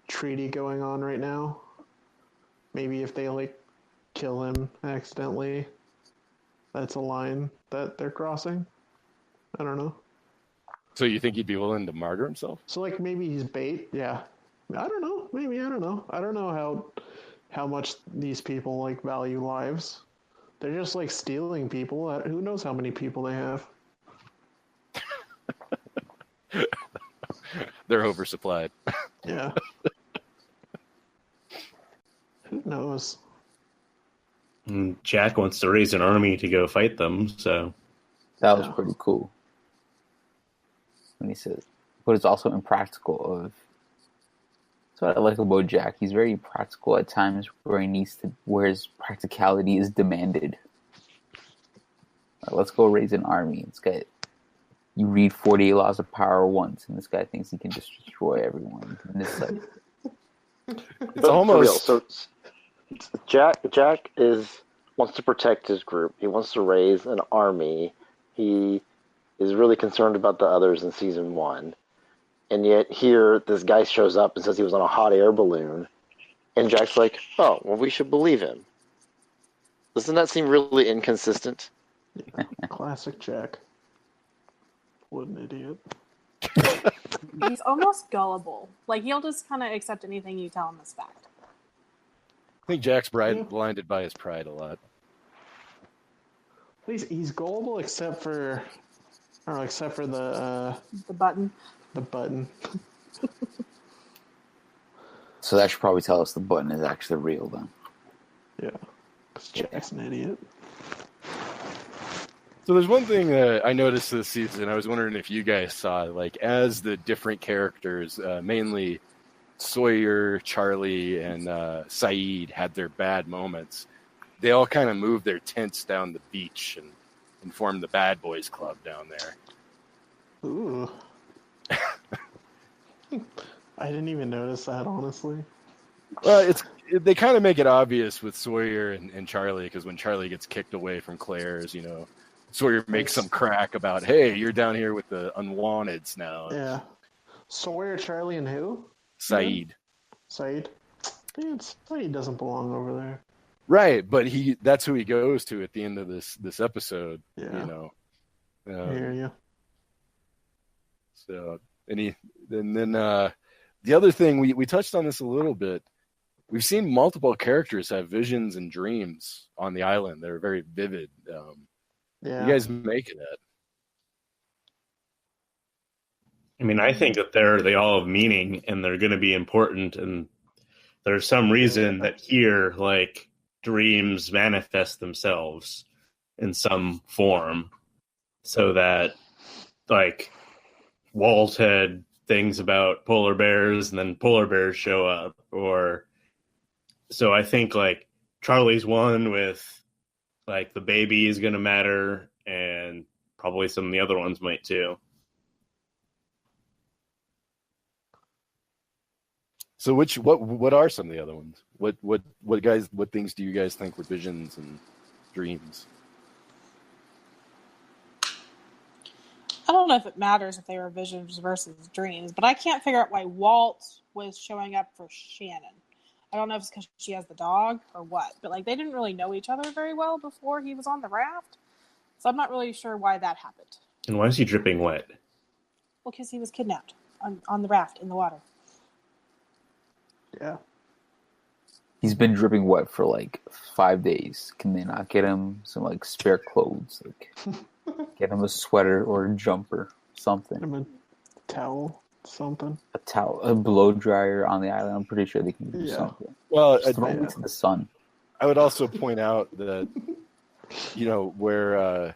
treaty going on right now. Maybe if they like kill him accidentally, that's a line that they're crossing. I don't know. So you think he'd be willing to martyr himself? So like maybe he's bait. Yeah, I don't know. Maybe I don't know. I don't know how much these people like value lives. They're just like stealing people. Who knows how many people they have? They're oversupplied. Yeah. Who knows? Jack wants to raise an army to go fight them, so that was pretty cool. When he said, but it's also impractical. That's what I like about Jack. He's very practical at times where his practicality is demanded. Let's go raise an army. This guy, you read 48 Laws of Power once, and this guy thinks he can just destroy everyone. And it's like, it's almost so. Jack wants to protect his group. He wants to raise an army. He is really concerned about the others in season 1. And yet here, this guy shows up and says he was on a hot air balloon. And Jack's like, oh, well, we should believe him. Doesn't that seem really inconsistent? Classic Jack. What an idiot. He's almost gullible. Like, he'll just kind of accept anything you tell him as fact. I think Jack's blinded by his pride a lot. He's gullible except for the button. The button. So that should probably tell us the button is actually real then. Yeah. Because Jack's an idiot. So there's one thing that I noticed this season. I was wondering if you guys saw, like, as the different characters, mainly Sawyer, Charlie, and Saeed had their bad moments, they all kind of moved their tents down the beach and formed the Bad Boys Club down there. Ooh. I didn't even notice that, honestly. Well, they kind of make it obvious with Sawyer and Charlie, because when Charlie gets kicked away from Claire's, Sawyer makes some crack about, hey, you're down here with the unwanteds now. Yeah. Sawyer, Charlie, and who? Saeed. Saeed? Saeed doesn't belong over there. Right, but that's who he goes to at the end of this episode. Yeah. I hear you. So and then the other thing we touched on this a little bit. We've seen multiple characters have visions and dreams on the island. They're very vivid. You guys make of that? I mean, I think that they all have meaning and they're going to be important. And there's some reason that here, like, dreams manifest themselves in some form, so that, like, Walt had things about polar bears and then polar bears show up. So I think, like, Charlie's one with, like, the baby is going to matter, and probably some of the other ones might too. So what are some of the other ones? What things do you guys think were visions and dreams? I don't know if it matters if they were visions versus dreams, but I can't figure out why Walt was showing up for Shannon. I don't know if it's because she has the dog or what, but like they didn't really know each other very well before he was on the raft, so I'm not really sure why that happened. And why is he dripping wet? Well, because he was kidnapped on the raft in the water. Yeah. He's been dripping wet for like 5 days. Can they not get him some like spare clothes? Like get him a sweater or a jumper, something. Get him a towel, something. A towel, a blow dryer on the island. I'm pretty sure they can do something. Well, just throw him into the sun. I would also point out that where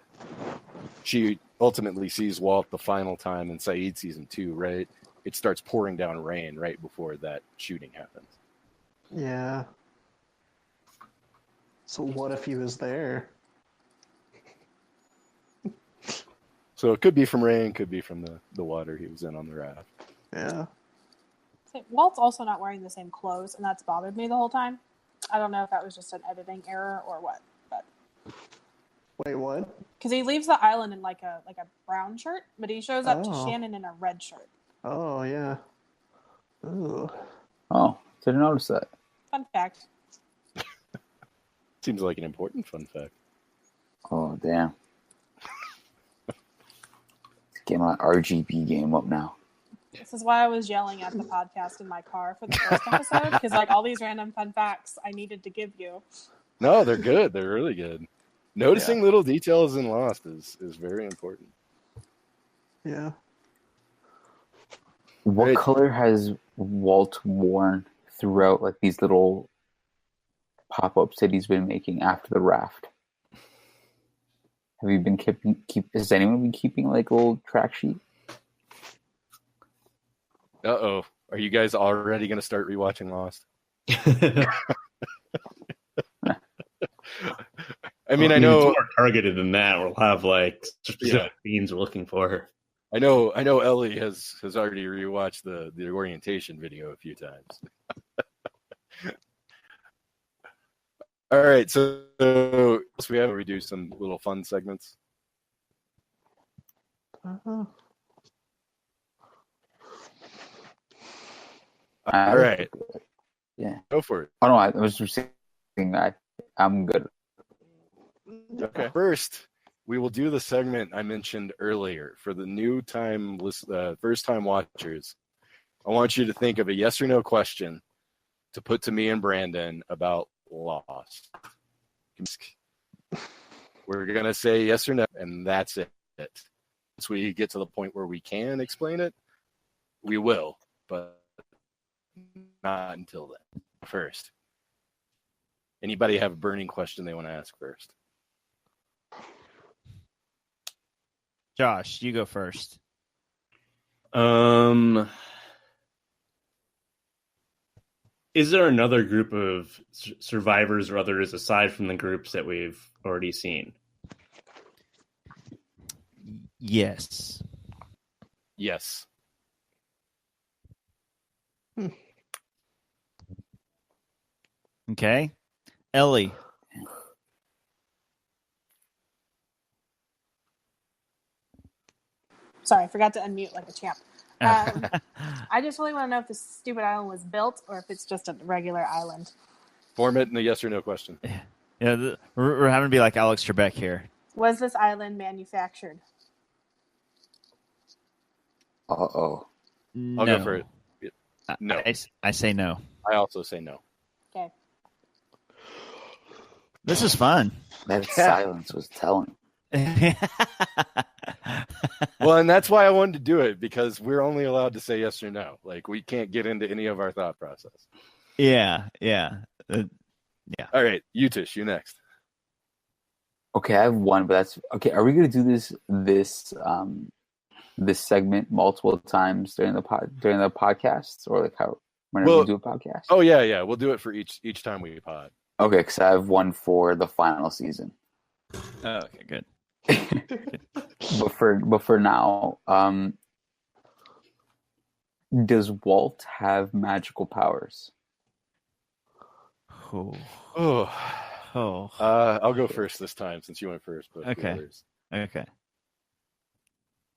she ultimately sees Walt the final time in Saeed season 2, right? It starts pouring down rain right before that shooting happens. Yeah. So what if he was there? So it could be from rain, could be from the water he was in on the raft. Yeah. So Walt's also not wearing the same clothes, and that's bothered me the whole time. I don't know if that was just an editing error or what, but wait, what? Because he leaves the island in like a brown shirt, but he shows up to Shannon in a red shirt. Oh yeah. Ooh. Oh, didn't notice that. Fun fact. Seems like an important fun fact. Oh damn. Get my RGB game up now. This is why I was yelling at the podcast in my car for the first episode, because like all these random fun facts I needed to give you. No, they're good. They're really good. Noticing little details in Lost is very important. Yeah. What color has Walt worn throughout like these little pop-ups that he's been making after the raft? Have you been has anyone been keeping like a little track sheet? Uh-oh. Are you guys already going to start rewatching Lost? I mean, I know more targeted than that. We'll have like specific scenes we're looking for. I know Ellie has already rewatched the orientation video a few times. All right, so we have to do some little fun segments. Uh-huh. All right. Yeah. Go for it. Oh no, I was just saying I'm good. Okay. First, we will do the segment I mentioned earlier for the new time first time watchers. I want you to think of a yes or no question to put to me and Brandon about Lost. We're going to say yes or no, and that's it. Once we get to the point where we can explain it, we will, but not until then. First, anybody have a burning question they want to ask first? Josh, you go first. Is there another group of survivors or others aside from the groups that we've already seen? Yes. Yes. Okay. Ellie. Sorry, I forgot to unmute like a champ. I just really want to know if this stupid island was built or if it's just a regular island. Form it in a yes or no question. Yeah, we're having to be like Alex Trebek here. Was this island manufactured? Uh-oh. I'll go for it. No. I say no. I also say no. Okay. This is fun. That silence was telling. Well, and that's why I wanted to do it, because we're only allowed to say yes or no. Like, we can't get into any of our thought process. Yeah. All right, Utish, you next. Okay, I have one, but that's okay. Are we going to do this segment multiple times during the podcast, or like how whenever we do a podcast? Oh yeah, we'll do it for each time we pod. Okay, because I have one for the final season. Oh, okay, good. But for now, does Walt have magical powers? Oh. I'll go first this time since you went first. But okay. Okay.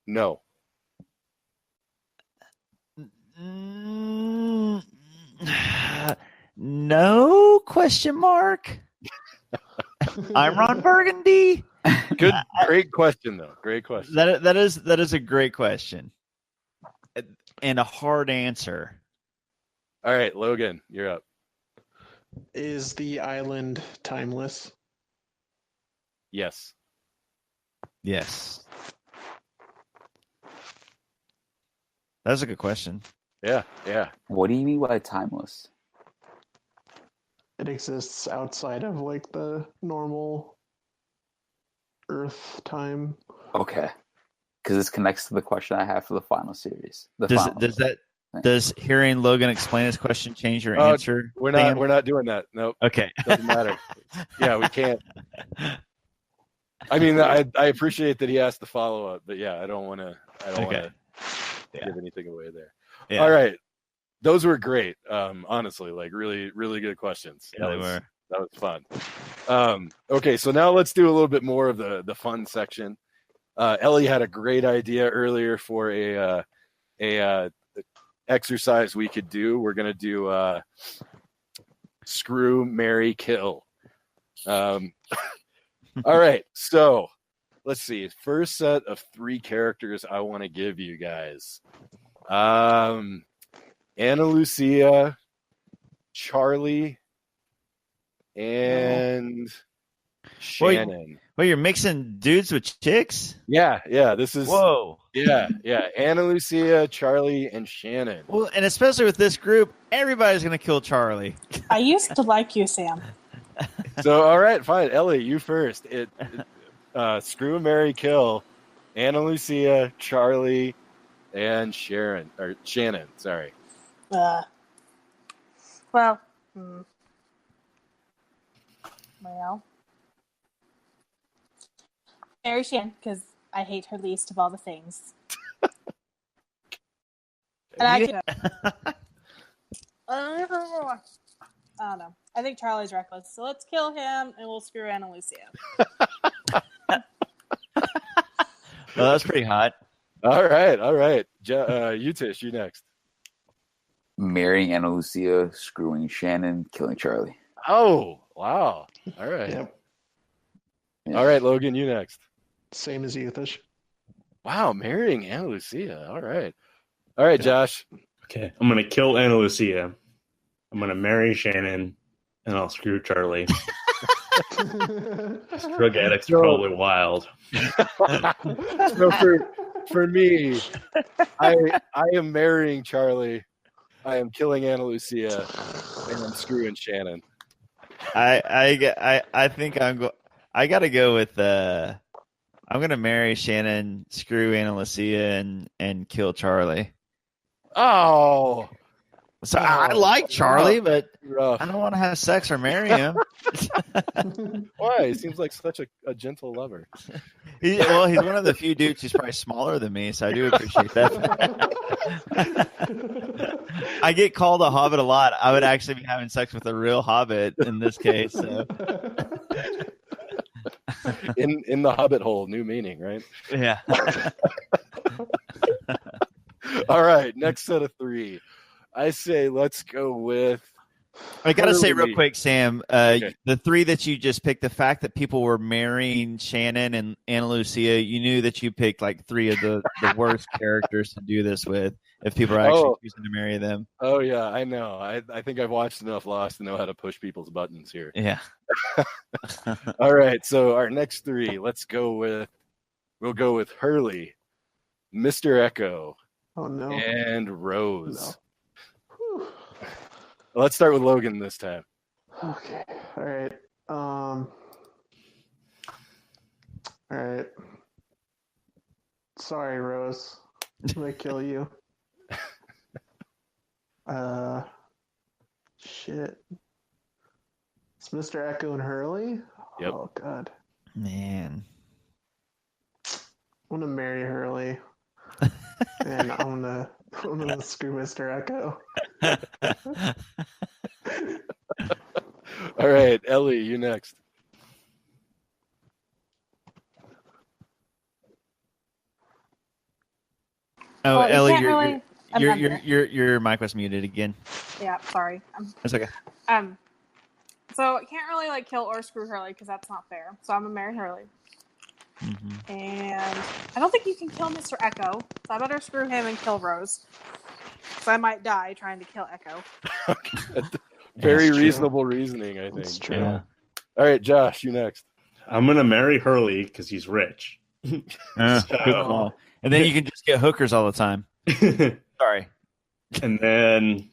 No. No? Question mark. I'm Ron Burgundy. Great question though. Great question. That is a great question, and a hard answer. All right, Logan, you're up. Is the island timeless? Yes. That's a good question. Yeah. What do you mean by timeless? It exists outside of like the normal Earth time. Okay, because this connects to the question I have for the final series. Does hearing Logan explain his question change your answer? We're not doing that. Nope. Okay. Doesn't matter. Yeah, we can't. I mean, I appreciate that he asked the follow up, but yeah, I don't want to give anything away there. Yeah. All right. Those were great. Honestly, like really, really good questions. Yeah, they were. That was fun. Okay, so now let's do a little bit more of the fun section. Ellie had a great idea earlier for a exercise we could do. We're gonna do screw, marry, kill. All right, so let's see. First set of 3 characters I want to give you guys. Ana Lucia, Charlie, and Shannon. Wait, you're mixing dudes with chicks? Yeah. This is Yeah. Ana Lucia, Charlie, and Shannon. Well, and especially with this group, everybody's gonna kill Charlie. I used to like you, Sam. So, all right, fine. Ellie, you first. Screw, marry, kill. Ana Lucia, Charlie, and Shannon. Sorry. Well, marry Shannon, because I hate her least of all the things. And I don't know. I think Charlie's reckless, so let's kill him and we'll screw Ana Lucia. Well, that's pretty hot. All right. Utish, you next. Marrying Ana Lucia, screwing Shannon, killing Charlie. Oh, wow. All right. Yep. Yeah. All right, Logan, you next. Same as Utish. Wow, marrying Ana Lucia. All right, Josh. Okay, I'm going to kill Ana Lucia. I'm going to marry Shannon, and I'll screw Charlie. Drug addicts are probably wild. So for me, I am marrying Charlie. I am killing Ana Lucia, and I'm screwing Shannon. I think I got to go with I'm going to marry Shannon, screw Ana Lucia, and kill Charlie. Oh. So I like Charlie, but rough. I don't want to have sex or marry him. Why? He seems like such a gentle lover. He's one of the few dudes who's probably smaller than me, so I do appreciate that. I get called a hobbit a lot. I would actually be having sex with a real hobbit in this case. So. In the hobbit hole, new meaning, right? Yeah. All right, next set of 3. I say let's go with I got to say real Hurley. quick, Sam, Okay. the three that you just picked, the fact that people were marrying Shannon and Ana Lucia, you knew that you picked like three of the worst characters to do this with if people are actually choosing to marry them. Oh, yeah, I know. I think I've watched enough Lost to know how to push people's buttons here. Yeah. All right, so our next three, we'll go with Hurley, Mr. Echo, Oh no. and Rose. Let's start with Logan this time. Okay. All right. All right. Sorry, Rose. I'm gonna kill you. Shit. It's Mr. Echo and Hurley? Yep. Oh god. Man. I'm gonna marry Hurley. And I'm gonna screw Mr. Echo. All right, Ellie, you next. Oh, Well, you Ellie, can't your mic was muted again. Yeah, sorry. That's okay. So I can't really like kill or screw Hurley because that's not fair. So I'm gonna marry Hurley. Mm-hmm. And I don't think you can kill Mr. Echo, so I better screw him and kill Rose. So I might die trying to kill Echo. Very That's reasonable reasoning, I think. That's true. Yeah. All right, Josh, you next. I'm gonna marry Hurley because he's rich. Good call. And then you can just get hookers all the time. Sorry. And then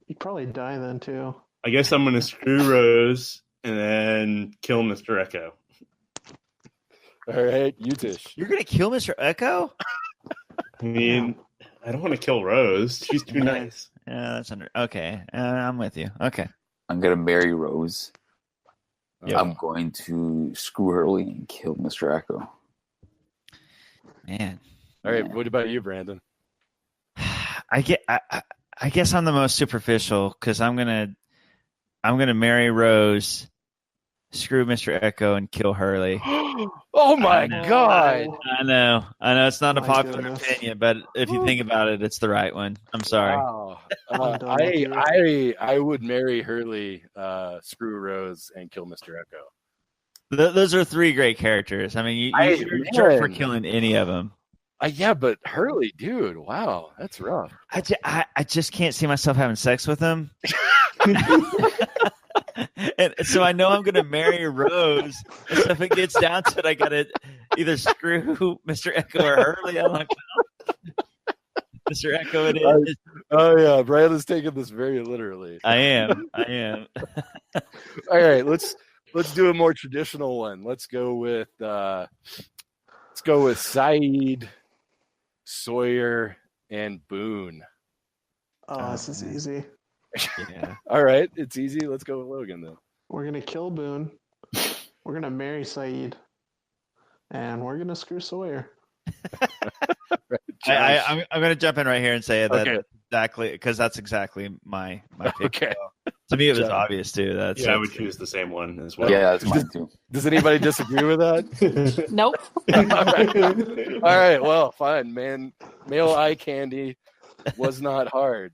You'd probably die then too. I guess I'm gonna screw Rose and then kill Mr. Echo. All right, Utish. You're gonna kill Mr. Echo? I mean, I don't want to kill Rose. She's too nice. Yeah, that's okay. I'm with you. Okay. I'm gonna marry Rose. Yeah. I'm going to screw Hurley and kill Mr. Echo. Man. All right, what about you, Brandon? I guess I'm the most superficial because I'm gonna marry Rose, screw Mr. Echo, and kill Hurley. Oh my God! I know it's not a My popular goodness. opinion, but if you think about it, it's the right one. I'm sorry. Wow. I'm done with you. I would marry Hurley, screw Rose, and kill Mr. Echo. Those are three great characters. I mean, you're sure for killing any of them. Yeah, but Hurley, dude, wow, that's rough. I just can't see myself having sex with him. And so I know I'm going to marry Rose. And so if it gets down to it, I got to either screw Mr. Echo or Hurley. I'm like, no. Mr. Echo it is. Oh yeah, Brandon's taking this very literally. I am. All right, let's do a more traditional one. Let's go with Saeed, Sawyer, and Boone. Oh, this is easy. Yeah. All right, it's easy. Let's go with Logan then. We're gonna kill Boone. We're gonna marry Saeed. And we're gonna screw Sawyer. I'm going to jump in right here and say that Okay. exactly because that's exactly my pick. Okay. To me, it was John. obvious too. That's I would choose the same one as well. Yeah, that's mine too. Does anybody disagree with that? Nope. All right, well, fine, man. Male eye candy was not hard.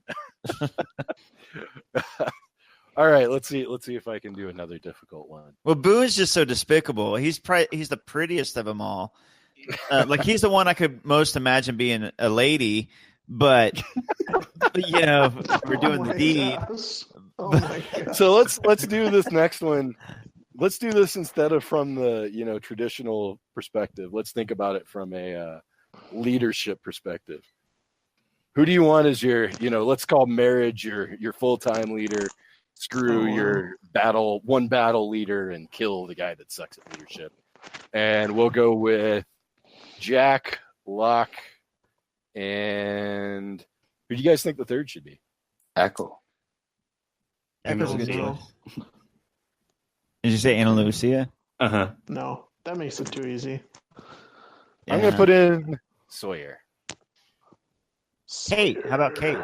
All right, let's see if I can do another difficult one. Well, Boo is just so despicable. He's the prettiest of them all. Like he's the one I could most imagine being a lady, but you know, we're doing the deed. Gosh. Oh my god. So let's do this next one. Let's do this instead of from the traditional perspective. Let's think about it from a leadership perspective. Who do you want as your let's call marriage your full-time leader? Screw your one battle leader and kill the guy that sucks at leadership. And we'll go with Jack, Locke, and who do you guys think the third should be? Echo. Echo's a good No. choice. Did you say Ana Lucia? Uh-huh. No, that makes it too easy. I'm going to put in Sawyer. Kate. How about Kate?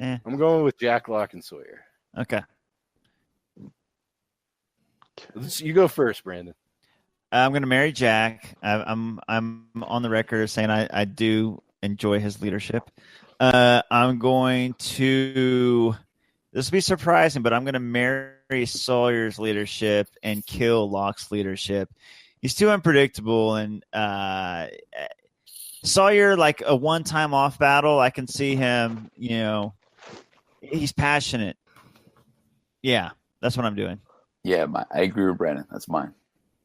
I'm going with Jack, Locke, and Sawyer. Okay. You go first, Brandon. I'm going to marry Jack. I'm on the record as saying I do enjoy his leadership. I'm going to This will be surprising, but I'm going to marry Sawyer's leadership and kill Locke's leadership. He's too unpredictable, and Sawyer, like a one-time off battle, I can see him, he's passionate. Yeah, that's what I'm doing. Yeah, I agree with Brandon. That's mine.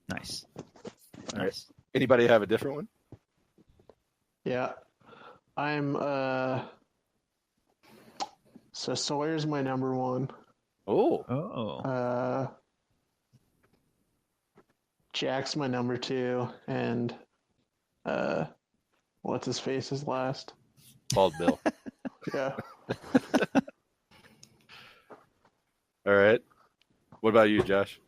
Nice. All right. Anybody have a different one? Yeah. I'm so Sawyer's my number one. Oh. Jack's my number two, and what's his face is last? Bald Bill. Yeah. All right. What about you, Josh?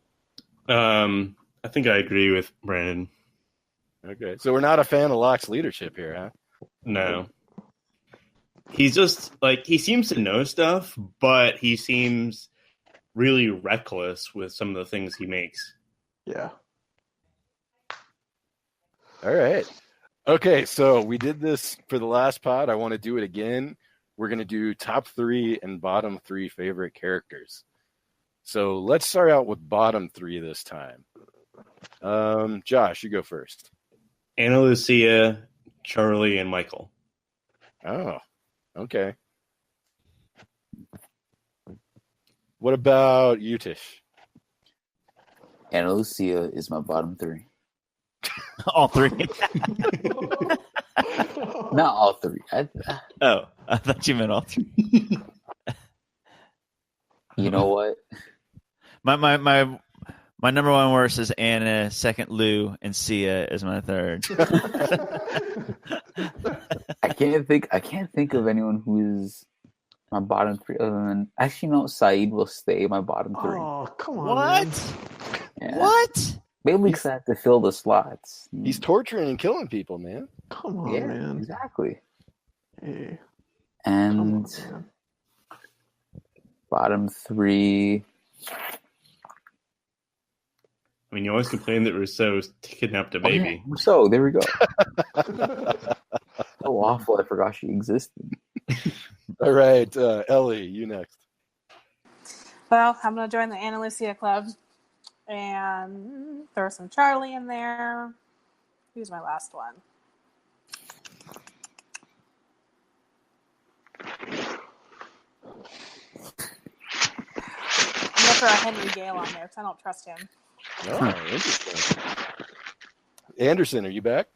I think I agree with Brandon. Okay. So we're not a fan of Locke's leadership here, huh? No. He's just, he seems to know stuff, but he seems really reckless with some of the things he makes. Yeah. All right. Okay, so we did this for the last pod. I want to do it again. We're going to do top 3 and bottom 3 favorite characters. So let's start out with bottom 3 this time. Josh, you go first. Ana Lucia, Charlie, and Michael. Oh, okay. What about you, Tish? Ana Lucia is my bottom 3. All 3. Not all 3. I thought you meant all 3. You know what? My number one worst is Anna, second Lou, and Sia is my third. I can't think of anyone who is my bottom 3 other than actually no, Saeed will stay my bottom 3. Oh, come on. What? Yeah. What? Maybe because I have to fill the slots. He's torturing and killing people, man. Come on, Yeah, man. exactly. Hey, And come on, man. bottom 3. I mean, you always complain that Rousseau kidnapped a baby. Oh, yeah. So there we go. So awful. I forgot she existed. All right, Ellie, you next. Well, I'm going to join the Ana Lucia Club and throw some Charlie in there. Who's my last one? I'm going to throw a Henry Gale on there because I don't trust him. Oh, interesting. Anderson, are you back?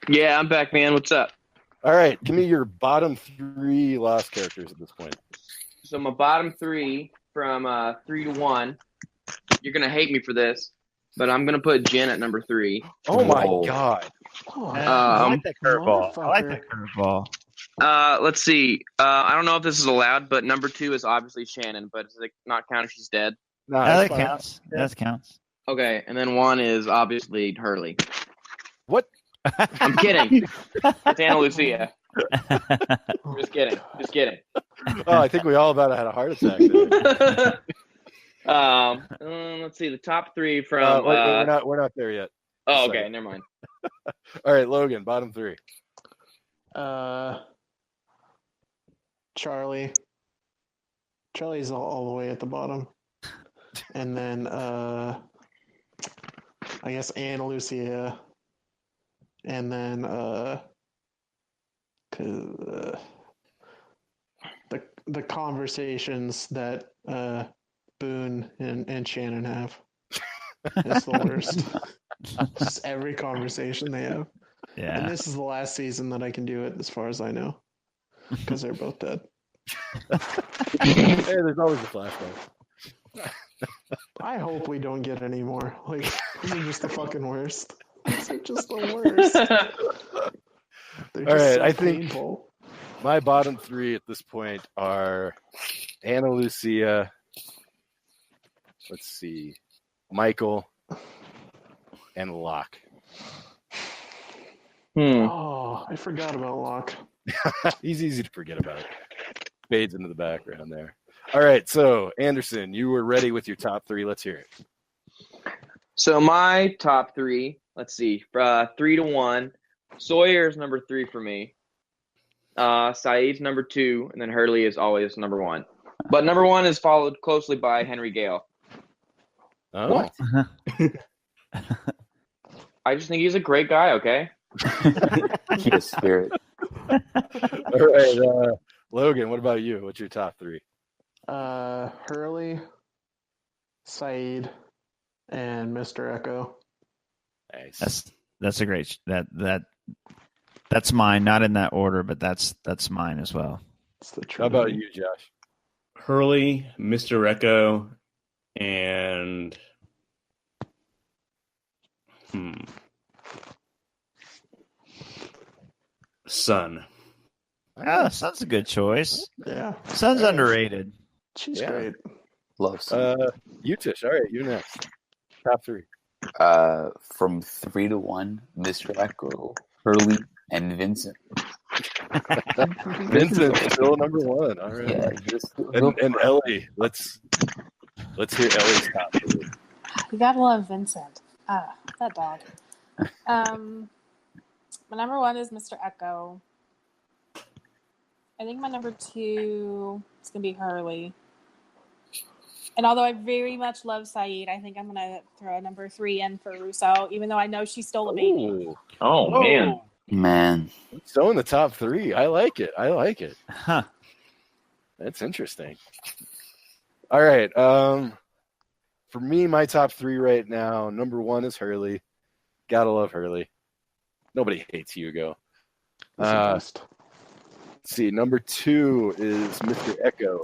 Yeah, I'm back, man. What's up? All right, give me your bottom 3 Lost characters at this point. So my bottom 3 from 3 to 1. You're gonna hate me for this, but I'm gonna put Jen at number 3. Oh my Whoa. God! Oh, I like that curveball. I like that motherfucker. curveball. Let's see. I don't know if this is allowed, but number 2 is obviously Shannon, but does it not count if she's dead? No, That it's fine. counts. That counts. Okay, and then 1 is obviously Hurley. What? I'm kidding. It's Ana Lucia. Just kidding. Oh, I think we all about had a heart attack there. Let's see. The top 3 from. We're not there yet. Oh, Sorry. okay. Never mind. All right, Logan, bottom 3. Charlie. Charlie's all the way at the bottom. And then I guess Ana Lucia. And then the conversations that Boone and Shannon have. It's the worst. Just every conversation they have. Yeah. And this is the last season that I can do it, as far as I know, because they're both dead. Hey, there's always a flashback. I hope we don't get any more. Like, these are just the fucking worst. These are just the worst. They're All just right, so I think painful. my bottom 3 at this point are Ana Lucia. Let's see, Michael and Locke. Oh, I forgot about Locke. He's easy to forget about. Fades into the background there. All right, so Anderson, you were ready with your top 3. Let's hear it. So my top 3. Let's see. 3 to 1. Sawyer's number 3 for me. Saeed's number 2, and then Hurley is always number 1. But number one is followed closely by Henry Gale. Oh. What? I just think he's a great guy, okay? Keep a spirit. All right, Logan, what about you? What's your top three? Hurley, Saeed, and Mr. Echo. Nice. That's a great that's mine. Not in that order, but that's mine as well. It's the How about you, Josh? Hurley, Mr. Echo, and Sun. Ah, Sun's a good choice. Yeah. Sun's underrated. She's great. Love Sun. You, Tish. All right, you next. Top three. From 3 to 1, Mr. Echo, Hurley, and Vincent. Vincent's still number one. All right. Yeah, and Ellie. Let's hear Ellie's top three. You gotta love Vincent. That dog. My number one is Mr. Echo. I think my number two is gonna be Hurley. And although I very much love Saeed, I think I'm gonna throw a number three in for Russo, even though I know she stole a baby. Ooh. Oh, Man. So in the top three. I like it. Huh. That's interesting. All right. For me, my top three right now, number one is Hurley. Gotta love Hurley. Nobody hates Hugo. Let's see. Number two is Mr. Echo.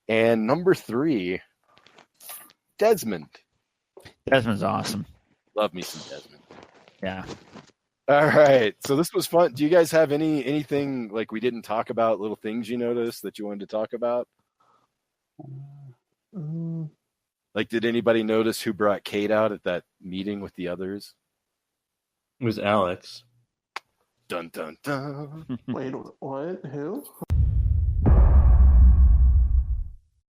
And number three, Desmond. Desmond's awesome. Love me some Desmond. Yeah. All right. So this was fun. Do you guys have anything like we didn't talk about, little things you noticed that you wanted to talk about? Like, did anybody notice who brought Kate out at that meeting with the others? It was Alex. Dun, dun, dun. Wait, what? Who?